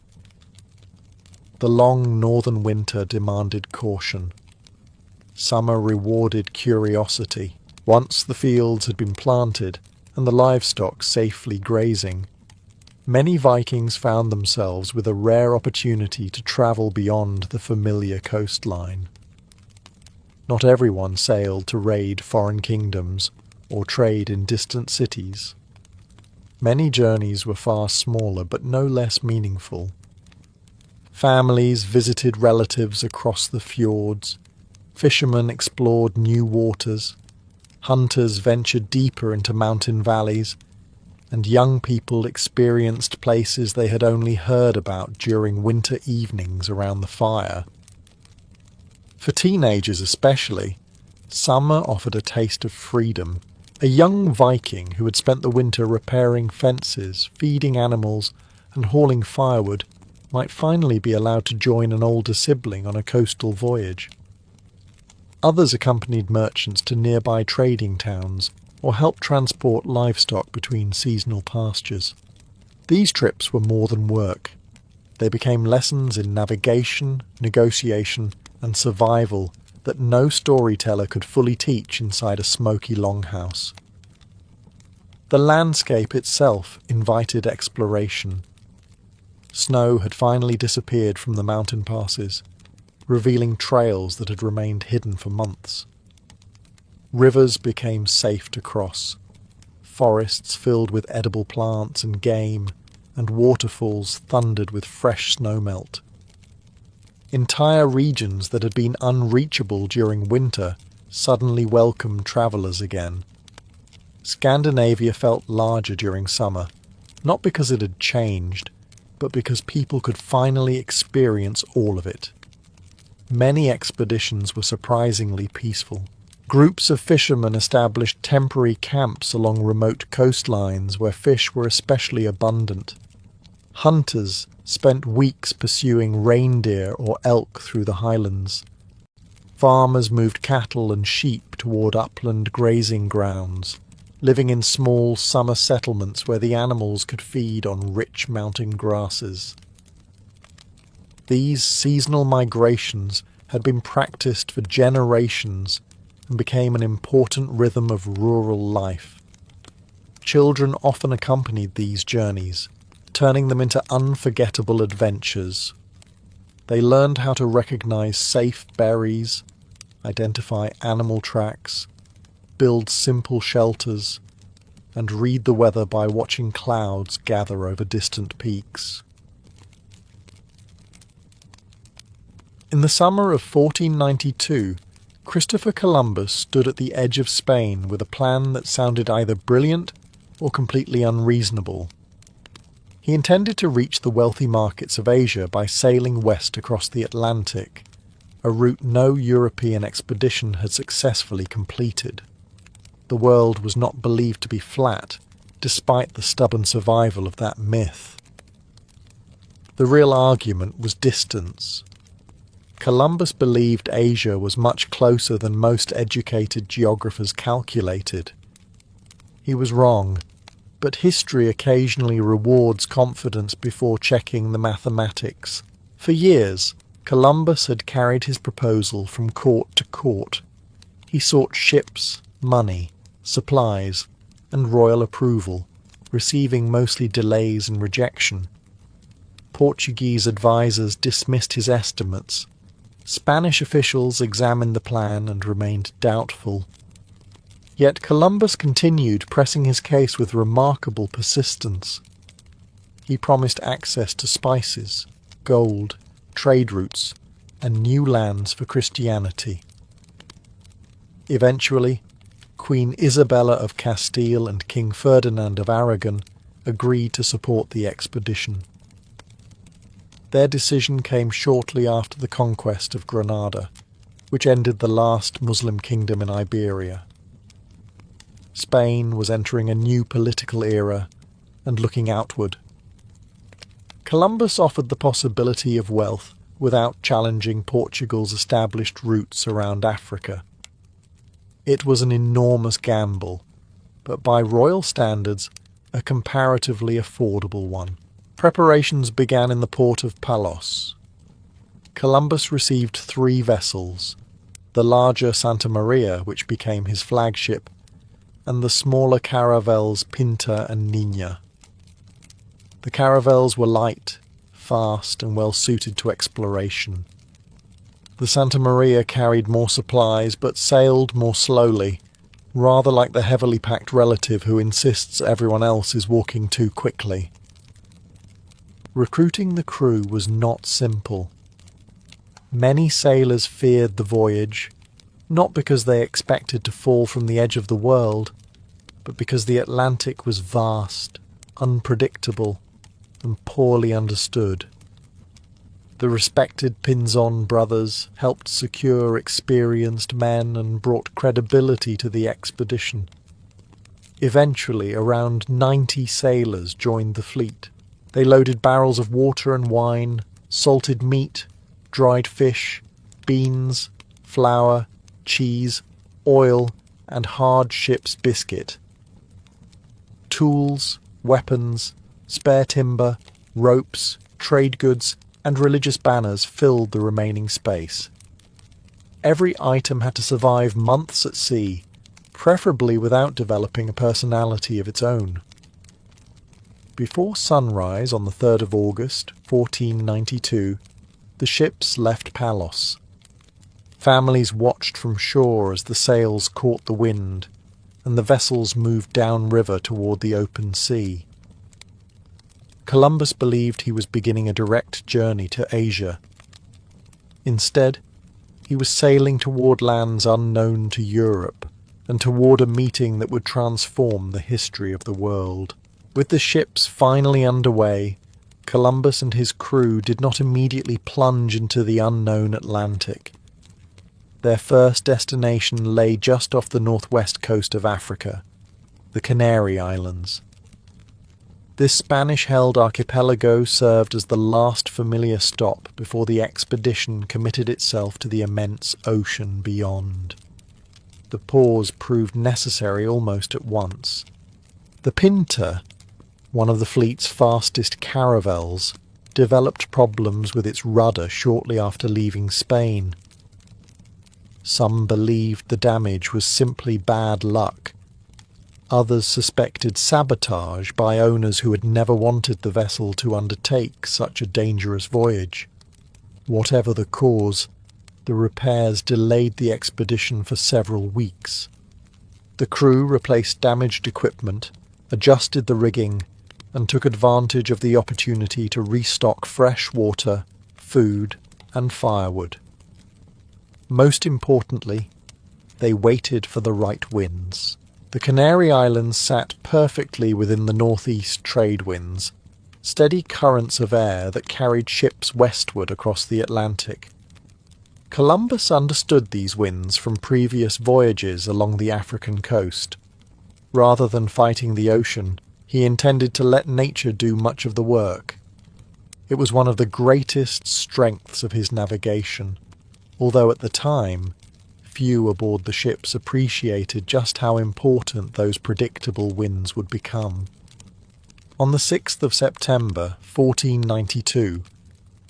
The long northern winter demanded caution. Summer rewarded curiosity. Once the fields had been planted and the livestock safely grazing, many Vikings found themselves with a rare opportunity to travel beyond the familiar coastline. Not everyone sailed to raid foreign kingdoms or trade in distant cities. Many journeys were far smaller but no less meaningful. Families visited relatives across the fjords, fishermen explored new waters, hunters ventured deeper into mountain valleys, and young people experienced places they had only heard about during winter evenings around the fire. For teenagers especially, summer offered a taste of freedom. A young Viking who had spent the winter repairing fences, feeding animals, and hauling firewood might finally be allowed to join an older sibling on a coastal voyage. Others accompanied merchants to nearby trading towns or helped transport livestock between seasonal pastures. These trips were more than work. They became lessons in navigation, negotiation, and survival that no storyteller could fully teach inside a smoky longhouse. The landscape itself invited exploration. Snow had finally disappeared from the mountain passes, revealing trails that had remained hidden for months. Rivers became safe to cross, forests filled with edible plants and game, and waterfalls thundered with fresh snowmelt. Entire regions that had been unreachable during winter suddenly welcomed travellers again. Scandinavia felt larger during summer, not because it had changed, but because people could finally experience all of it. Many expeditions were surprisingly peaceful. Groups of fishermen established temporary camps along remote coastlines where fish were especially abundant. Hunters spent weeks pursuing reindeer or elk through the highlands. Farmers moved cattle and sheep toward upland grazing grounds, living in small summer settlements where the animals could feed on rich mountain grasses. These seasonal migrations had been practiced for generations and became an important rhythm of rural life. Children often accompanied these journeys, turning them into unforgettable adventures. They learned how to recognize safe berries, identify animal tracks, build simple shelters, and read the weather by watching clouds gather over distant peaks. In the summer of 1492, Christopher Columbus stood at the edge of Spain with a plan that sounded either brilliant or completely unreasonable. He intended to reach the wealthy markets of Asia by sailing west across the Atlantic, a route no European expedition had successfully completed. The world was not believed to be flat, despite the stubborn survival of that myth. The real argument was distance. Columbus believed Asia was much closer than most educated geographers calculated. He was wrong, but history occasionally rewards confidence before checking the mathematics. For years, Columbus had carried his proposal from court to court. He sought ships, money, supplies, and royal approval, receiving mostly delays and rejection. Portuguese advisers dismissed his estimates. Spanish officials examined the plan and remained doubtful. Yet Columbus continued pressing his case with remarkable persistence. He promised access to spices, gold, trade routes, and new lands for Christianity. Eventually, Queen Isabella of Castile and King Ferdinand of Aragon agreed to support the expedition. Their decision came shortly after the conquest of Granada, which ended the last Muslim kingdom in Iberia. Spain was entering a new political era and looking outward. Columbus offered the possibility of wealth without challenging Portugal's established roots around Africa. It was an enormous gamble, but by royal standards, a comparatively affordable one. Preparations began in the port of Palos. Columbus received 3 vessels, the larger Santa Maria, which became his flagship, and the smaller caravels Pinta and Nina. The caravels were light, fast, and well suited to exploration. The Santa Maria carried more supplies but sailed more slowly, rather like the heavily packed relative who insists everyone else is walking too quickly. Recruiting the crew was not simple. Many sailors feared the voyage, not because they expected to fall from the edge of the world, but because the Atlantic was vast, unpredictable, and poorly understood. The respected Pinzon brothers helped secure experienced men and brought credibility to the expedition. Eventually, around 90 sailors joined the fleet. They loaded barrels of water and wine, salted meat, dried fish, beans, flour, cheese, oil, and hard ship's biscuit. Tools, weapons, spare timber, ropes, trade goods, and religious banners filled the remaining space. Every item had to survive months at sea, preferably without developing a personality of its own. Before sunrise on the 3rd of August, 1492, the ships left Palos. Families watched from shore as the sails caught the wind, and the vessels moved downriver toward the open sea. Columbus believed he was beginning a direct journey to Asia. Instead, he was sailing toward lands unknown to Europe, and toward a meeting that would transform the history of the world. With the ships finally underway, Columbus and his crew did not immediately plunge into the unknown Atlantic. Their first destination lay just off the northwest coast of Africa, the Canary Islands. This Spanish-held archipelago served as the last familiar stop before the expedition committed itself to the immense ocean beyond. The pause proved necessary almost at once. The Pinta, one of the fleet's fastest caravels, developed problems with its rudder shortly after leaving Spain. Some believed the damage was simply bad luck. Others suspected sabotage by owners who had never wanted the vessel to undertake such a dangerous voyage. Whatever the cause, the repairs delayed the expedition for several weeks. The crew replaced damaged equipment, adjusted the rigging, and took advantage of the opportunity to restock fresh water, food, and firewood. Most importantly, they waited for the right winds. The Canary Islands sat perfectly within the northeast trade winds, steady currents of air that carried ships westward across the Atlantic. Columbus understood these winds from previous voyages along the African coast. Rather than fighting the ocean, he intended to let nature do much of the work. It was one of the greatest strengths of his navigation, although at the time, few aboard the ships appreciated just how important those predictable winds would become. On the 6th of September, 1492,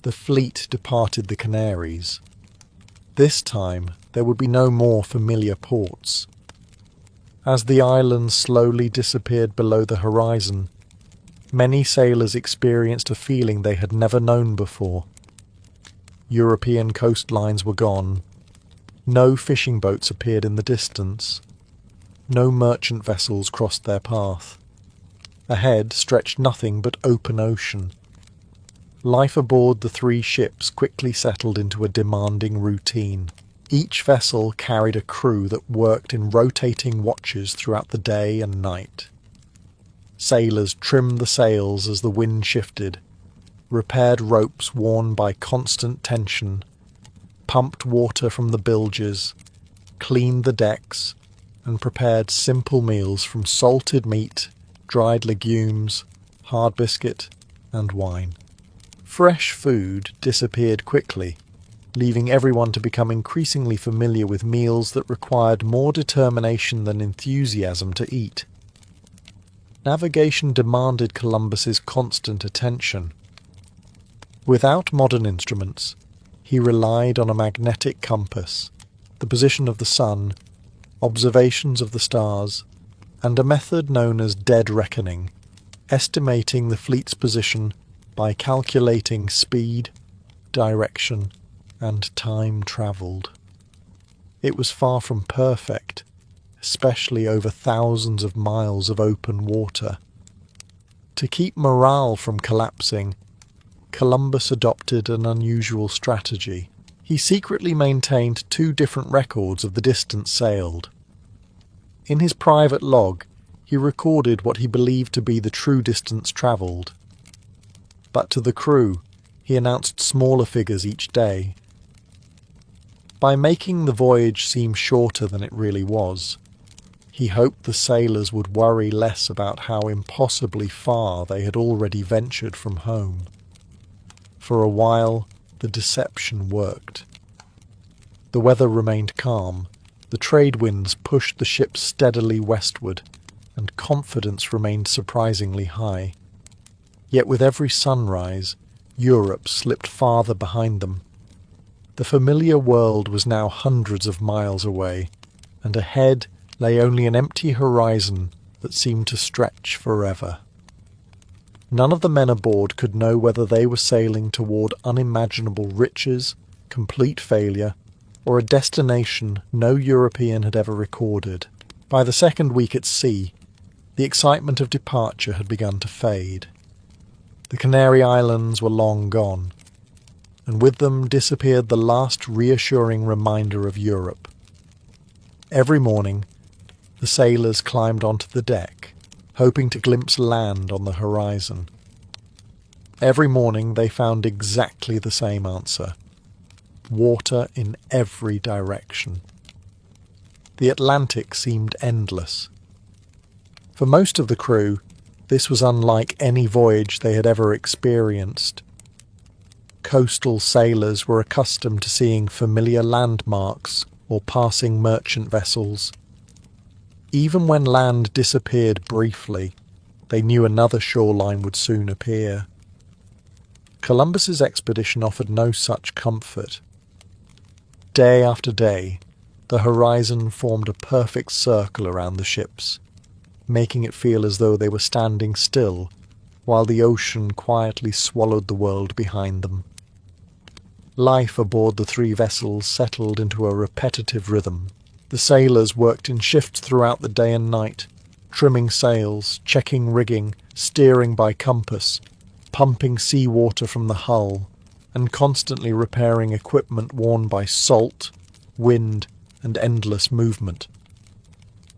the fleet departed the Canaries. This time, there would be no more familiar ports. As the islands slowly disappeared below the horizon, many sailors experienced a feeling they had never known before. European coastlines were gone. No fishing boats appeared in the distance. No merchant vessels crossed their path. Ahead stretched nothing but open ocean. Life aboard the three ships quickly settled into a demanding routine. Each vessel carried a crew that worked in rotating watches throughout the day and night. Sailors trimmed the sails as the wind shifted, repaired ropes worn by constant tension, pumped water from the bilges, cleaned the decks, and prepared simple meals from salted meat, dried legumes, hard biscuit, and wine. Fresh food disappeared quickly, leaving everyone to become increasingly familiar with meals that required more determination than enthusiasm to eat. Navigation demanded Columbus's constant attention. Without modern instruments, he relied on a magnetic compass, the position of the sun, observations of the stars, and a method known as dead reckoning, estimating the fleet's position by calculating speed, direction, and time travelled. It was far from perfect, especially over thousands of miles of open water. To keep morale from collapsing, Columbus adopted an unusual strategy. He secretly maintained 2 different records of the distance sailed. In his private log, he recorded what he believed to be the true distance travelled. But to the crew, he announced smaller figures each day. By making the voyage seem shorter than it really was, he hoped the sailors would worry less about how impossibly far they had already ventured from home. For a while, the deception worked. The weather remained calm, the trade winds pushed the ships steadily westward, and confidence remained surprisingly high. Yet with every sunrise, Europe slipped farther behind them. The familiar world was now hundreds of miles away, and ahead lay only an empty horizon that seemed to stretch forever. None of the men aboard could know whether they were sailing toward unimaginable riches, complete failure, or a destination no European had ever recorded. By the second week at sea, the excitement of departure had begun to fade. The Canary Islands were long gone, and with them disappeared the last reassuring reminder of Europe. Every morning, the sailors climbed onto the deck, hoping to glimpse land on the horizon. Every morning they found exactly the same answer: water in every direction. The Atlantic seemed endless. For most of the crew, This was unlike any voyage they had ever experienced. Coastal sailors were accustomed to seeing familiar landmarks or passing merchant vessels. Even when land disappeared briefly, they knew another shoreline would soon appear. Columbus's expedition offered no such comfort. Day after day, the horizon formed a perfect circle around the ships, making it feel as though they were standing still, while the ocean quietly swallowed the world behind them. Life aboard the three vessels settled into a repetitive rhythm. The sailors worked in shifts throughout the day and night, trimming sails, checking rigging, steering by compass, pumping seawater from the hull, and constantly repairing equipment worn by salt, wind, and endless movement.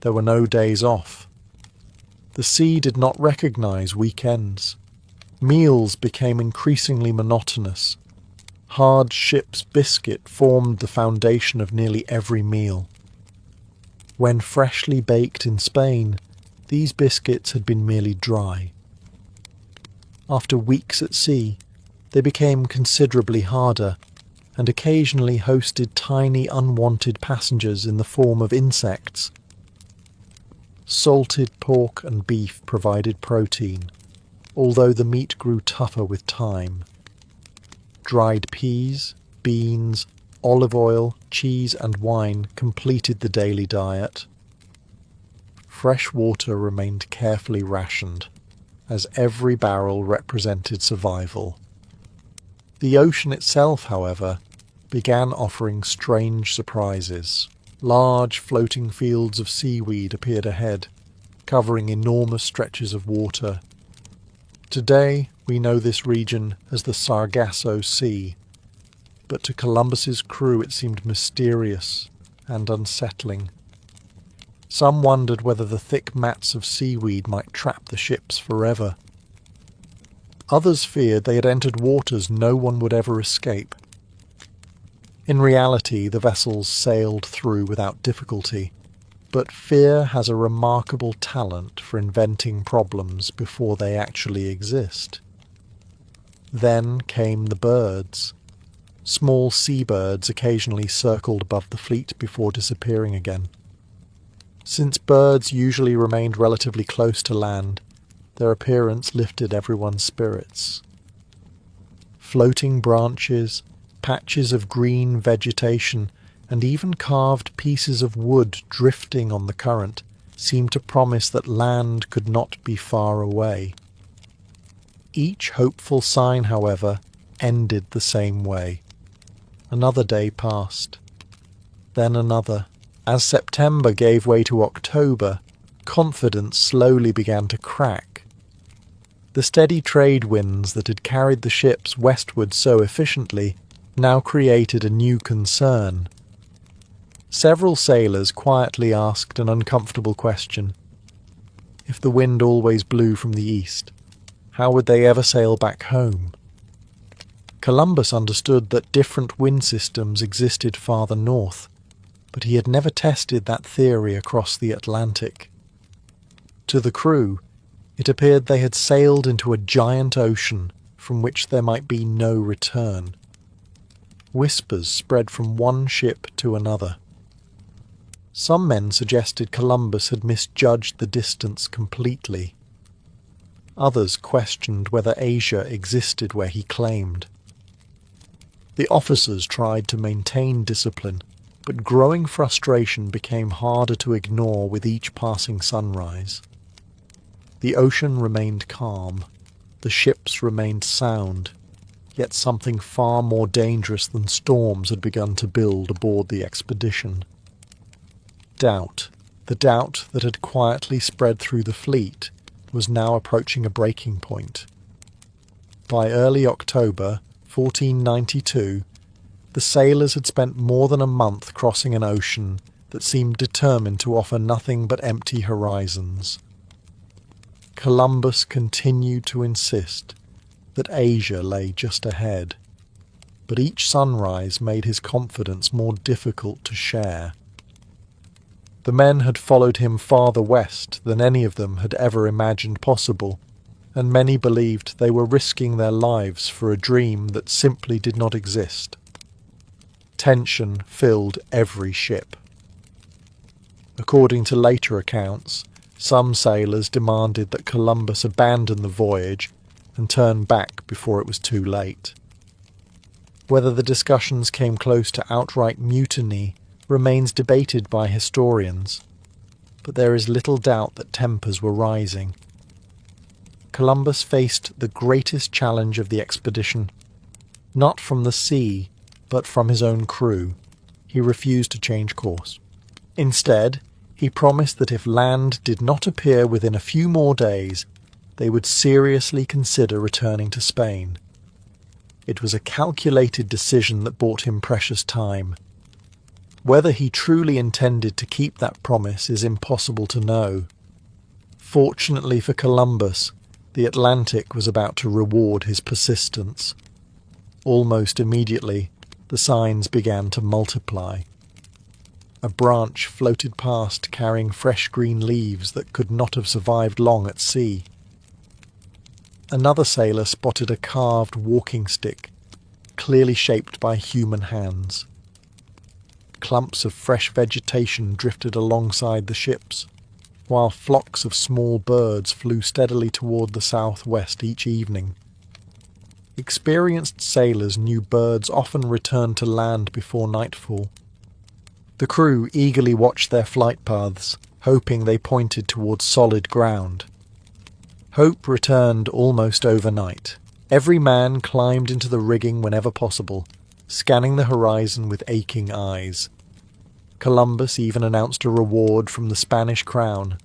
There were no days off. The sea did not recognize weekends. Meals became increasingly monotonous. Hard ship's biscuit formed the foundation of nearly every meal. When freshly baked in Spain, these biscuits had been merely dry. After weeks at sea, they became considerably harder, and occasionally hosted tiny unwanted passengers in the form of insects. Salted pork and beef provided protein, although the meat grew tougher with time. Dried peas, beans, olive oil, cheese and wine completed the daily diet. Fresh water remained carefully rationed, as every barrel represented survival. The ocean itself, however, began offering strange surprises. Large floating fields of seaweed appeared ahead, covering enormous stretches of water. Today, we know this region as the Sargasso Sea, but to Columbus's crew it seemed mysterious and unsettling. Some wondered whether the thick mats of seaweed might trap the ships forever. Others feared they had entered waters no one would ever escape. In reality, the vessels sailed through without difficulty, but fear has a remarkable talent for inventing problems before they actually exist. Then came the birds. Small seabirds occasionally circled above the fleet before disappearing again. Since birds usually remained relatively close to land, their appearance lifted everyone's spirits. Floating branches, patches of green vegetation, and even carved pieces of wood drifting on the current seemed to promise that land could not be far away. Each hopeful sign, however, ended the same way. Another day passed, then another. As September gave way to October, confidence slowly began to crack. The steady trade winds that had carried the ships westward so efficiently now created a new concern. Several sailors quietly asked an uncomfortable question. If the wind always blew from the east, how would they ever sail back home? Columbus understood that different wind systems existed farther north, but he had never tested that theory across the Atlantic. To the crew, it appeared they had sailed into a giant ocean from which there might be no return. Whispers spread from one ship to another. Some men suggested Columbus had misjudged the distance completely. Others questioned whether Asia existed where he claimed. The officers tried to maintain discipline, but growing frustration became harder to ignore with each passing sunrise. The ocean remained calm, the ships remained sound, yet something far more dangerous than storms had begun to build aboard the expedition. Doubt, the doubt that had quietly spread through the fleet, was now approaching a breaking point. By early October 1492, the sailors had spent more than a month crossing an ocean that seemed determined to offer nothing but empty horizons. Columbus continued to insist that Asia lay just ahead, but each sunrise made his confidence more difficult to share. The men had followed him farther west than any of them had ever imagined possible, and many believed they were risking their lives for a dream that simply did not exist. Tension filled every ship. According to later accounts, some sailors demanded that Columbus abandon the voyage and turn back before it was too late. Whether the discussions came close to outright mutiny remains debated by historians, but there is little doubt that tempers were rising. Columbus faced the greatest challenge of the expedition, not from the sea, but from his own crew. He refused to change course. Instead, he promised that if land did not appear within a few more days, they would seriously consider returning to Spain. It was a calculated decision that bought him precious time. Whether he truly intended to keep that promise is impossible to know. Fortunately for Columbus, the Atlantic was about to reward his persistence. Almost immediately, the signs began to multiply. A branch floated past carrying fresh green leaves that could not have survived long at sea. Another sailor spotted a carved walking stick, clearly shaped by human hands. Clumps of fresh vegetation drifted alongside the ships, while flocks of small birds flew steadily toward the southwest each evening. Experienced sailors knew birds often returned to land before nightfall. The crew eagerly watched their flight paths, hoping they pointed towards solid ground. Hope returned almost overnight. Every man climbed into the rigging whenever possible, scanning the horizon with aching eyes. Columbus even announced a reward from the Spanish crown,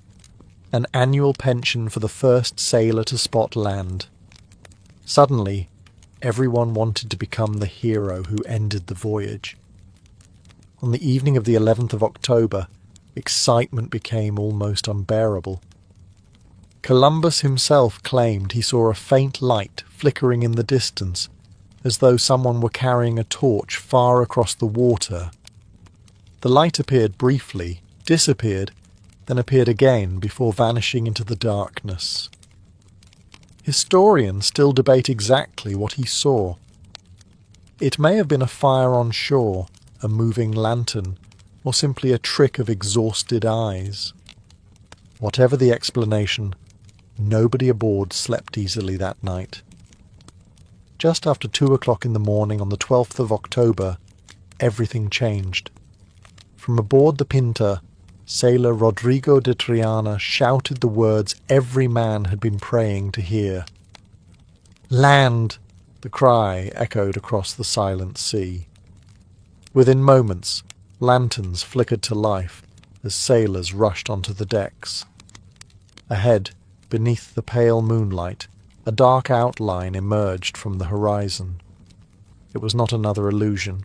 an annual pension for the first sailor to spot land. Suddenly, everyone wanted to become the hero who ended the voyage. On the evening of the 11th of October, excitement became almost unbearable. Columbus himself claimed he saw a faint light flickering in the distance, as though someone were carrying a torch far across the water. The light appeared briefly, disappeared, then appeared again before vanishing into the darkness. Historians still debate exactly what he saw. It may have been a fire on shore, a moving lantern, or simply a trick of exhausted eyes. Whatever the explanation, nobody aboard slept easily that night. Just after 2 o'clock in the morning on the 12th of October, everything changed. From aboard the Pinta, sailor Rodrigo de Triana shouted the words every man had been praying to hear. "Land!" The cry echoed across the silent sea. Within moments, lanterns flickered to life as sailors rushed onto the decks. Ahead, beneath the pale moonlight, a dark outline emerged from the horizon. It was not another illusion.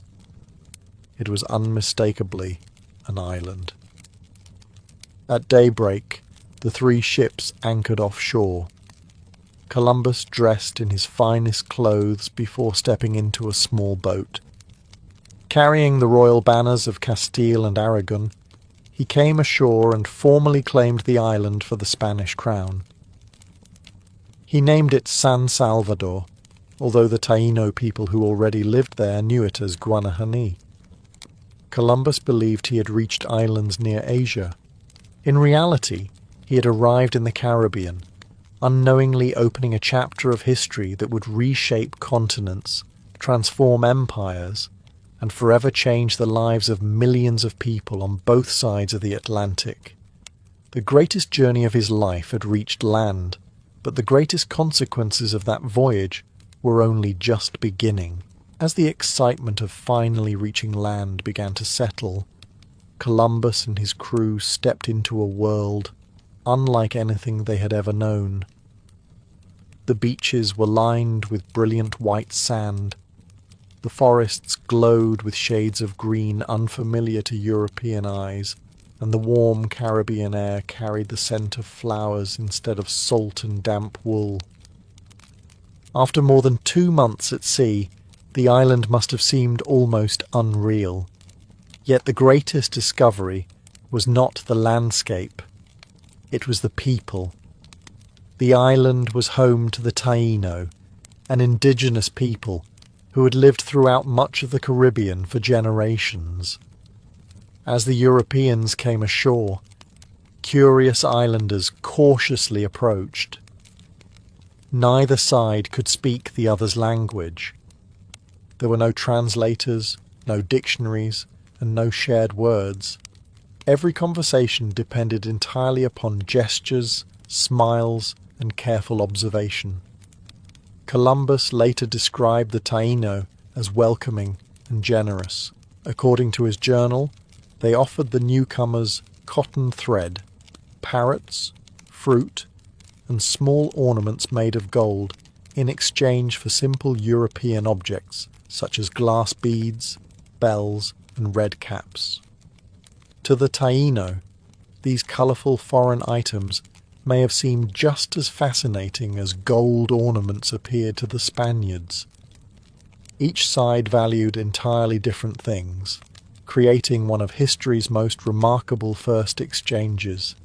It was unmistakably an island. At daybreak, the 3 ships anchored offshore. Columbus dressed in his finest clothes before stepping into a small boat. Carrying the royal banners of Castile and Aragon, he came ashore and formally claimed the island for the Spanish crown. He named it San Salvador, although the Taino people who already lived there knew it as Guanahani. Columbus believed he had reached islands near Asia. In reality, he had arrived in the Caribbean, unknowingly opening a chapter of history that would reshape continents, transform empires, and forever change the lives of millions of people on both sides of the Atlantic. The greatest journey of his life had reached land, but the greatest consequences of that voyage were only just beginning. As the excitement of finally reaching land began to settle, Columbus and his crew stepped into a world unlike anything they had ever known. The beaches were lined with brilliant white sand. The forests glowed with shades of green unfamiliar to European eyes, and the warm Caribbean air carried the scent of flowers instead of salt and damp wool. After more than 2 months at sea, the island must have seemed almost unreal. Yet the greatest discovery was not the landscape, it was the people. The island was home to the Taino, an indigenous people who had lived throughout much of the Caribbean for generations. As the Europeans came ashore, curious islanders cautiously approached. Neither side could speak the other's language. There were no translators, no dictionaries, and no shared words. Every conversation depended entirely upon gestures, smiles, and careful observation. Columbus later described the Taino as welcoming and generous. According to his journal, they offered the newcomers cotton thread, parrots, fruit, and small ornaments made of gold in exchange for simple European objects such as glass beads, bells, and red caps. To the Taino, these colourful foreign items may have seemed just as fascinating as gold ornaments appeared to the Spaniards. Each side valued entirely different things, creating one of history's most remarkable first exchanges.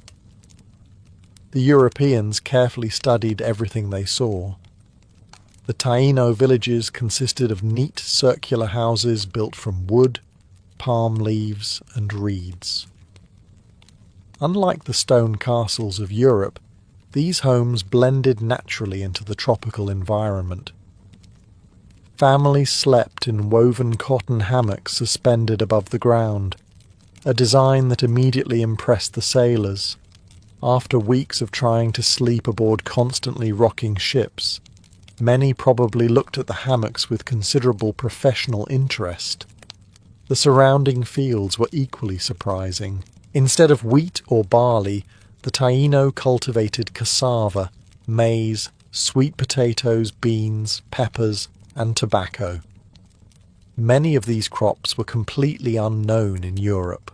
The Europeans carefully studied everything they saw. The Taino villages consisted of neat circular houses built from wood, palm leaves, and reeds. Unlike the stone castles of Europe, these homes blended naturally into the tropical environment. Families slept in woven cotton hammocks suspended above the ground, a design that immediately impressed the sailors. After weeks of trying to sleep aboard constantly rocking ships, many probably looked at the hammocks with considerable professional interest. The surrounding fields were equally surprising. Instead of wheat or barley, the Taino cultivated cassava, maize, sweet potatoes, beans, peppers, and tobacco. Many of these crops were completely unknown in Europe.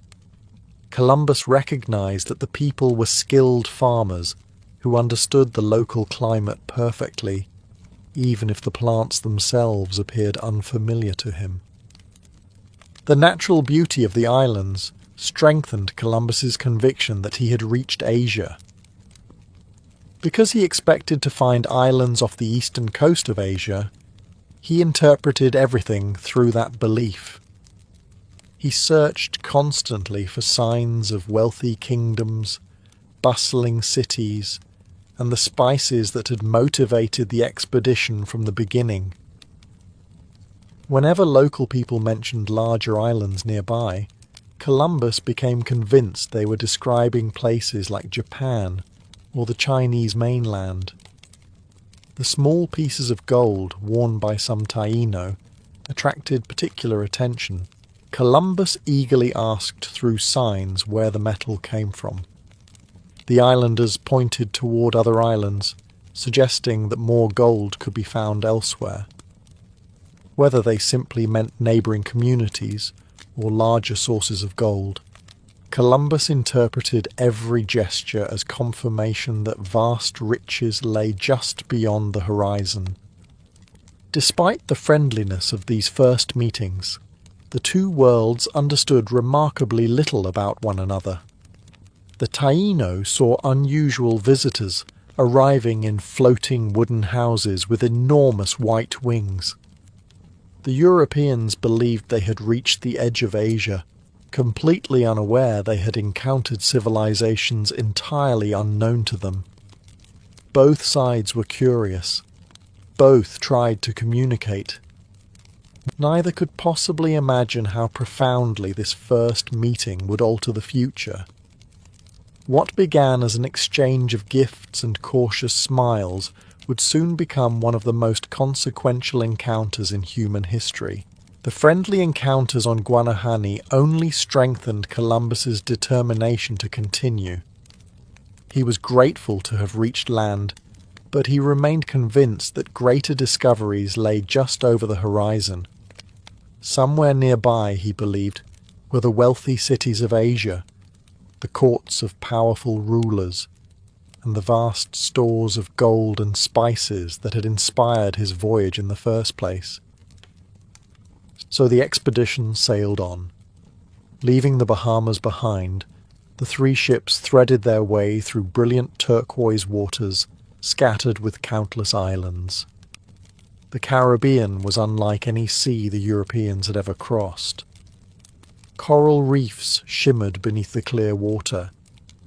Columbus recognized that the people were skilled farmers who understood the local climate perfectly, even if the plants themselves appeared unfamiliar to him. The natural beauty of the islands strengthened Columbus's conviction that he had reached Asia. Because he expected to find islands off the eastern coast of Asia, he interpreted everything through that belief. He searched constantly for signs of wealthy kingdoms, bustling cities, and the spices that had motivated the expedition from the beginning. Whenever local people mentioned larger islands nearby, Columbus became convinced they were describing places like Japan or the Chinese mainland. The small pieces of gold worn by some Taino attracted particular attention. Columbus eagerly asked through signs where the metal came from. The islanders pointed toward other islands, suggesting that more gold could be found elsewhere. Whether they simply meant neighbouring communities or larger sources of gold, Columbus interpreted every gesture as confirmation that vast riches lay just beyond the horizon. Despite the friendliness of these first meetings, the two worlds understood remarkably little about one another. The Taino saw unusual visitors arriving in floating wooden houses with enormous white wings. The Europeans believed they had reached the edge of Asia, completely unaware they had encountered civilizations entirely unknown to them. Both sides were curious. Both tried to communicate. Neither could possibly imagine how profoundly this first meeting would alter the future. What began as an exchange of gifts and cautious smiles would soon become one of the most consequential encounters in human history. The friendly encounters on Guanahani only strengthened Columbus's determination to continue. He was grateful to have reached land, but he remained convinced that greater discoveries lay just over the horizon. Somewhere nearby, he believed, were the wealthy cities of Asia, the courts of powerful rulers, and the vast stores of gold and spices that had inspired his voyage in the first place. So the expedition sailed on. Leaving the Bahamas behind, The three ships threaded their way through brilliant turquoise waters, scattered with countless islands. The Caribbean was unlike any sea the Europeans had ever crossed. Coral reefs shimmered beneath the clear water,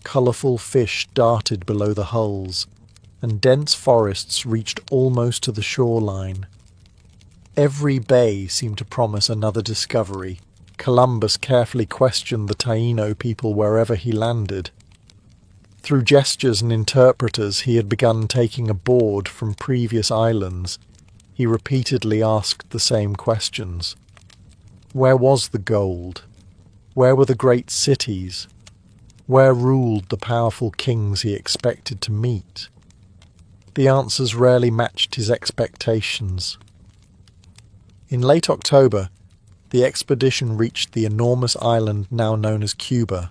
colourful fish darted below the hulls, and dense forests reached almost to the shoreline. Every bay seemed to promise another discovery. Columbus carefully questioned the Taino people wherever he landed. Through gestures and interpreters he had begun taking aboard from previous islands. He repeatedly asked the same questions. Where was the gold? Where were the great cities? Where ruled the powerful kings he expected to meet? The answers rarely matched his expectations. In late October, the expedition reached the enormous island now known as Cuba.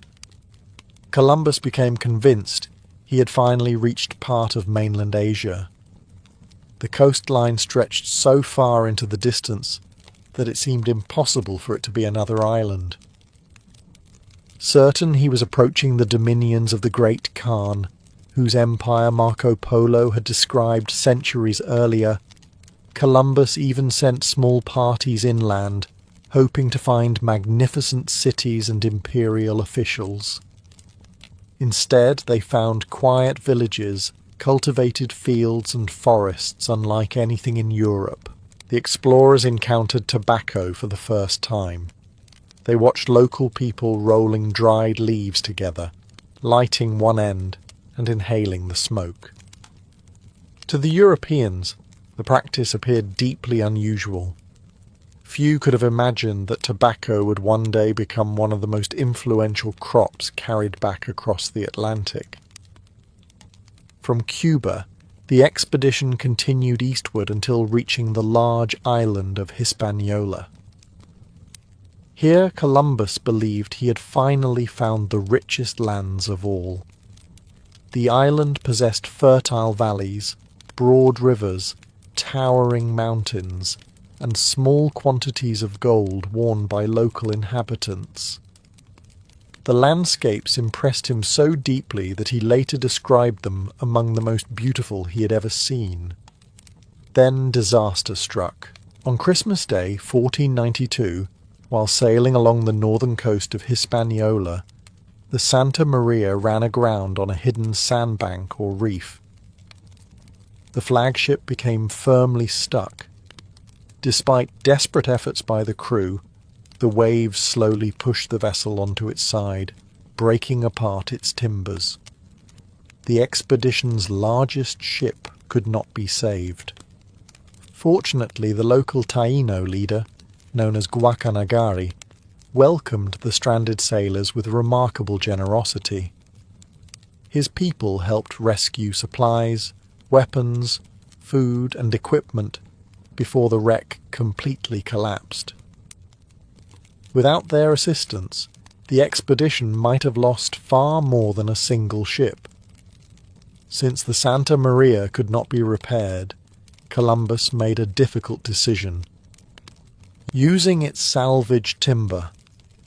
Columbus became convinced he had finally reached part of mainland Asia. The coastline stretched so far into the distance that it seemed impossible for it to be another island. Certain he was approaching the dominions of the Great Khan, whose empire Marco Polo had described centuries earlier, Columbus even sent small parties inland, hoping to find magnificent cities and imperial officials. Instead, they found quiet villages, cultivated fields and forests unlike anything in Europe. The explorers encountered tobacco for the first time. They watched local people rolling dried leaves together, lighting one end and inhaling the smoke. To the Europeans, the practice appeared deeply unusual. Few could have imagined that tobacco would one day become one of the most influential crops carried back across the Atlantic. From Cuba, the expedition continued eastward until reaching the large island of Hispaniola. Here Columbus believed he had finally found the richest lands of all. The island possessed fertile valleys, broad rivers, towering mountains, and small quantities of gold worn by local inhabitants. The landscapes impressed him so deeply that he later described them among the most beautiful he had ever seen. Then disaster struck. On Christmas Day, 1492, while sailing along the northern coast of Hispaniola, the Santa Maria ran aground on a hidden sandbank or reef. The flagship became firmly stuck. Despite desperate efforts by the crew, the waves slowly pushed the vessel onto its side, breaking apart its timbers. The expedition's largest ship could not be saved. Fortunately, the local Taino leader, known as Guacanagari, welcomed the stranded sailors with remarkable generosity. His people helped rescue supplies, weapons, food and equipment before the wreck completely collapsed. Without their assistance, the expedition might have lost far more than a single ship. Since the Santa Maria could not be repaired, Columbus made a difficult decision. Using its salvaged timber,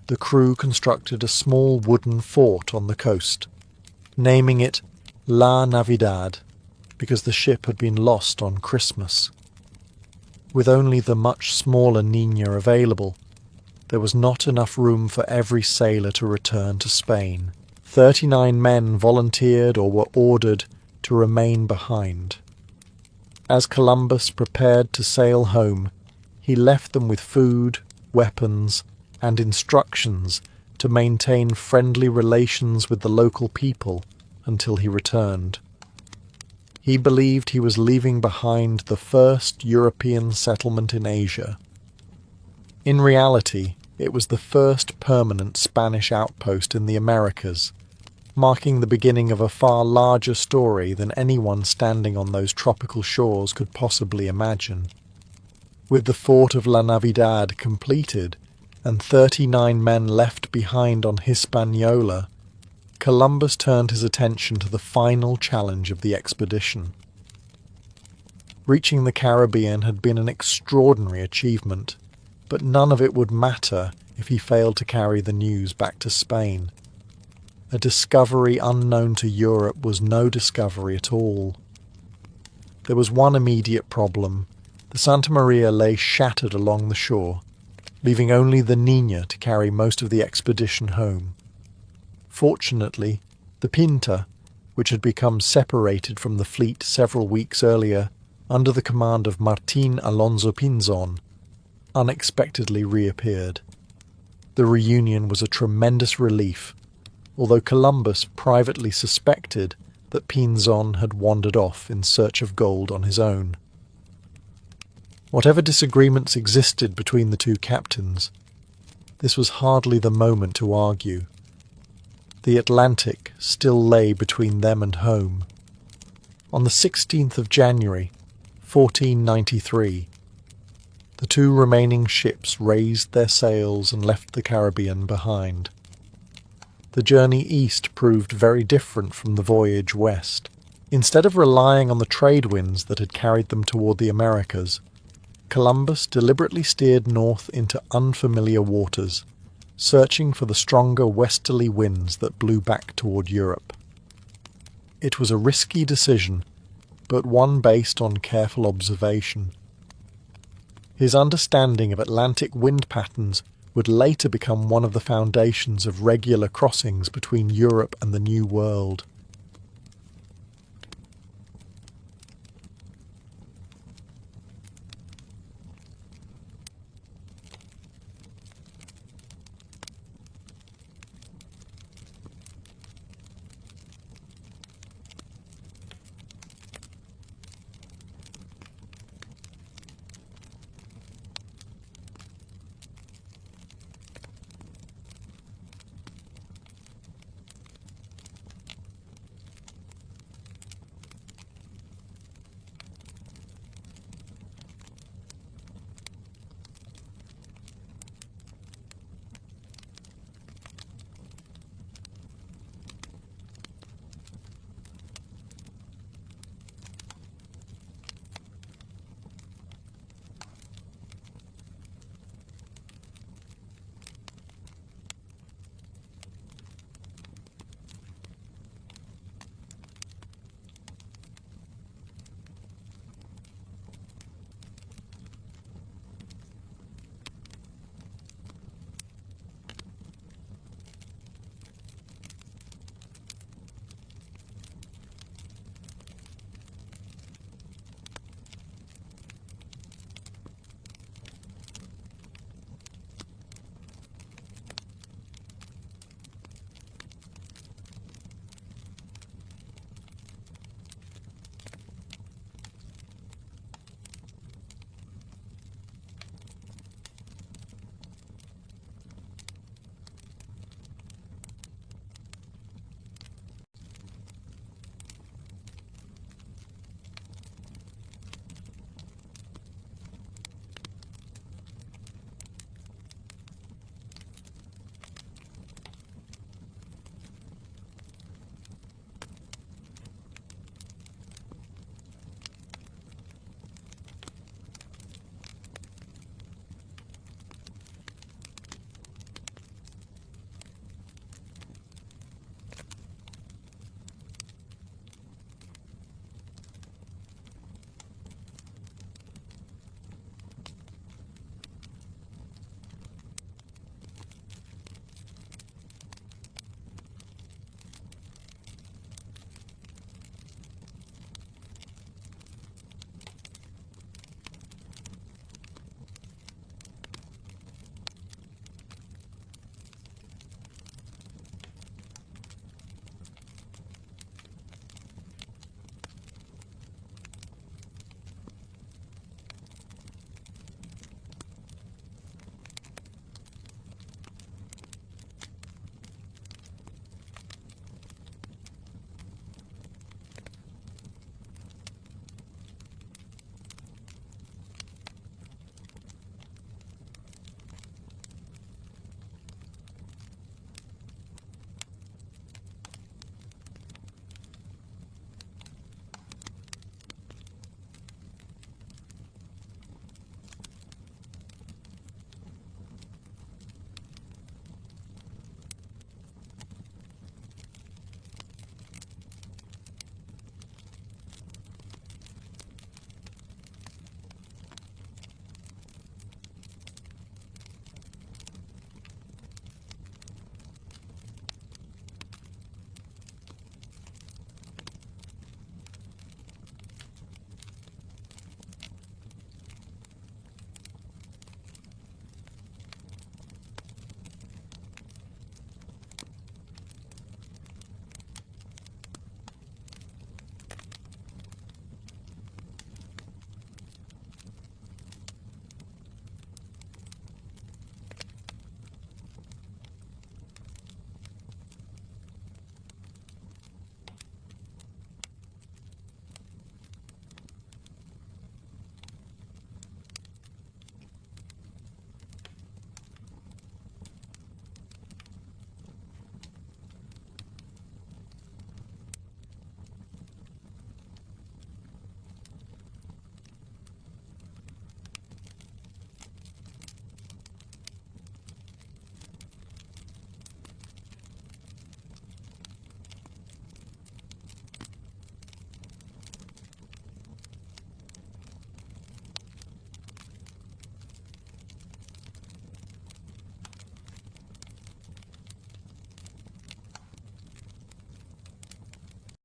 the crew constructed a small wooden fort on the coast, naming it La Navidad, because the ship had been lost on Christmas. With only the much smaller Niña available, there was not enough room for every sailor to return to Spain. 39 men volunteered or were ordered to remain behind. As Columbus prepared to sail home, he left them with food, weapons, and instructions to maintain friendly relations with the local people until he returned. He believed he was leaving behind the first European settlement in Asia. In reality, it was the first permanent Spanish outpost in the Americas, marking the beginning of a far larger story than anyone standing on those tropical shores could possibly imagine. With the fort of La Navidad completed and 39 men left behind on Hispaniola, Columbus turned his attention to the final challenge of the expedition. Reaching the Caribbean had been an extraordinary achievement, but none of it would matter if he failed to carry the news back to Spain. A discovery unknown to Europe was no discovery at all. There was one immediate problem. The Santa Maria lay shattered along the shore, leaving only the Nina to carry most of the expedition home. Fortunately, the Pinta, which had become separated from the fleet several weeks earlier under the command of Martín Alonso Pinzón, unexpectedly reappeared. The reunion was a tremendous relief, although Columbus privately suspected that Pinzón had wandered off in search of gold on his own. Whatever disagreements existed between the two captains, this was hardly the moment to argue. The Atlantic still lay between them and home. On the 16th of January, 1493, the two remaining ships raised their sails and left the Caribbean behind. The journey east proved very different from the voyage west. Instead of relying on the trade winds that had carried them toward the Americas, Columbus deliberately steered north into unfamiliar waters, searching for the stronger westerly winds that blew back toward Europe. It was a risky decision, but one based on careful observation. His understanding of Atlantic wind patterns would later become one of the foundations of regular crossings between Europe and the New World.